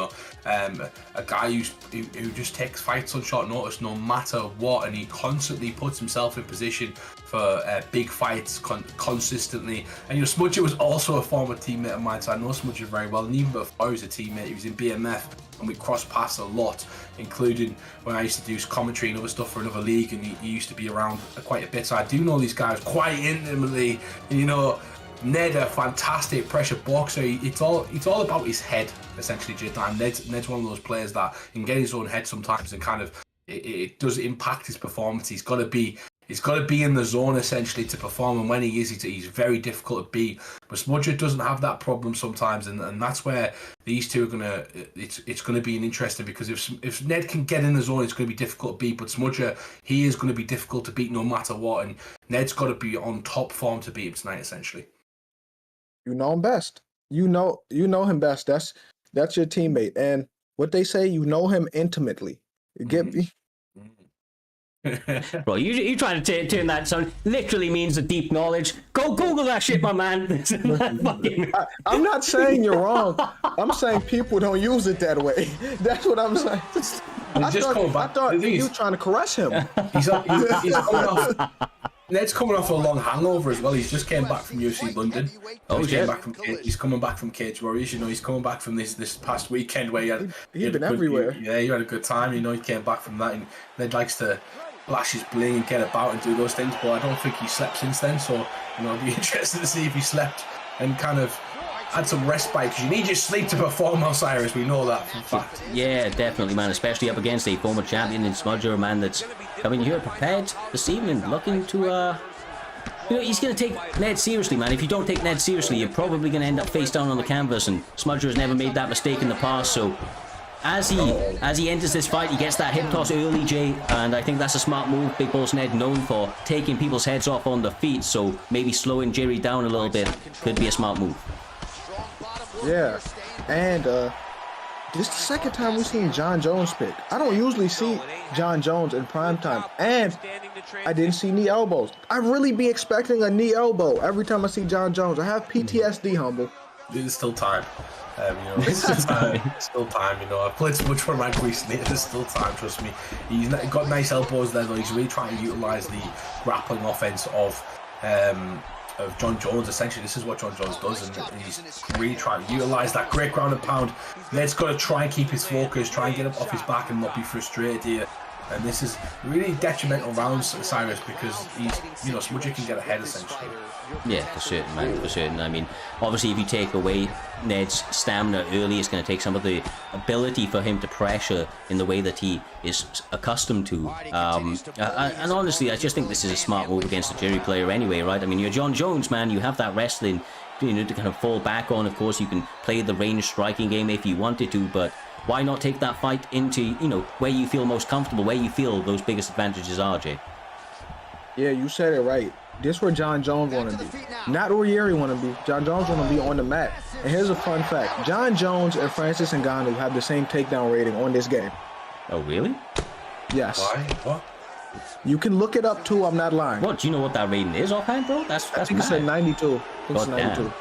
A guy who just takes fights on short notice no matter what, and he constantly puts himself in position for big fights consistently. And Smudger was also a former teammate of mine, so I know Smudger very well. And even before he was a teammate, he was in BMF. And we crossed paths a lot, including when I used to do commentary and other stuff for another league, and he used to be around quite a bit. So I do know these guys quite intimately. Ned, a fantastic pressure boxer. It's all about his head, essentially, J-Time. Ned's one of those players that can get his own head sometimes, and kind of it does impact his performance. He's got to be He's got to be in the zone essentially to perform, and when he is, he's very difficult to beat. But Smudger doesn't have that problem sometimes, and that's where these two are gonna. It's gonna be an interesting, because if Ned can get in the zone, it's gonna be difficult to beat. But Smudger, he is gonna be difficult to beat no matter what, and Ned's got to be on top form to beat him tonight essentially. You know him best. You know him best. That's your teammate, and what they say, you know him intimately. You get me? Bro, you trying to turn that sound literally means a deep knowledge. Go Google that shit, my man. I'm not saying you're wrong. I'm saying people don't use it that way. That's what I'm saying. I thought you were trying to caress him. He's coming off. Ned's coming off a long hangover as well. He's just came back from UFC London. He's coming back from Cage Warriors. You know, he's coming back from this past weekend where he'd been everywhere. He had a good time. You know, he came back from that, and Ned likes to flash his bling and get about and do those things. But I don't think he slept since then. So, you know, I'd be interested to see if he slept and kind of had some respite, because you need your sleep to perform, Osiris. We know that for a fact. Yeah, definitely, man. Especially up against a former champion in Smudger, a man that's coming here prepared this evening, looking to, you know, he's going to take Ned seriously, man. If you don't take Ned seriously, you're probably going to end up face down on the canvas, and Smudger has never made that mistake in the past, so as he enters this fight, he gets that hip toss early, Jay, and I think that's a smart move. Big Boss Ned known for taking people's heads off on the feet, so maybe slowing Jerry down a little bit could be a smart move. Yeah, and this is the second time we've seen John Jones pick. I don't usually see John Jones in primetime, and I didn't see knee elbows. I really be expecting a knee elbow every time I see John Jones. I have PTSD, humble. There's still time. You know, it's still time. You know, I've played so much for rank recently. There's still time. Trust me. He's got nice elbows there, though. He's really trying to utilize the grappling offense of John Jones. Essentially, this is what John Jones does, and he's really trying to utilize that great ground and pound. Ned's got to try and keep his focus, try and get up off his back, and not be frustrated here. And this is really detrimental rounds to Cyrus, because he's, you know, Smudger can get ahead essentially. Yeah, for certain, man, for certain. I mean, obviously, if you take away Ned's stamina early, it's going to take some of the ability for him to pressure in the way that he is accustomed to. And honestly, I just think this is a smart move against a Jerry player anyway, right? I mean, you're John Jones, man. You have that wrestling, you know, to kind of fall back on. Of course, you can play the range striking game if you wanted to, but why not take that fight into, you know, where you feel most comfortable, where you feel those biggest advantages are, Jay? Yeah, you said it right. This where John Jones want to be. Not where Yeri want to be. John Jones want to be on the mat. And here's a fun fact. John Jones and Francis Ngannou have the same takedown rating on this game. Oh, really? Yes. Why? What? You can look it up too. I'm not lying. What? Do you know what that rating is offhand, bro? That's I think it's at 92. I think it's 92. Damn.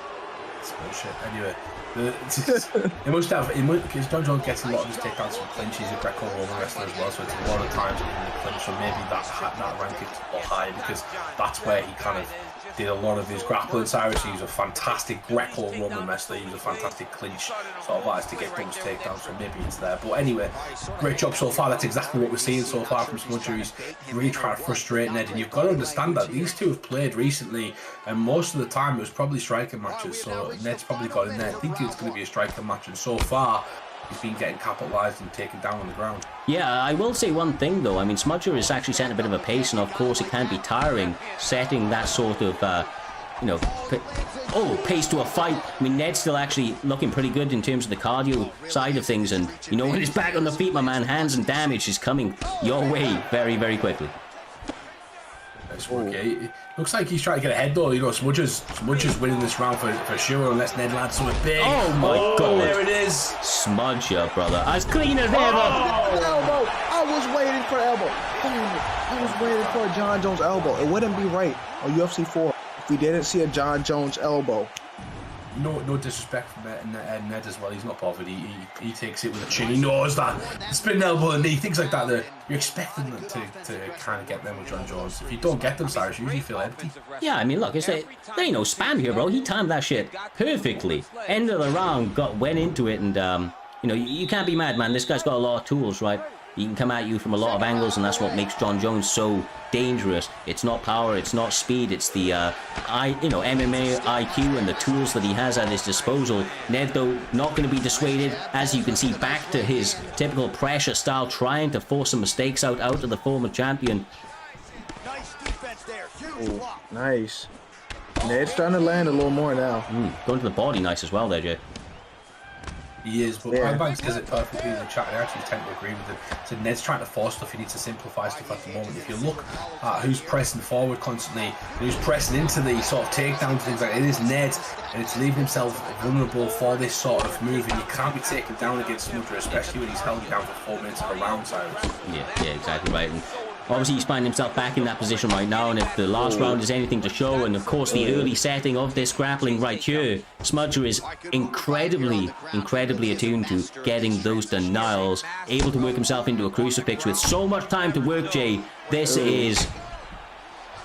That's bullshit. Anyway. It must have, because John Jones gets a lot of his takedowns from clinch. He's a Greco-Roman wrestler as well, so it's a lot of times in the clinch. So maybe that rank is a lot higher, because that's where he kind of did a lot of his grappling. Cyrus, he was a fantastic Greco-Roman wrestler. He was a fantastic clinch sort of artist to get those takedowns, so maybe it's there. But anyway, great job so far. That's exactly what we're seeing so far from Smudger. He's really trying to frustrate Ned, and you've got to understand that these two have played recently, and most of the time it was probably striking matches, so Ned's probably got in there thinking it's going to be a striking match, and so far he's been getting capitalized and taken down on the ground. Yeah, I will say one thing though. I mean, Smudger is actually setting a bit of a pace, and of course it can be tiring setting that sort of, you know, pace to a fight. I mean, Ned's still actually looking pretty good in terms of the cardio side of things, and you know, when he's back on the feet, my man, hands and damage is coming your way very, very quickly. Okay. It looks like he's trying to get ahead though. You know, Smudger's winning this round for sure, unless Ned lands something big. Oh my god. There it is. Smudger, brother. As clean as ever. Elbow. I was waiting for elbow. I was waiting for a John Jones elbow. It wouldn't be right on UFC 4 if we didn't see a John Jones elbow. No disrespect from Ned as well. He's not bothered. He takes it with a chin. He knows that spin elbow and knee, things like that. You're expecting them to kind of get them with John Jones. If you don't get them, Cyrus, you usually feel empty. Yeah, I mean, look, there ain't no spam here, bro. He timed that shit perfectly. End of the round, went into it, and you know, you can't be mad, man. This guy's got a lot of tools, right? He can come at you from a lot of angles, and that's what makes John Jones so dangerous. It's not power, it's not speed, it's the MMA IQ and the tools that he has at his disposal. Ned, though, not going to be dissuaded, as you can see, back to his typical pressure style, trying to force some mistakes out of the former champion. Ooh, nice. Ned's starting to land a little more now. Going to the body nice as well there, Jay. He is, but Yeah. Primebank says it perfectly in the chat, and I actually tend to agree with him. So Ned's trying to force stuff, he needs to simplify stuff at the moment. If you look at who's pressing forward constantly, who's pressing into the sort of takedowns, things like that, it is Ned, and it's leaving himself vulnerable for this sort of move, and you can't be taken down against Smudger, especially when he's held you down for 4 minutes of a round, Cyrus. Yeah, exactly right. And obviously, he's finding himself back in that position right now, and if the last round is anything to show, and of course the early setting of this grappling right here, Smudger is incredibly attuned to getting those denials, able to work himself into a crucifix with so much time to work, Jay. This is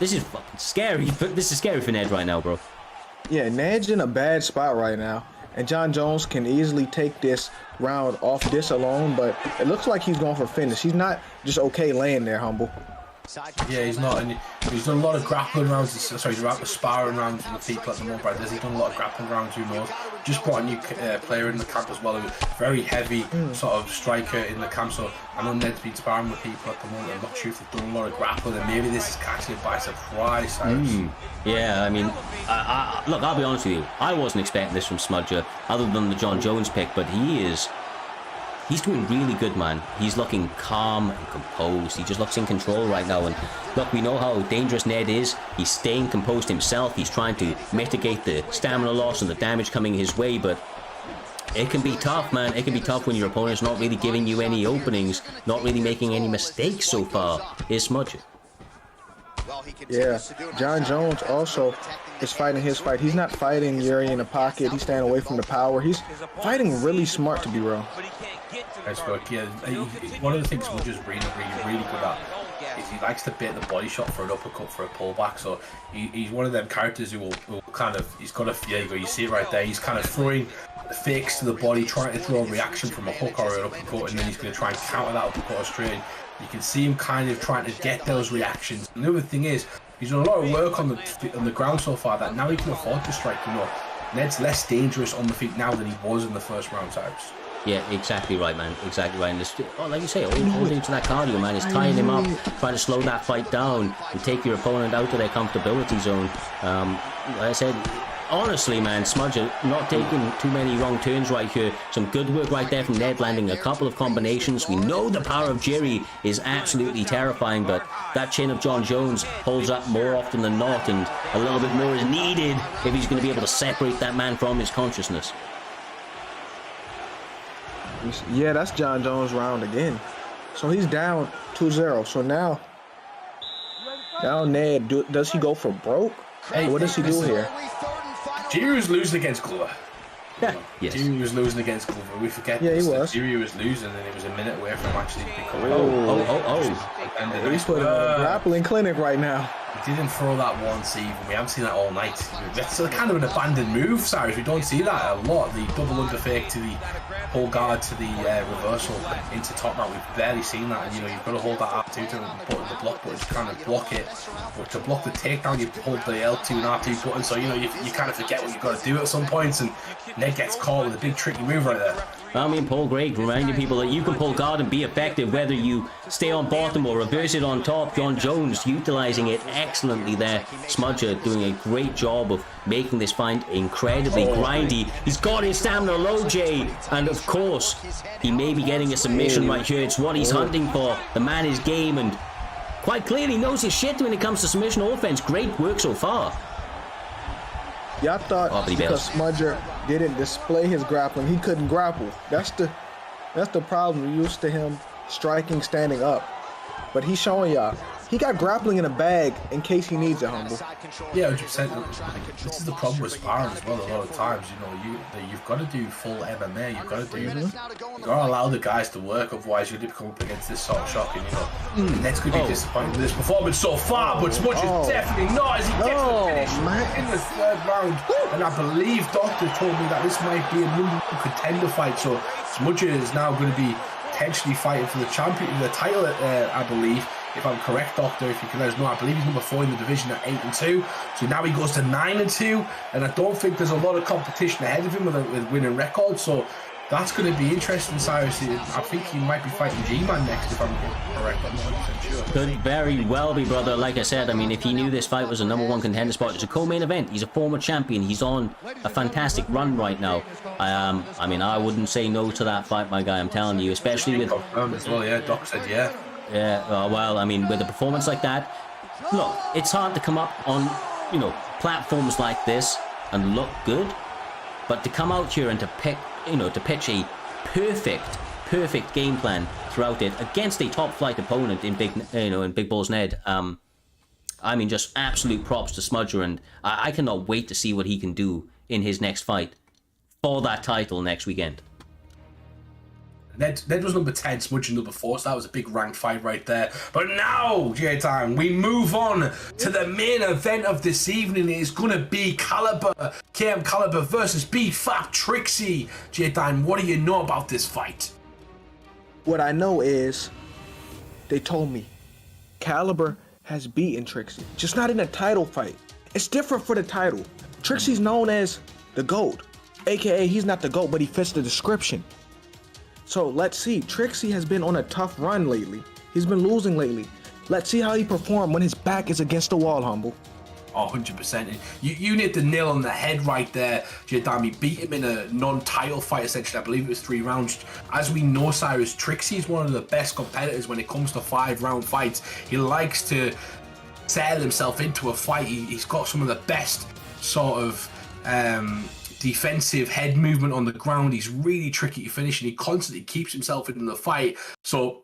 fucking scary. This is scary for Ned right now, bro. Yeah, Ned's in a bad spot right now, and John Jones can easily take this round off this alone, but it looks like he's going for finish. He's not just okay laying there, Humble. Yeah, he's not, and he's done a lot of grappling rounds, sorry, sparring rounds with people at the moment, but he's done a lot of grappling rounds, who knows. Just brought a new player in the camp as well, a very heavy sort of striker in the camp, so I know Ned's been sparring with people at the moment. I'm not sure if they've done a lot of grappling, and maybe this is catching it by surprise, Cyrus. Yeah, I mean, look, I'll be honest with you, I wasn't expecting this from Smudger, other than the John Jones pick, but he's doing really good, man. He's looking calm and composed. He just looks in control right now. And look, we know how dangerous Ned is. He's staying composed himself. He's trying to mitigate the stamina loss and the damage coming his way. But it can be tough, man. It can be tough when your opponent's not really giving you any openings, not really making any mistakes so far. Is Smudger. Yeah, John Jones also is fighting his fight. He's not fighting Yuri in the pocket. He's staying away from the power. He's fighting really smart, to be real. That's good. Yeah, one of the things Smudger's really good at is he likes to bait the body shot for an uppercut, for a pullback. So he's one of them characters who will kind of, he's got a, yeah, you see it right there. He's kind of throwing fakes to the body, trying to throw a reaction from a hook or an uppercut, and then he's going to try and counter that uppercut or straight. You can see him kind of trying to get those reactions. And the other thing is, he's done a lot of work on the ground so far that now he can afford to strike. You know, Ned's less dangerous on the feet now than he was in the first round, Cyrus. Yeah, exactly right, man. Exactly right. And this, like you say, holding into that cardio, man, is tying him up, trying to slow that fight down and take your opponent out of their comfortability zone. Like I said, honestly, man, Smudger not taking too many wrong turns right here. Some good work right there from Ned, landing a couple of combinations. We know the power of Jerry is absolutely terrifying, but that chin of John Jones holds up more often than not, and a little bit more is needed if he's going to be able to separate that man from his consciousness. Yeah, that's John Jones' round again. So he's down 2-0. So now Ned, does he go for broke? Hey, what does he do here? Jerry was losing against Glover. Yes. Jerry was losing against Glover. We forget he was. Jerry was losing, and it was a minute away from actually becoming. And he's put a grappling clinic right now. He didn't throw that once even. We haven't seen that all night. That's kind of an abandoned move, Cyrus. We don't see that a lot. The double under fake to the whole guard to the reversal into top mount. We've barely seen that. And you know, you've got to hold that R2 to put the block button to kind of block it. But to block the takedown, you hold the L2 and R2 button. So you know, you kind of forget what you've got to do at some points. And Ned gets caught with a big tricky move right there. I mean, Paul Gregg reminding people that you can pull guard and be effective whether you stay on bottom or reverse it on top. John Jones utilizing it excellently there. Smudger doing a great job of making this fight incredibly grindy. He's got his stamina low, Jay, and of course he may be getting a submission right here. It's what he's hunting for. The man is game and quite clearly knows his shit when it comes to submission offense. Great work so far. Y'all thought because Smudger didn't display his grappling, he couldn't grapple. That's the problem. We're used to him striking, standing up. But he's showing y'all he got grappling in a bag in case he needs it, Humble. Yeah, 100%. This is the problem with sparring as well. A lot of times, you know, you've got to do full MMA. You've got to you've got to allow the guys to work. Otherwise, you're going to come up against this sort of shocking. You know, Ned's going to be disappointed with this performance so far, but Smudger's definitely not as he gets the finish in the third round. And I believe Doctor told me that this might be a number contender fight. So Smudger is now going to be potentially fighting for the champion, the title, I believe. If I'm correct, Doctor, if you can let us know, I believe he's number 4 in the division at 8-2. So now he goes to 9-2, and I don't think there's a lot of competition ahead of him with winning records. So That's going to be interesting, Cyrus. I think he might be fighting G-Man next, if I'm correct. I'm not 100% sure. Could very well be, brother. Like I said, I mean, if he knew this fight was a #1 contender spot, it's a co-main event. He's a former champion. He's on a fantastic run right now. I mean, I wouldn't say no to that fight, my guy. I'm telling you, especially with... As well, yeah. Doc said yeah. Yeah, well, I mean, with a performance like that, look, it's hard to come up on, you know, platforms like this and look good, but to come out here and to pick, you know, to pitch a perfect game plan throughout it against a top flight opponent in Big Balls Ned. I mean, just absolute props to Smudger, and I cannot wait to see what he can do in his next fight for that title next weekend. Ned was number 10, Smudger number 4, so that was a big ranked fight right there. But now, J-Time, we move on to the main event of this evening. It is going to be KM Caliber versus B-Fap Trixie. J-Time, what do you know about this fight? What I know is they told me Caliber has beaten Trixie, just not in a title fight. It's different for the title. Trixie's known as the GOAT, aka he's not the GOAT, but he fits the description. So let's see. Trixie has been on a tough run lately. He's been losing lately. Let's see how he performs when his back is against the wall, Humble. Oh, 100%. You hit the nail on the head right there, J-Time. He beat him in a non-title fight, essentially. I believe it was 3 rounds. As we know, Cyrus, Trixie is one of the best competitors when it comes to 5-round fights. He likes to settle himself into a fight. He's got some of the best sort of defensive head movement on the ground. He's really tricky to finish, and he constantly keeps himself in the fight. So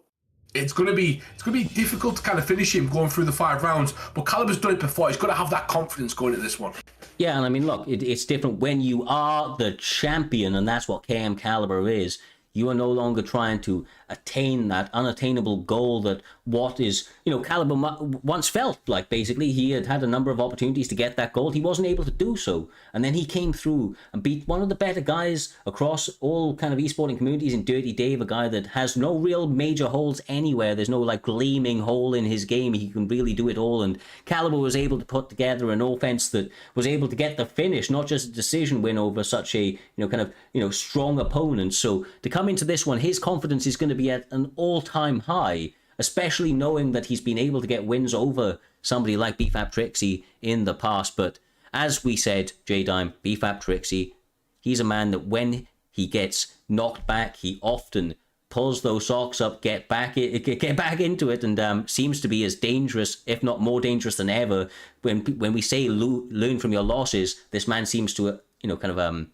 it's gonna be difficult to kind of finish him going through the 5 rounds. But Caliber's done it before. He's got to have that confidence going into this one. Yeah, and I mean, look, it's different when you are the champion, and that's what KM Caliber is. You are no longer trying to attain that unattainable goal that what is, you know, Caliber once felt like. Basically, he had a number of opportunities to get that gold. He wasn't able to do so. And then he came through and beat one of the better guys across all kind of esporting communities in Dirty Dave, a guy that has no real major holes anywhere. There's no like gleaming hole in his game. He can really do it all. And Caliber was able to put together an offense that was able to get the finish, not just a decision win over such a, you know, kind of, you know, strong opponent. So to come into this one, his confidence is going to be at an all-time high, especially knowing that he's been able to get wins over somebody like B-Fap Trixie in the past. But as we said, J-Dime, B-Fap Trixie, he's a man that when he gets knocked back, he often pulls those socks up, get back into it, and seems to be as dangerous, if not more dangerous than ever. When we say learn from your losses, this man seems to, you know, kind of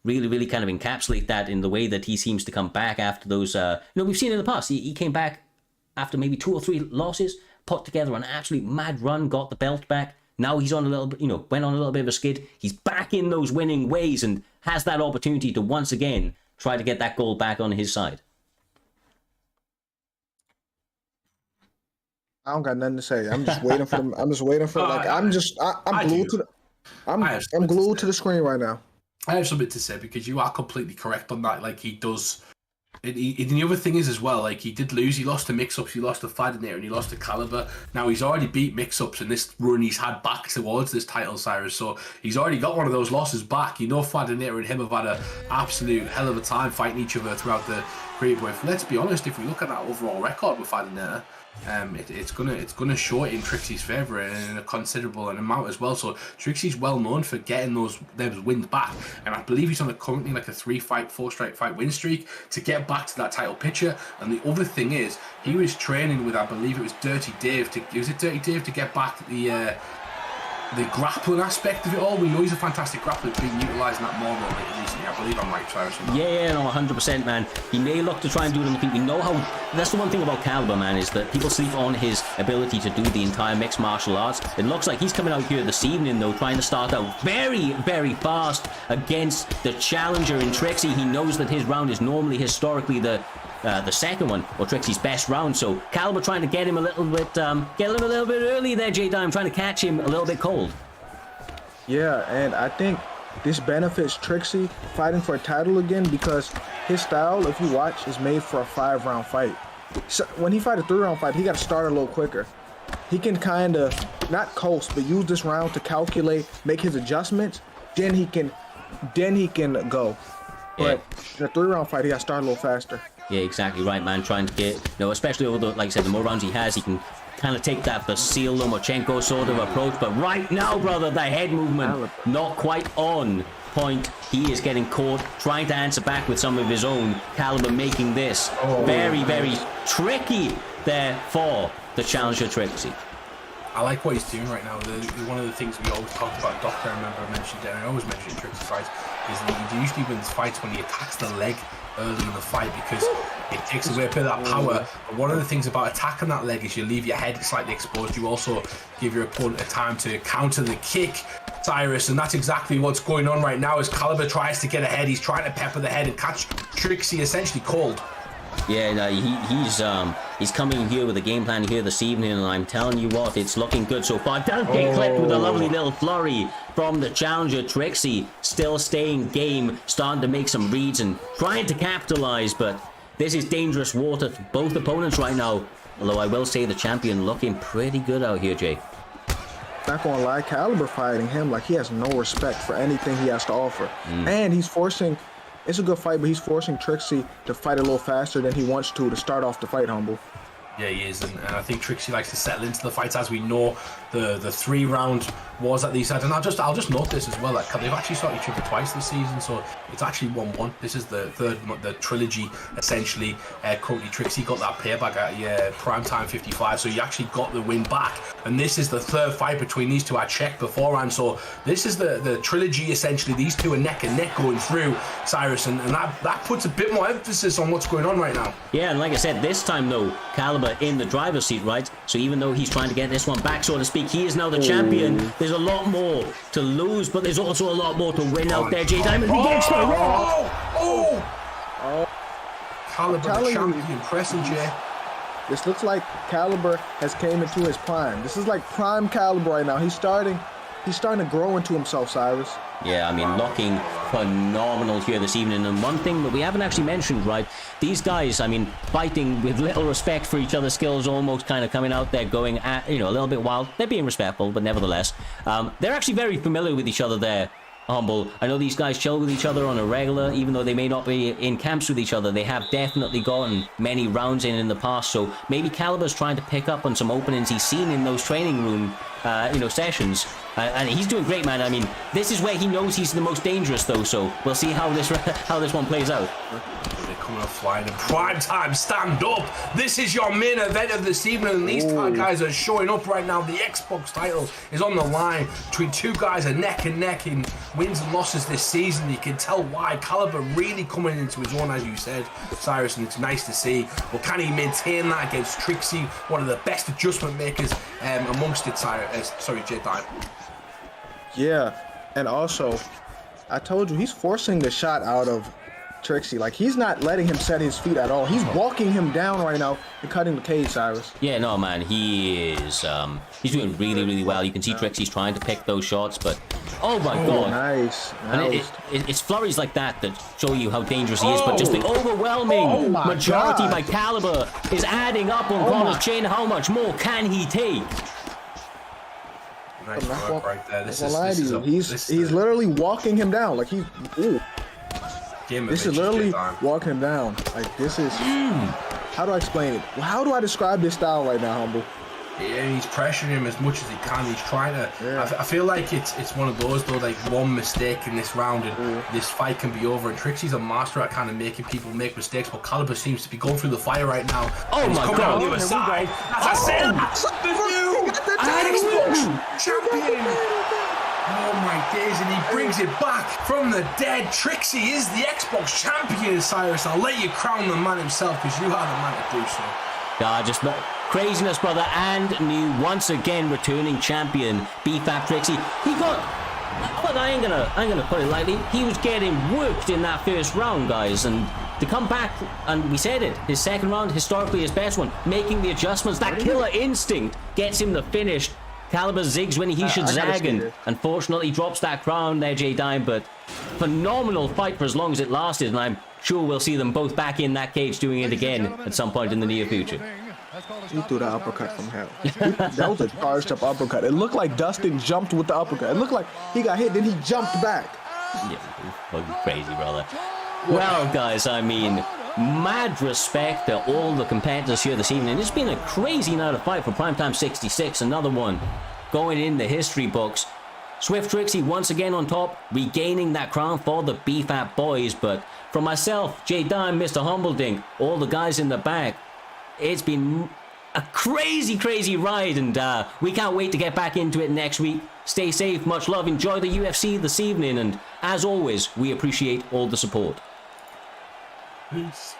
really kind of encapsulate that in the way that he seems to come back after those, you know, we've seen in the past. He came back after maybe 2 or 3 losses, put together an absolute mad run, got the belt back. Now he's on a little bit, you know, went on a little bit of a skid. He's back in those winning ways and has that opportunity to once again try to get that goal back on his side. I don't got nothing to say. I'm just waiting for them. I'm just waiting for I'm glued to the screen right now. I have something to say because you are completely correct on that. Like, he does. And the other thing is as well, like, he did lose. He lost to Mix-Ups, he lost to Fadinator, and he lost to Caliber. Now he's already beat Mix-Ups in this run he's had back towards this title, Cyrus. So he's already got one of those losses back. You know, Fadinator and him have had an absolute hell of a time fighting each other throughout the career. But let's be honest, if we look at that overall record with Fadinator, it's gonna show it in Trixie's favour in a considerable amount as well. So Trixie's well known for getting those wins back, and I believe he's on currently like a 4 straight fight win streak to get back to that title picture. And the other thing is, he was training with, I believe it was Dirty Dave to get back the grappling aspect of it all. We know he's a fantastic grappler, being utilising that more recently. I believe I'm right, Cyrus. Yeah, no, 100%, man. He may look to try and do it on the feet. We know how. That's the one thing about Caliber, man, is that people sleep on his ability to do the entire mixed martial arts. It looks like he's coming out here this evening, though, trying to start out very, very fast against the challenger in Trixie. He knows that his round is normally historically the second one, or Trixie's best round. So Caliber trying to get him a little bit early there, J-Dime, trying to catch him a little bit cold. Yeah, and I think this benefits Trixie fighting for a title again because his style, if you watch, is made for a 5-round fight. So when he fight a 3-round fight, he got to start a little quicker. He can kind of not coast, but use this round to calculate, make his adjustments. Then he can go. But in a 3-round fight, he got to start a little faster. Yeah, exactly right, man. Trying to get, especially over the, like I said, the more rounds he has, he can kind of take that Vasil Lomachenko sort of approach. But right now, brother, the head movement not quite on point. He is getting caught, trying to answer back with some of his own. Caliber making this very, very tricky there for the challenger Trixie. I like what he's doing right now. One of the things we always talk about, Doctor, I remember I mentioned it, and I always mention in Trixie fights, is that he usually wins fights when he attacks the leg early in the fight, because it takes away a bit of that power. But one of the things about attacking that leg is you leave your head slightly exposed. You also give your opponent a time to counter the kick, Cyrus, and that's exactly what's going on right now as Caliber tries to get ahead. He's trying to pepper the head and catch Trixie essentially cold. Yeah, no, he's coming here with a game plan here this evening, and I'm telling you what, it's looking good so far. Does get clipped with a lovely little flurry from the challenger Trixie, still staying game, starting to make some reads and trying to capitalize, but this is dangerous water for both opponents right now. Although I will say the champion looking pretty good out here, Jay. Not gonna lie, Caliber fighting him like he has no respect for anything he has to offer, and he's forcing. It's a good fight, but he's forcing Trixie to fight a little faster than he wants to start off the fight, Humble. Yeah, he is, and I think Trixie likes to settle into the fights, as we know the 3-round wars at these sides. And I'll just note this as well, that they've actually shot each other twice this season, so it's actually 1-1. This is the trilogy essentially. Currently Trixie got that payback at PrimeTime 55, so he actually got the win back, and this is the third fight between these two. I checked beforehand, so this is the trilogy essentially. These two are neck and neck going through, Cyrus, and that puts a bit more emphasis on what's going on right now. Yeah, and like I said, this time though, Caliber in the driver's seat, right? So even though he's trying to get this one back, so to speak, he is now the champion. There's a lot more to lose, but there's also a lot more to win out there. J Diamond, he gets the Caliber, the champion, pressing Jay. This looks like Caliber has came into his prime. This is like prime Caliber right now. He's starting to grow into himself, Cyrus. Yeah, I mean, looking phenomenal here this evening. And one thing that we haven't actually mentioned, right? These guys, I mean, fighting with little respect for each other's skills, almost kind of coming out there going at, a little bit wild. They're being respectful, but nevertheless, they're actually very familiar with each other there. Humble. I know these guys chill with each other on a regular, even though they may not be in camps with each other. They have definitely gotten many rounds in the past, so maybe Caliber's trying to pick up on some openings he's seen in those training room sessions, and he's doing great, man. I mean, this is where he knows he's the most dangerous, though, so we'll see how this one plays out. They're coming off flying in prime time. Stand up. This is your main event of this evening, and these guys are showing up right now. The Xbox title is on the line between two guys, are neck and neck in wins and losses this season. You can tell why. Caliber really coming into his own, as you said, Cyrus, and it's nice to see. But can he maintain that against Trixie, one of the best adjustment makers amongst it, Jay Diamond? Yeah, and also, I told you, he's forcing the shot out of Trixie. Like, he's not letting him set his feet at all. He's walking him down right now and cutting the cage, Cyrus. Yeah, no, man, he is, he's doing really, really well. You can see Trixie's trying to pick those shots, but, oh my God. Nice. And it's flurries like that show you how dangerous he is, but just the overwhelming majority by Caliber is adding up on Connor's chin. How much more can he take? Nice work right there. He's literally walking him down. Like, this is literally walking him down. Like, this is... How do I explain it? How do I describe this style right now, Humble? Yeah, he's pressuring him as much as he can. He's trying to... Yeah. I feel like it's one of those, though, like, one mistake in this round and this fight can be over. And Trixie's a master at kind of making people make mistakes, but Caliber seems to be going through the fire right now. Oh, my God. On the other side. As I said, the new Xbox champion. Oh my days, and he brings it back from the dead. Trixie is the Xbox champion, Cyrus. I'll let you crown the man himself, because you are the man to do so. Just craziness, brother. And new, once again, returning champion, BFAP Trixie. He got... But I ain't gonna put it lightly. He was getting worked in that first round, guys, and to come back, and we said it, his second round, historically his best one, making the adjustments, that killer instinct gets him the finish. Caliber zigs when he should zag, and unfortunately drops that crown there, J-Dime, but phenomenal fight for as long as it lasted, and I'm sure we'll see them both back in that cage doing it again at some point in the near future. He threw the uppercut from hell. That was a charged up uppercut. It looked like Dustin jumped with the uppercut. It looked like he got hit, then he jumped back. Yeah, fucking crazy, brother. Well, guys, I mean, mad respect to all the competitors here this evening. It's been a crazy night of fight for Primetime 66. Another one going in the history books. Swift Trixie once again on top, regaining that crown for the BFAP boys. But for myself, Jay Dime, Mr. Humbledink, all the guys in the back, it's been a crazy, crazy ride, and we can't wait to get back into it next week. Stay safe, much love, enjoy the UFC this evening, and as always, we appreciate all the support. Peace.